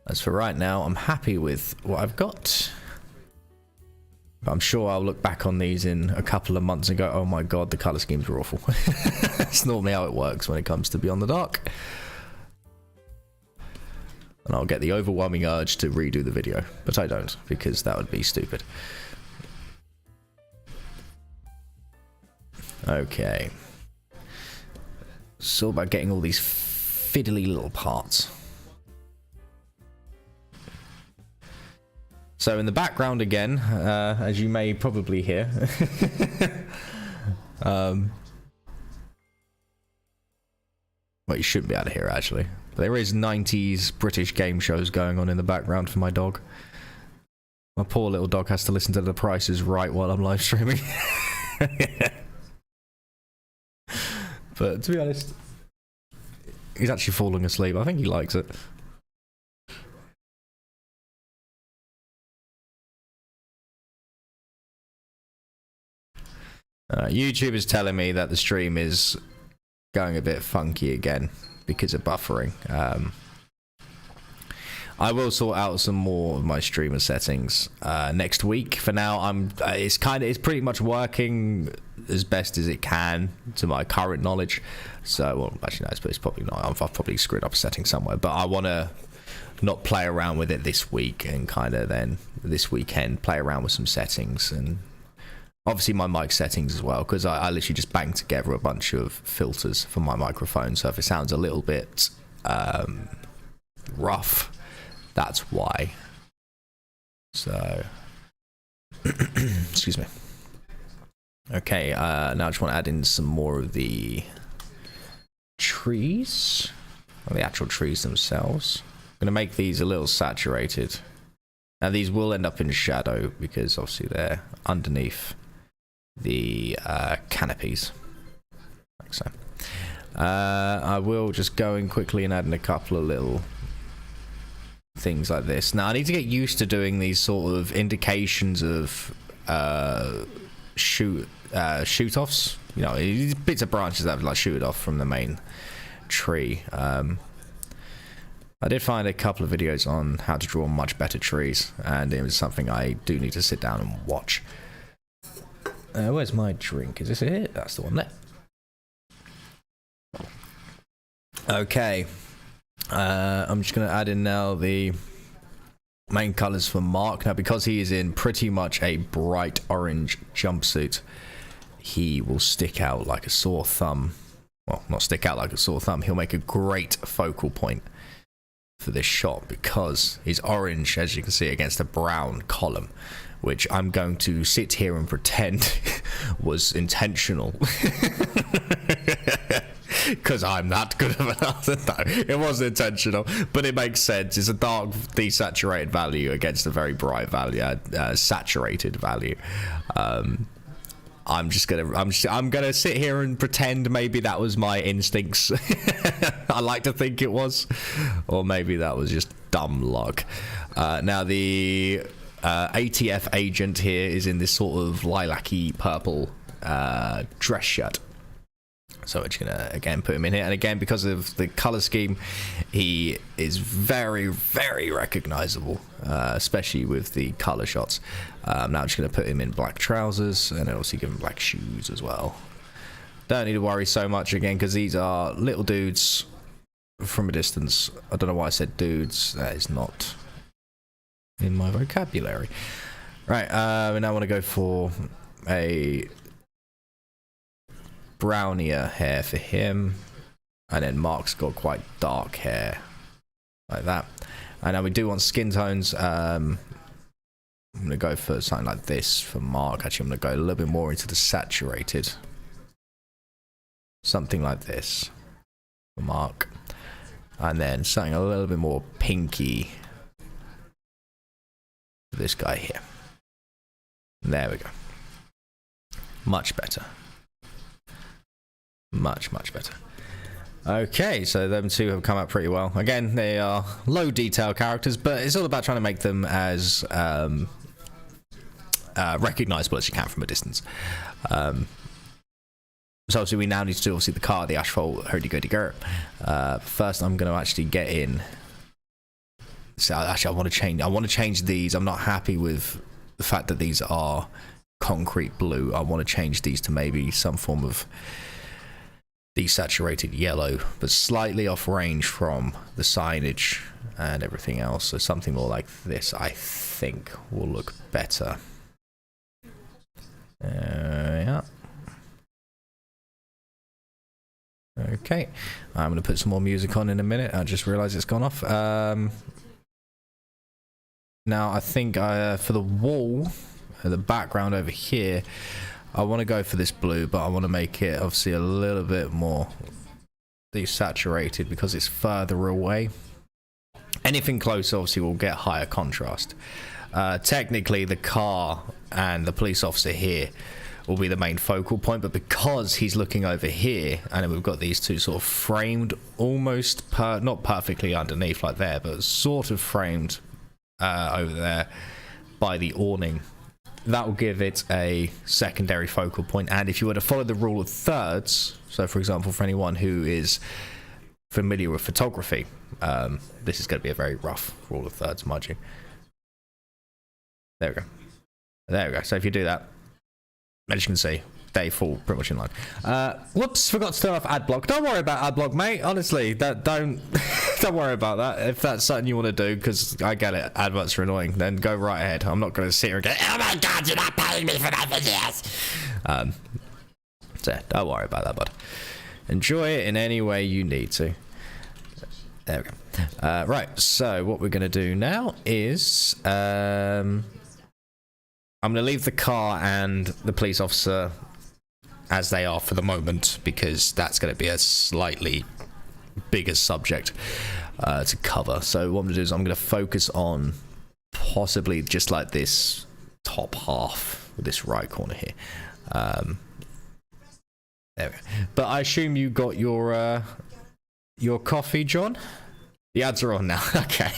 As for right now, I'm happy with what I've got. But I'm sure I'll look back on these in a couple of months and go, oh my god, the color schemes were awful. That's normally how it works when it comes to Beyond the Dark. And I'll get the overwhelming urge to redo the video. But I don't, because that would be stupid. Okay. It's all about getting all these fiddly little parts. So in the background again, as you may probably hear, well, you shouldn't be able to hear actually. There is 90s British game shows going on in the background for my dog. My poor little dog has to listen to The Price is Right while I'm live streaming. But to be honest, he's actually falling asleep. I think he likes it. YouTube is telling me that the stream is going a bit funky again because of buffering. I will sort out some more of my streamer settings next week. For now, it's pretty much working as best as it can to my current knowledge. So, well, actually, no, it's probably not. I've probably screwed up a setting somewhere, but I want to not play around with it this week and kind of then this weekend play around with some settings and. Obviously my mic settings as well, because I literally just banged together a bunch of filters for my microphone, so if it sounds a little bit rough, that's why. So, excuse me. Okay, now I just want to add in some more of the trees, or the actual trees themselves. I'm going to make these a little saturated. Now these will end up in shadow, because obviously they're underneath the canopies, like so. I will just go in quickly and add in a couple of little things like this. Now I need to get used to doing these sort of indications of shoot offs. You know, bits of branches that have like shoot off from the main tree. I did find a couple of videos on how to draw much better trees, and it was something I do need to sit down and watch. Where's my drink? Is this it? That's the one there. Okay. I'm just going to add in now the main colours for Mark. Now, because he is in pretty much a bright orange jumpsuit, he will stick out like a sore thumb. Well, not stick out like a sore thumb. He'll make a great focal point for this shot because he's orange, as you can see, against a brown column, which I'm going to sit here and pretend was intentional. Because I'm that good of an artist. No, it wasn't intentional, but it makes sense. It's a dark desaturated value against a very bright value, saturated value. I'm gonna sit here and pretend maybe that was my instincts. I like to think it was, or maybe that was just dumb luck. Now the ATF agent here is in this sort of lilac-y purple dress shirt. So we're just gonna again put him in here, and again because of the color scheme, he is very, very recognizable, especially with the color shots. Now I'm just gonna put him in black trousers, and also give him black shoes as well. Don't need to worry so much again because these are little dudes from a distance. I don't know why I said dudes. That is not in my vocabulary. Right, we now want to go for a brownier hair for him. And then Mark's got quite dark hair. Like that. And now we do want skin tones. I'm going to go for something like this for Mark. Actually, I'm going to go a little bit more into the saturated. Something like this for Mark. And then something a little bit more pinky for this guy here. There we go. Much better. Much better. Okay, so them two have come out pretty well. Again, they are low detail characters, but it's all about trying to make them as recognizable as you can from a distance. So obviously we now need to do obviously the car, the asphalt hurdy-gurdy-gurdy. First I'm going to actually get in. So actually I want to change these. I'm not happy with the fact that these are concrete blue. I want to change these to maybe some form of desaturated yellow, but slightly off range from the signage and everything else. So something more like this, I think, will look better. Yeah. Okay, I'm going to put some more music on in a minute. I just realised it's gone off. Now, I think for the wall, the background over here, I want to go for this blue, but I want to make it obviously a little bit more desaturated because it's further away. Anything close obviously will get higher contrast. Technically, the car and the police officer here will be the main focal point, but because he's looking over here and then we've got these two sort of framed almost not perfectly underneath like there, but sort of framed over there by the awning, that will give it a secondary focal point. And if you were to follow the rule of thirds, so for example for anyone who is familiar with photography, this is going to be a very rough rule of thirds, mind you. There we go. There we go. So if you do that, as you can see, they fall pretty much in line. Whoops, forgot to turn off ad block. Don't worry about ad block, mate. Honestly, don't worry about that. If that's something you want to do, because I get it, adverts are annoying, then go right ahead. I'm not going to sit here and go, oh my god, you're not paying me for my videos. So don't worry about that, bud. Enjoy it in any way you need to. There we go. Right, so what we're going to do now is I'm going to leave the car and the police officer as they are for the moment, because that's going to be a slightly bigger subject to cover. So what I'm going to do is I'm going to focus on possibly just like this top half with this right corner here. There we go. But I assume you got your coffee, John? The ads are on now. Okay.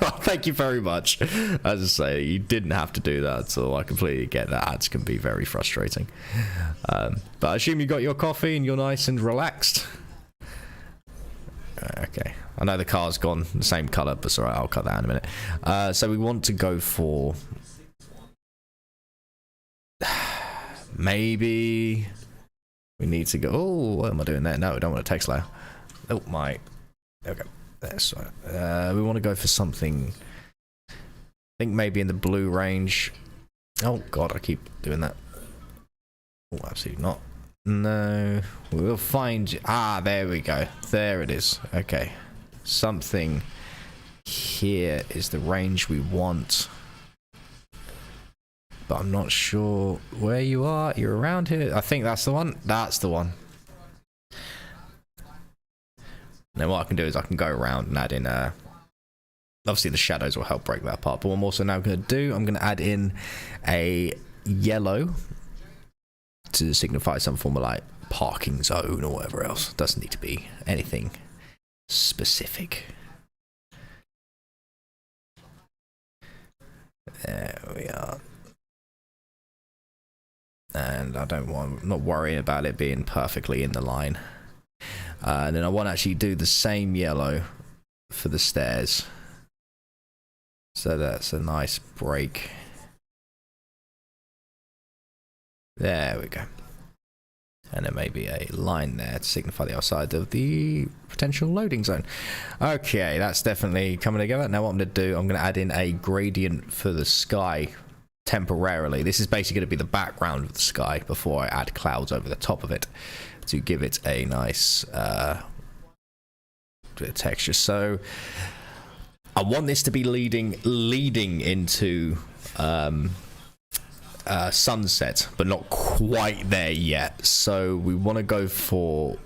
Well, thank you very much. As I say, you didn't have to do that, so I completely get that. Ads can be very frustrating. But I assume you got your coffee and you're nice and relaxed. Okay. I know the car's gone the same colour, but it's alright, I'll cut that in a minute. So we want to go for... maybe... we need to go... oh, what am I doing there? No, I don't want a text layer. Oh, my... okay. That's right. We want to go for something, I think maybe in the blue range. Oh god, I keep doing that. Oh, absolutely not. No, we'll find... ah, there we go. There it is. Okay. Something here is the range we want. But I'm not sure where you are. You're around here. I think that's the one. That's the one. Then what I can do is I can go around and add in, obviously the shadows will help break that apart, but what I'm also now going to do, I'm going to add in a yellow to signify some form of like parking zone or whatever else. Doesn't need to be anything specific. There we are. And I don't want, not worrying about it being perfectly in the line. And then I want to actually do the same yellow for the stairs. So that's a nice break. There we go. And there may be a line there to signify the outside of the potential loading zone. Okay, that's definitely coming together. Now what I'm going to do, I'm going to add in a gradient for the sky temporarily. This is basically going to be the background of the sky before I add clouds over the top of it to give it a nice bit of texture. So I want this to be leading into sunset, but not quite there yet. So we want to go for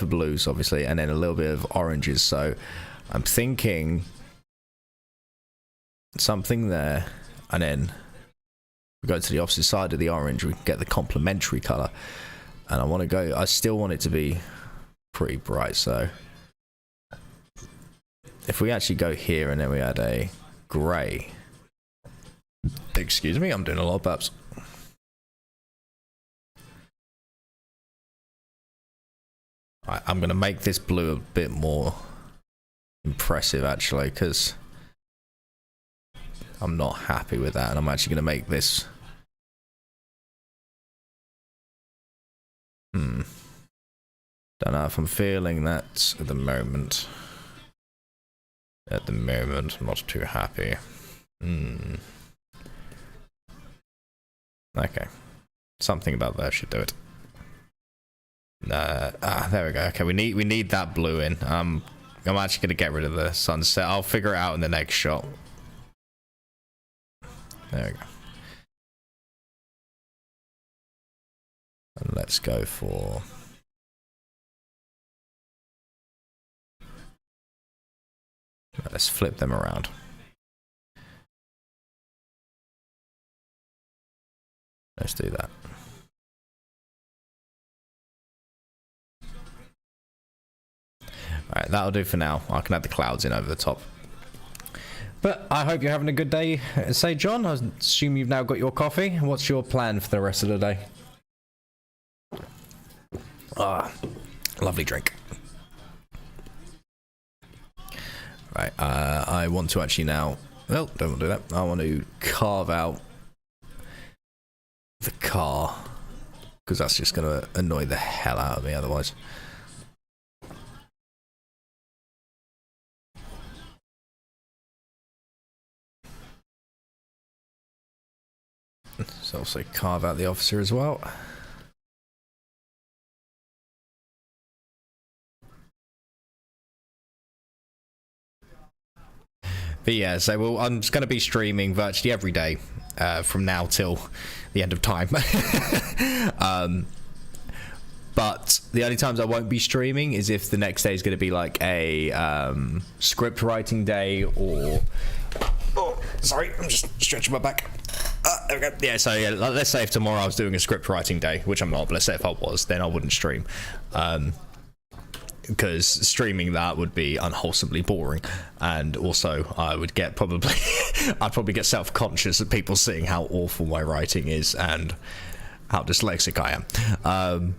blues, obviously, and then a little bit of oranges. So I'm thinking something there, and then we go to the opposite side of the orange. We can get the complementary color, and I still want it to be pretty bright. So if we actually go here and then we add a gray. Excuse me, I'm doing a lot of burps. I'm going to make this blue a bit more impressive, actually, because I'm not happy with that, and I'm actually going to make this... Don't know if I'm feeling that at the moment. I'm not too happy. Okay. Something about that should do it. There we go. Okay, we need that blue in. I'm actually gonna get rid of the sunset. I'll figure it out in the next shot. There we go. And let's go for... Let's flip them around. Let's do that. Alright, that'll do for now. I can add the clouds in over the top. But I hope you're having a good day. Say, John, I assume you've now got your coffee. What's your plan for the rest of the day? Lovely drink. Right, I want to actually now... Well, don't want to do that. I want to carve out the car, because that's just going to annoy the hell out of me otherwise. Let's also carve out the officer as well. But yeah, so I'm just going to be streaming virtually every day from now till the end of time. But the only times I won't be streaming is if the next day is going to be like a script writing day, or... Oh, sorry, I'm just stretching my back. There we go. Yeah, so yeah, let's say if tomorrow I was doing a script writing day, which I'm not, but let's say if I was, then I wouldn't stream. Because streaming that would be unwholesomely boring, and also I would get I'd probably get self-conscious of people seeing how awful my writing is and how dyslexic I am.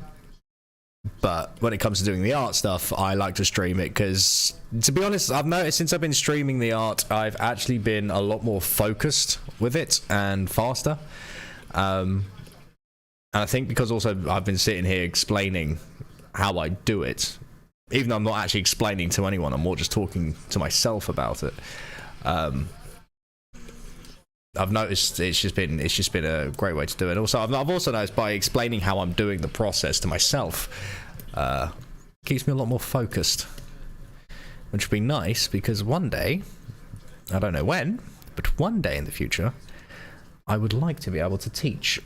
But when it comes to doing the art stuff, I like to stream it because, to be honest, I've noticed since I've been streaming the art, I've actually been a lot more focused with it and faster. And I think because also I've been sitting here explaining how I do it, even though I'm not actually explaining to anyone, I'm more just talking to myself about it. I've noticed it's just been a great way to do it. Also, I've also noticed by explaining how I'm doing the process to myself, keeps me a lot more focused, which would be nice because one day, I don't know when, but one day in the future, I would like to be able to teach.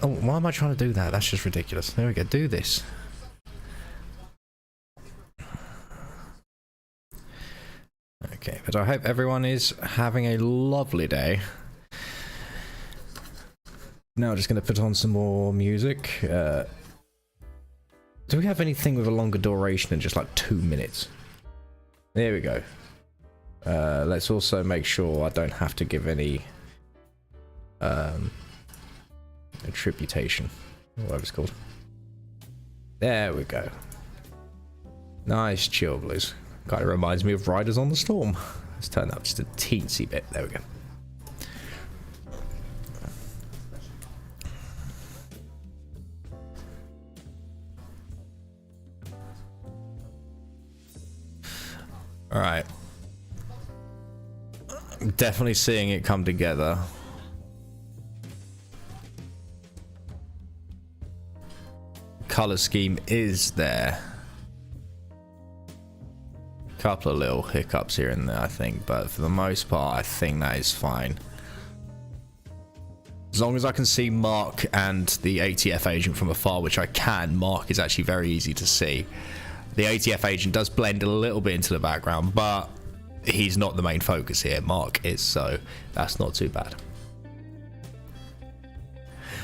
Oh, why am I trying to do that? That's just ridiculous. There we go. Do this. Okay, but I hope everyone is having a lovely day. Now I'm just going to put on some more music. Do we have anything with a longer duration than just like 2 minutes? There we go. Let's also make sure I don't have to give any attribution, whatever it's called. There we go. Nice chill blues. Kind of reminds me of Riders on the Storm. Let's turn that up just a teensy bit. There we go. Alright. I'm definitely seeing it come together. color scheme is there. Couple of little hiccups here and there, I think, but for the most part, I think that is fine. As long as I can see Mark and the ATF agent from afar, which I can. Mark is actually very easy to see. The ATF agent does blend a little bit into the background, but he's not the main focus here. Mark is, so that's not too bad.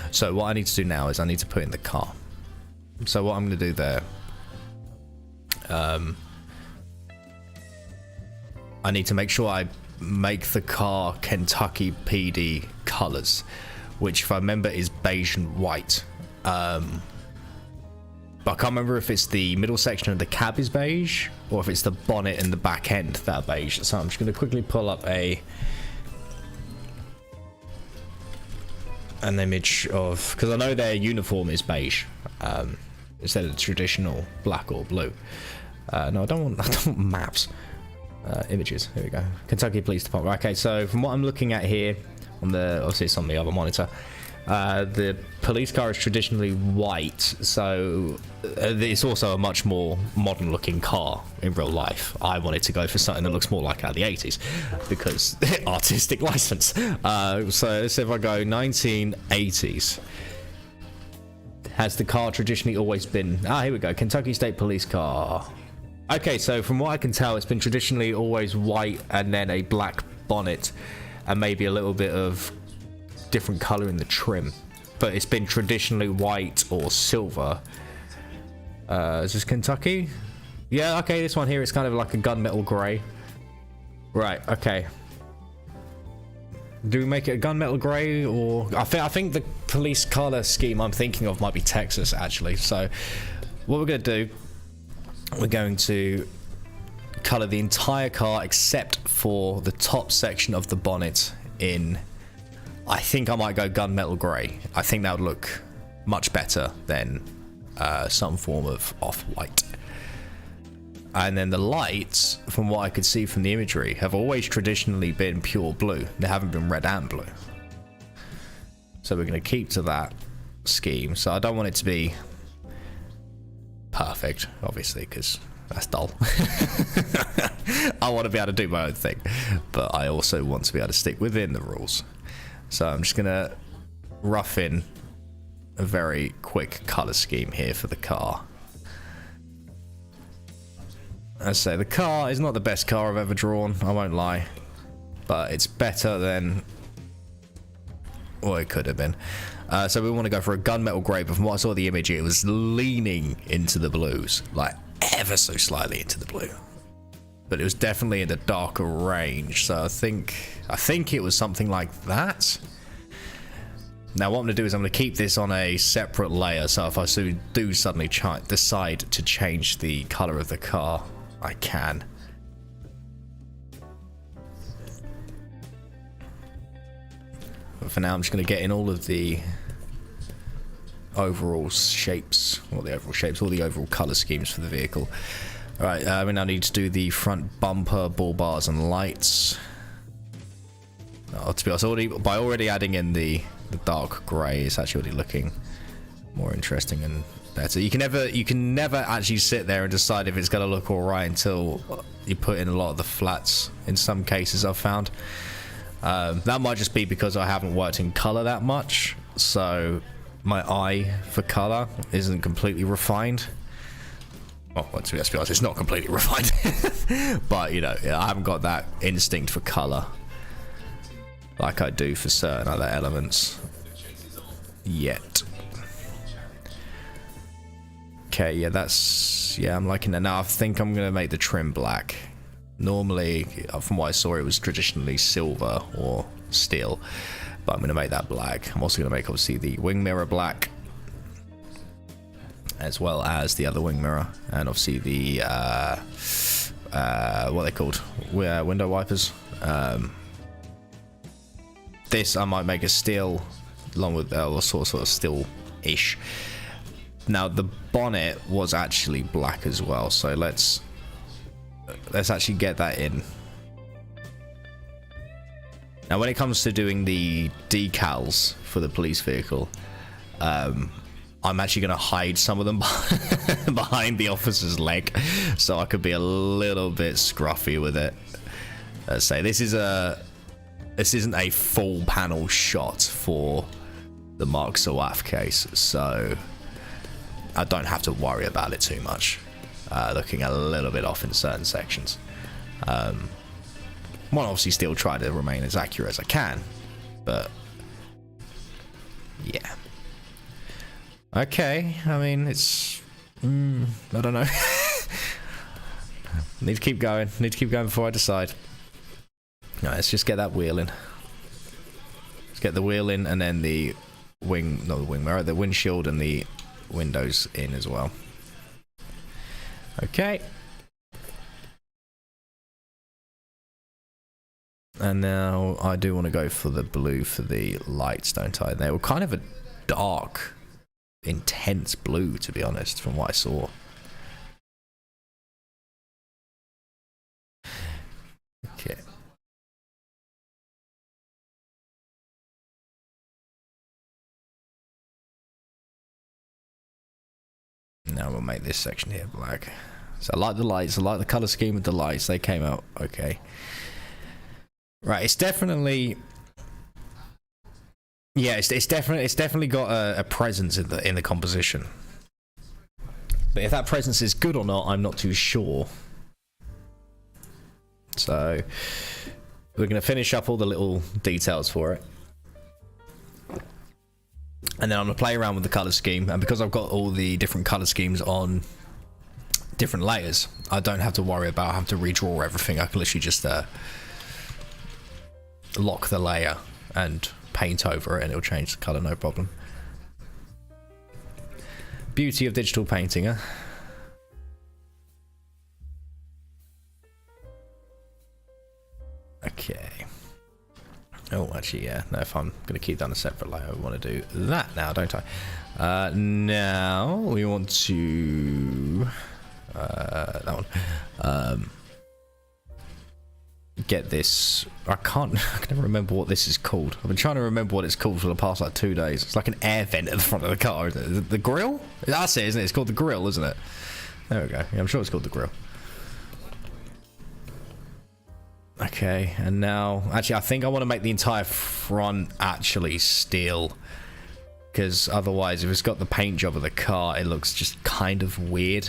So what I need to do now is I need to put in the car. So what I'm going to do there, I need to make sure I make the car Kentucky PD colors, which if I remember is beige and white. But I can't remember if it's the middle section of the cab is beige or if it's the bonnet and the back end that are beige. So I'm just going to quickly pull up an image of, because I know their uniform is beige instead of the traditional black or blue. No, I don't want maps. Images. Here we go. Kentucky Police Department. Okay, so from what I'm looking at here, on the obviously it's on the other monitor, the police car is traditionally white, so it's also a much more modern looking car in real life. I wanted to go for something that looks more like out of the 80s because artistic license. So let's say if I go 1980s. Has the car traditionally always been... here we go. Kentucky State Police car. Okay, so from what I can tell, it's been traditionally always white and then a black bonnet and maybe a little bit of different color in the trim, but it's been traditionally white or silver. Is this Kentucky? Yeah, okay, this one here is kind of like a gunmetal gray. Right, okay. Do we make it a gunmetal gray, or I think the police color scheme I'm thinking of might be Texas actually. So what we're going to do, we're going to color the entire car except for the top section of the bonnet in, I think I might go gunmetal grey. I think that would look much better than some form of off-white. And then the lights, from what I could see from the imagery, have always traditionally been pure blue. They haven't been red and blue. So we're going to keep to that scheme. So I don't want it to be perfect, obviously, because that's dull. I want to be able to do my own thing, but I also want to be able to stick within the rules. So I'm just gonna rough in a very quick color scheme here for the car. As I say, the car is not the best car I've ever drawn, I won't lie, but it's better than what it could have been. So we want to go for a gunmetal grey, but from what I saw the image, it was leaning into the blues, like ever so slightly into the blue. But it was definitely in the darker range, so I think it was something like that. Now what I'm going to do is I'm going to keep this on a separate layer, so if I do suddenly decide to change the colour of the car, I can. But for now, I'm just going to get in all of the overall shapes, all the overall colour schemes for the vehicle. Alright, we now need to do the front bumper, ball bars and lights. To be honest, by already adding in the dark grey, it's actually already looking more interesting and better. You can never actually sit there and decide if it's going to look alright until you put in a lot of the flats, in some cases I've found. That might just be because I haven't worked in colour that much, so my eye for colour isn't completely refined. Well, let's be honest, it's not completely refined. But, you know, I haven't got that instinct for colour like I do for certain other elements yet. Okay, yeah, I'm liking that. Now I think I'm going to make the trim black. Normally, from what I saw, it was traditionally silver or steel, but I'm going to make that black. I'm also going to make, obviously, the wing mirror black, as well as the other wing mirror, and obviously the what are they called? Window wipers. This I might make a steel, along with sort of steel-ish. Now the bonnet was actually black as well, so let's actually get that in. Now when it comes to doing the decals for the police vehicle, I'm actually going to hide some of them behind the officer's leg, so I could be a little bit scruffy with it. Let's say this isn't a full panel shot for the Mark Sawaf case, so I don't have to worry about it too much. Looking a little bit off in certain sections. Well, obviously still try to remain as accurate as I can, but yeah. Okay, I mean, it's I don't know. Need to keep going before I decide. No, let's just get that wheel in. Let's get the wheel in, and then the the windshield and the windows in as well. Okay. And now I do want to go for the blue for the lights, don't I? They were kind of a dark, intense blue, to be honest, from what I saw. Okay. Now we'll make this section here black. So I like the lights, I like the color scheme of the lights. They came out okay. Right, it's definitely, yeah, it's definitely got a presence in the composition. But if that presence is good or not, I'm not too sure. So we're gonna finish up all the little details for it. And then I'm going to play around with the colour scheme, and because I've got all the different colour schemes on different layers, I don't have to worry about having to redraw everything. I can literally just lock the layer and paint over it and it'll change the colour, no problem. Beauty of digital painting, huh? Okay. Oh, actually, yeah. No, if I'm going to keep that on a separate layer, I want to do that now, don't I? Now, we want to... that one. Get this... I can never remember what this is called. I've been trying to remember what it's called for the past, like, 2 days. It's like an air vent at the front of the car, isn't it? The grill? That's it, isn't it? It's called the grill, isn't it? There we go. Yeah, I'm sure it's called the grill. Okay, and now, actually, I think I want to make the entire front actually steel, because otherwise, if it's got the paint job of the car, it looks just kind of weird.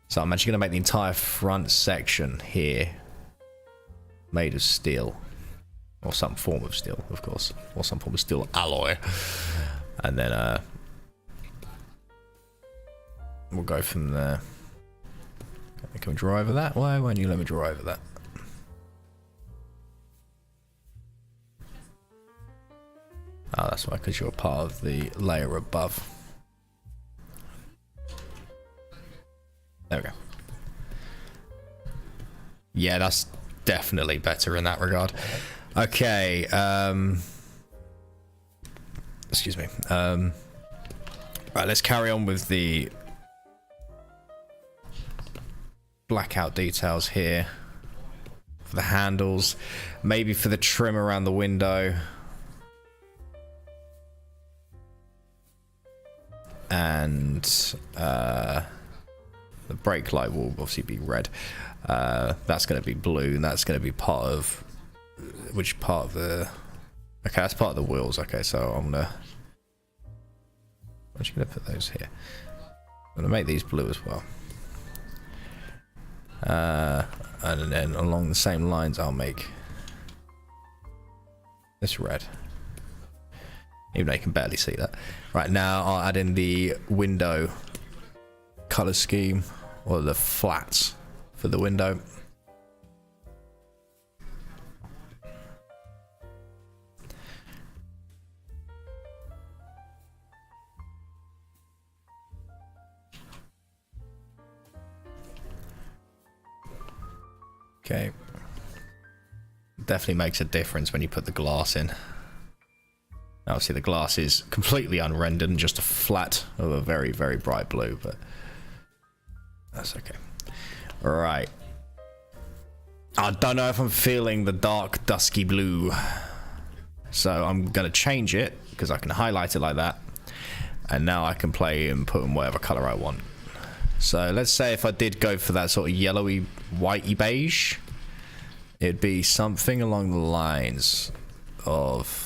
So I'm actually going to make the entire front section here made of steel, or some form of steel, of course, or some form of steel alloy, and then we'll go from there. Can we draw over that? Why won't you let me draw over that? Oh, that's why, because you're part of the layer above. There we go. Yeah, that's definitely better in that regard. Okay, excuse me. Right, let's carry on with the blackout details here. For the handles, maybe for the trim around the window. And the brake light will obviously be red. That's going to be blue, and that's going to be part of... Which part of the... Okay, that's part of the wheels. Okay, so I'm just going to put those here. I'm going to make these blue as well. And then along the same lines, I'll make this red. Even though you can barely see that. Right, now I'll add in the window color scheme, or the flats for the window. Okay. Definitely makes a difference when you put the glass in. Obviously the glass is completely unrendered and just a flat of a very, very bright blue, but that's okay. Right. I don't know if I'm feeling the dark, dusky blue, so I'm going to change it, because I can highlight it like that. And now I can play and put in whatever color I want. So let's say if I did go for that sort of yellowy, whitey beige, it'd be something along the lines of